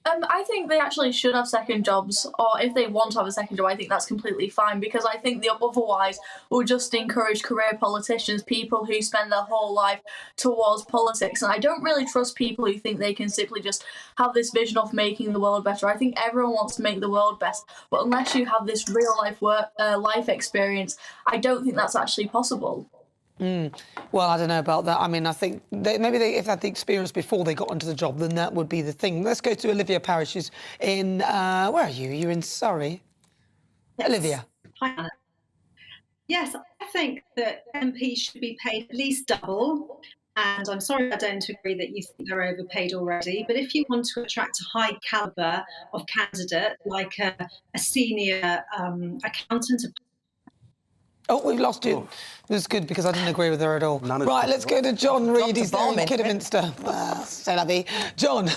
I think they actually should have second jobs, or if they want to have a second job, I think that's completely fine, because I think otherwise will just encourage career politicians, people who spend their whole life towards politics. And I don't really trust people who think they can simply just have this vision of making the world better. I think everyone wants to make the world best, but unless you have this real life experience, I don't think that's actually possible. Well, I don't know about that. I mean, I think maybe if they had the experience before they got onto the job, then that would be the thing. Let's go to Olivia Parish, who's in... where are you? You're in Surrey. Yes. Olivia. Hi, Anna. Yes, I think that MPs should be paid at least double. And I'm sorry I don't agree that you think they're overpaid already, but if you want to attract a high calibre of candidate, like a senior accountant... Oh, we've lost you. It was good because I didn't agree with her at all. Right, let's go to John Reid. He's there in Kidderminster. C'est la vie. John.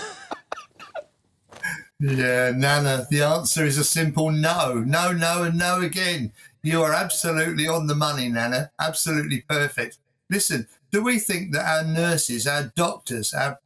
Yeah, Nana, the answer is a simple no. No, no, and no again. You are absolutely on the money, Nana. Absolutely perfect. Listen, do we think that our nurses, our doctors, our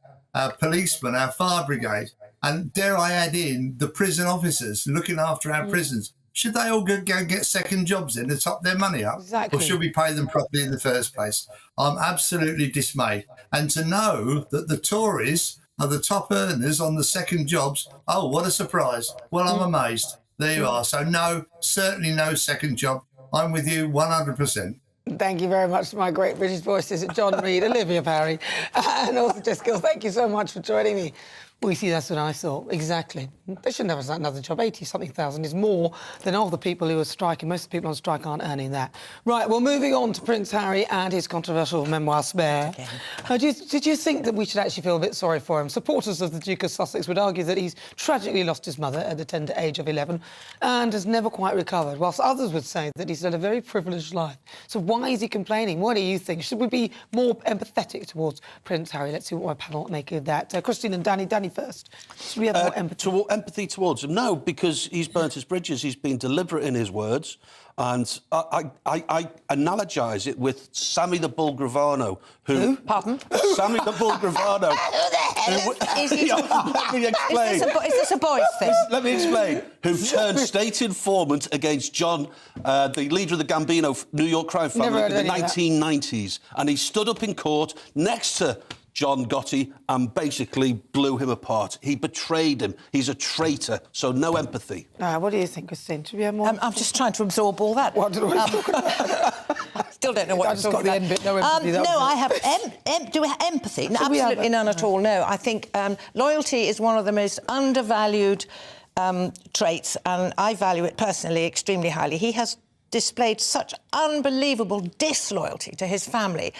policemen, our fire brigade, and dare I add in the prison officers looking after our prisons, should they all go and get second jobs in to top their money up? Exactly. Or should we pay them properly in the first place? I'm absolutely dismayed. And to know that the Tories are the top earners on the second jobs, oh, what a surprise. Well, I'm amazed. There you are. So no, certainly no second job. I'm with you 100%. Thank you very much to my great British voices, John Reid, Olivia Parry, and also Jess Gill. Thank you so much for joining me. Well, you see, that's what I thought. Exactly. They shouldn't have another job. 80-something thousand is more than all the people who are striking. Most of the people on strike aren't earning that. Right, well, moving on to Prince Harry and his controversial memoir, Spare. Did you think that we should actually feel a bit sorry for him? Supporters of the Duke of Sussex would argue that he's tragically lost his mother at the tender age of 11 and has never quite recovered, whilst others would say that he's led a very privileged life. So why is he complaining? What do you think? Should we be more empathetic towards Prince Harry? Let's see what my panel make of that. Christine and Danny first. Should we have more empathy? Empathy towards him? No, because he's burnt his bridges. He's been deliberate in his words. And I analogise it with Sammy the Bull Gravano, who... Pardon? Sammy the Bull Gravano. Who the hell is he? Let me explain. Is this a boys thing? Let me explain. Who turned state informant against John, the leader of the Gambino New York crime family in the 1990s. And he stood up in court next to John Gotti and basically blew him apart. He betrayed him. He's a traitor, so no empathy. What do you think, Christine? Should we have more? I'm just trying to absorb all that. What did we talk about? I still don't know what I just got the end bit, no empathy. No, I have empathy. No, absolutely none at all, no. I think loyalty is one of the most undervalued traits, and I value it personally extremely highly. He has displayed such unbelievable disloyalty to his family.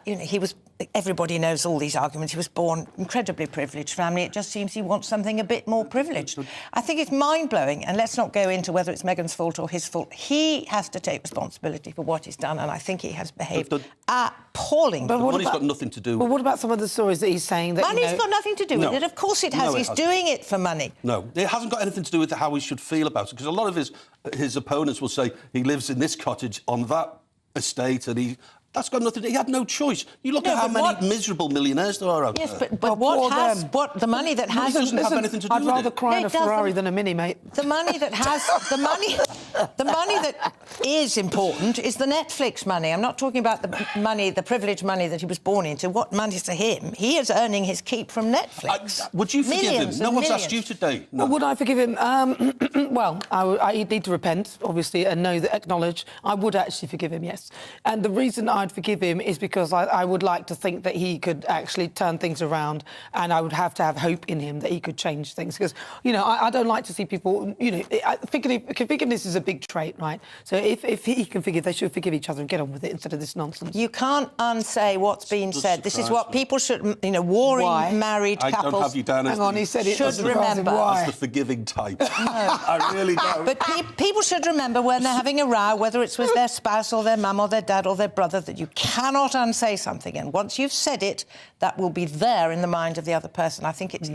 He was... Everybody knows all these arguments. He was born incredibly privileged family. It just seems he wants something a bit more privileged. I think it's mind-blowing, and let's not go into whether it's Meghan's fault or his fault. He has to take responsibility for what he's done, and I think he has behaved appallingly. But money's got nothing to do with it. But what about some of the stories that he's saying that... Money's got nothing to do with it. Of course it has. No, he's doing it for money. No, it hasn't got anything to do with how he should feel about it, because a lot of his opponents will say he lives in this cottage on that estate, and that's got nothing. He had no choice. You look at how many miserable millionaires there are out there. Yes, but the money that has... doesn't have anything to do with it. I'd rather cry in a Ferrari than a Mini, mate. The money that has... the money that is important is the Netflix money. I'm not talking about the money, the privileged money that he was born into. What money's to him? He is earning his keep from Netflix. Would you forgive Millions him? No one's millions. asked you today. No. Would I forgive him? Well, I'd need to repent, obviously, and acknowledge. I would actually forgive him, yes. And the reason I'd forgive him is because I would like to think that he could actually turn things around, and I would have to have hope in him that he could change things. Because, I don't like to see people, forgiveness is a big trait, right? So if he can forgive, they should forgive each other and get on with it instead of this nonsense. You can't unsay what's been said. This is what people should, warring married couples... I don't have you down as Hang on, he said it should remember. As the forgiving type. No. I really don't. But people should remember when they're having a row, whether it's with their spouse or their mum or their dad or their brother, that you cannot unsay something. And once you've said it, that will be there in the mind of the other person. I think it's,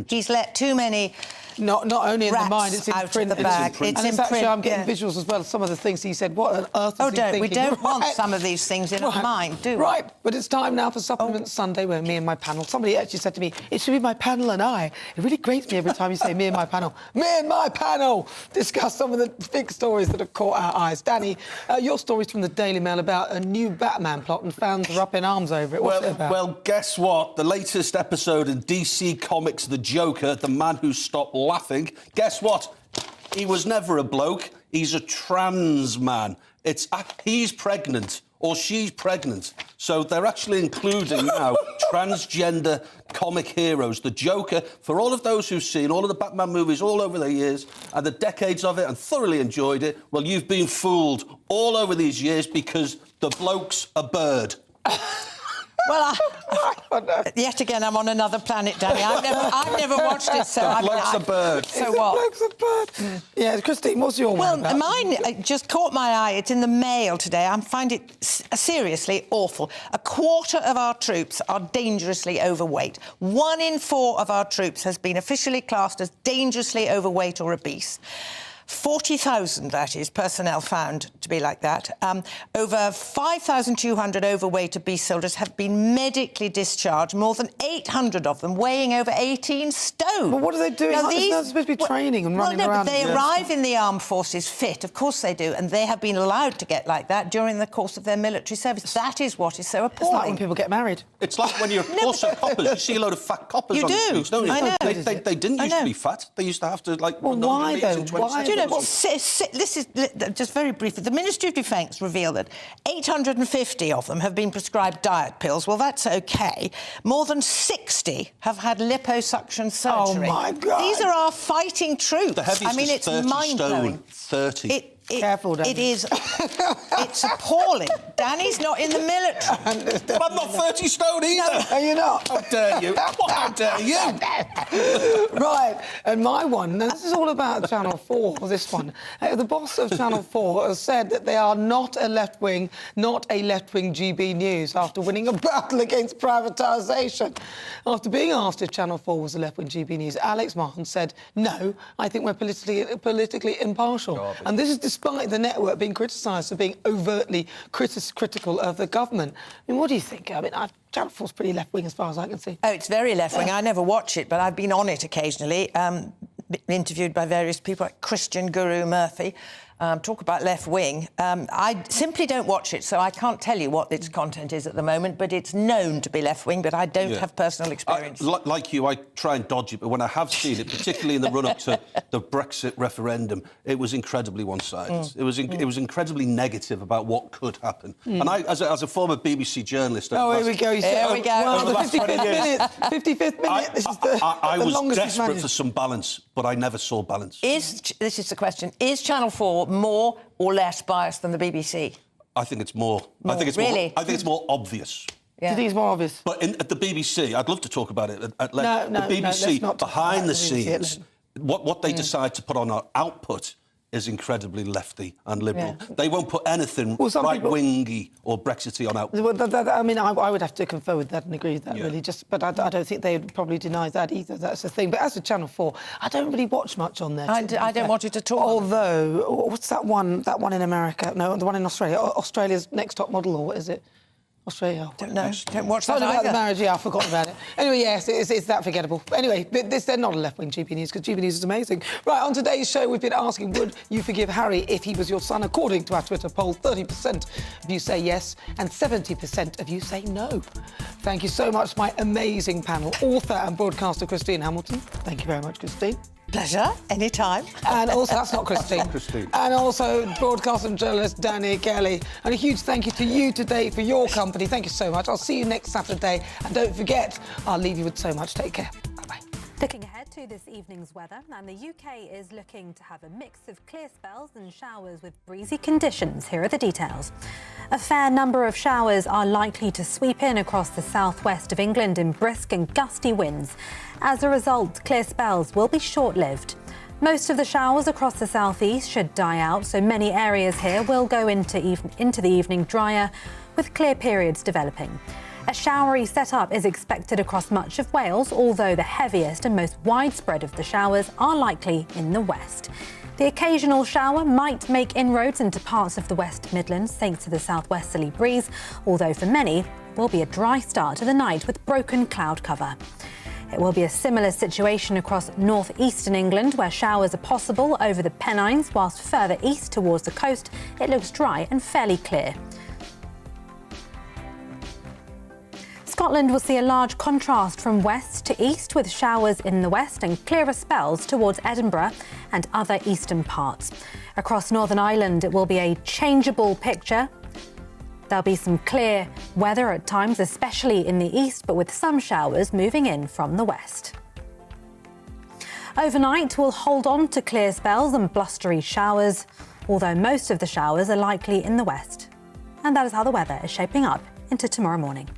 he's let too many... Not only in the mind, it's in print. The bag. It's in print. Actually, I'm getting visuals as well. Some of the things he said. What on earth is he thinking? We don't want some of these things in our mind, do we? Right, but it's time now for Supplement Sunday, where me and my panel... Somebody actually said to me, it should be my panel and I. It really grates me every time you say me and my panel. Me and my panel discuss some of the big stories that have caught our eyes. Danny, your story's from the Daily Mail about a new Batman plot, and fans are up in arms over it. What's it about? Well, guess what? The latest episode in DC Comics' The Joker, the man who stopped laughing... Guess what? He was never a bloke. He's a trans man. He's pregnant, or she's pregnant. So they're actually including now transgender comic heroes. The Joker, for all of those who've seen all of the Batman movies all over the years and the decades of it and thoroughly enjoyed it, well, you've been fooled all over these years because the bloke's a bird. Well, yet again, I'm on another planet, Danny. I've never watched it, so The bloke's a bird. So what? Bloke's a bird. Yeah, Christine, what's your Well, one about? mine just caught my eye. It's in the Mail today. I find it seriously awful. A quarter of our troops are dangerously overweight. 1 in 4 of our troops has been officially classed as dangerously overweight or obese. 40,000, that is, personnel found to be like that. Over 5,200 overweight obese soldiers have been medically discharged, more than 800 of them weighing over 18 stone. But what are they doing? Now, Isn't that supposed to be training and running around? around? But they arrive in the armed forces fit, of course they do, and they have been allowed to get like that during the course of their military service. That is what is so appalling. It's like when people get married. It's like when you're also coppers. You see a load of fat coppers You on do. the streets, don't you? I know. They didn't used to be fat. They used to have to, like... Well, why, though? Why? Do you know, this is, just very briefly, the Ministry of Defence revealed that 850 of them have been prescribed diet pills. Well, that's OK. More than 60 have had liposuction surgery. Oh, my God. These are our fighting troops. The heaviest I mean, is it's 30 mind-blowing. stone. 30. Careful, Danny. It is... it's appalling. Danny's not in the military. But I'm not 30 stone either. Are you not? How dare you? How dare you? Right, and my one, now this is all about Channel 4, this one. The boss of Channel 4 has said that they are not a left-wing GB News after winning a battle against privatisation. After being asked if Channel 4 was a left-wing GB News, Alex Martin said, no, I think we're politically impartial. Garbage. And this is despite the network being criticised for being overtly critical of the government. I mean, what do you think? I mean, Channel 4's pretty left-wing as far as I can see. Oh, it's very left-wing. I never watch it, but I've been on it occasionally, interviewed by various people like Christian Guru Murphy. Talk about left-wing. I simply don't watch it, so I can't tell you what its content is at the moment, but it's known to be left-wing, but I don't have personal experience. Like you, I try and dodge it, but when I have seen it, particularly in the run-up to the Brexit referendum, it was incredibly one-sided. It was incredibly negative about what could happen. And I, as a former BBC journalist... Oh, here we go. Here we go. Well, the 55th minute. This is the I was longest desperate for some balance, but I never saw balance. This is the question. Is Channel 4 more or less biased than the BBC? I think it's more. I think it's more obvious. Yeah. Do you think it's more obvious? But at the BBC, I'd love to talk about it at length. The BBC, not behind the scenes, what they decide to put on our output is incredibly lefty and liberal. Yeah. They won't put anything right-wingy or Brexity on output. Well, I mean, I would have to confer with that and agree with that, really. But I don't think they'd probably deny that either. That's the thing. But as for Channel 4, I don't really watch much on there. I don't watch it at all. Although, what's that one? That one in America? No, the one in Australia. Australia's Next Top Model, or what is it? Australia. Don't know. Don't watch that about either. the marriage, I forgot about it. Anyway, yes, it's that forgettable. Anyway, they're not a left-wing GB News, because GB News is amazing. Right, on today's show, we've been asking, would you forgive Harry if he was your son? According to our Twitter poll, 30% of you say yes, and 70% of you say no. Thank you so much, my amazing panel. Author and broadcaster Christine Hamilton. Thank you very much, Christine. Pleasure, anytime. And also, that's not Christine. And also, broadcaster and journalist Danny Kelly. And a huge thank you to you today for your company. Thank you so much. I'll see you next Saturday. And don't forget, I'll leave you with so much. Take care. Bye-bye. Looking ahead to this evening's weather, and the UK is looking to have a mix of clear spells and showers with breezy conditions. Here are the details. A fair number of showers are likely to sweep in across the southwest of England in brisk and gusty winds. As a result, clear spells will be short-lived. Most of the showers across the southeast should die out, so many areas here will go into the evening drier, with clear periods developing. A showery setup is expected across much of Wales, although the heaviest and most widespread of the showers are likely in the west. The occasional shower might make inroads into parts of the West Midlands thanks to the southwesterly breeze, although for many, it will be a dry start to the night with broken cloud cover. It will be a similar situation across northeastern England, where showers are possible over the Pennines, whilst further east towards the coast, it looks dry and fairly clear. Scotland will see a large contrast from west to east, with showers in the west and clearer spells towards Edinburgh and other eastern parts. Across Northern Ireland, it will be a changeable picture. There'll be some clear weather at times, especially in the east, but with some showers moving in from the west. Overnight, we'll hold on to clear spells and blustery showers, although most of the showers are likely in the west. And that is how the weather is shaping up into tomorrow morning.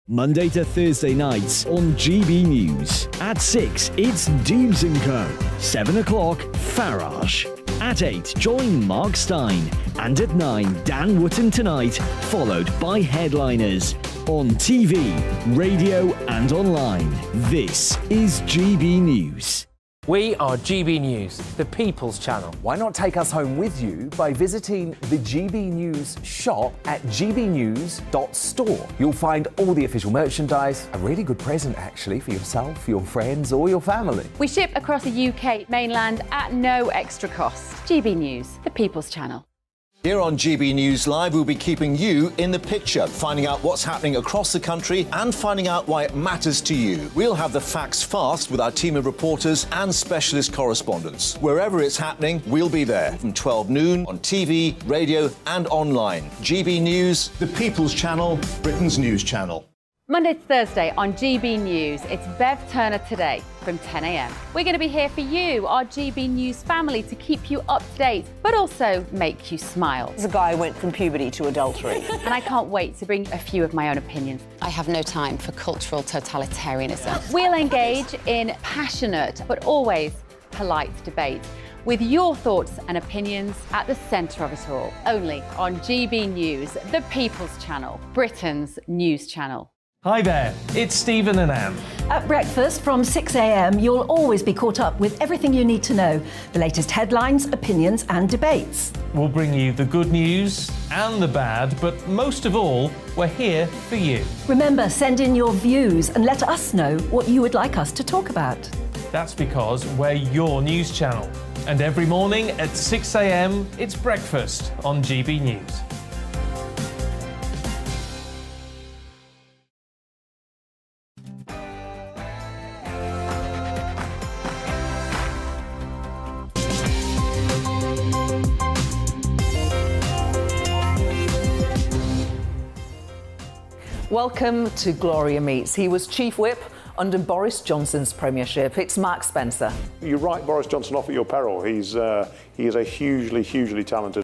Monday to Thursday nights on GB News. At 6, it's Dubes & Co. 7 o'clock, Farage. At 8, join Mark Stein. And at 9, Dan Wootton Tonight, followed by Headliners. On TV, radio and online. This is GB News. We are GB News, the People's Channel. Why not take us home with you by visiting the GB News shop at gbnews.store? You'll find all the official merchandise, a really good present actually for yourself, your friends or your family. We ship across the UK mainland at no extra cost. GB News, the People's Channel. Here on GB News Live, we'll be keeping you in the picture, finding out what's happening across the country and finding out why it matters to you. We'll have the facts fast with our team of reporters and specialist correspondents. Wherever it's happening, we'll be there from 12 noon on TV, radio and online. GB News, the People's Channel, Britain's news channel. Monday to Thursday on GB News, it's Bev Turner Today from 10 a.m. We're going to be here for you, our GB News family, to keep you up to date, but also make you smile. There's a guy who went from puberty to adultery. And I can't wait to bring a few of my own opinions. I have no time for cultural totalitarianism. We'll engage in passionate, but always polite debate, with your thoughts and opinions at the centre of it all. Only on GB News, the People's Channel, Britain's news channel. Hi there, it's Stephen and Anne. At breakfast from 6 a.m, you'll always be caught up with everything you need to know, the latest headlines, opinions and debates. We'll bring you the good news and the bad, but most of all, we're here for you. Remember, send in your views and let us know what you would like us to talk about. That's because we're your news channel. And every morning at 6 a.m, it's breakfast on GB News. Welcome to Gloria Meets. He was Chief Whip under Boris Johnson's premiership. It's Mark Spencer. You write Boris Johnson off at your peril. He is a hugely talented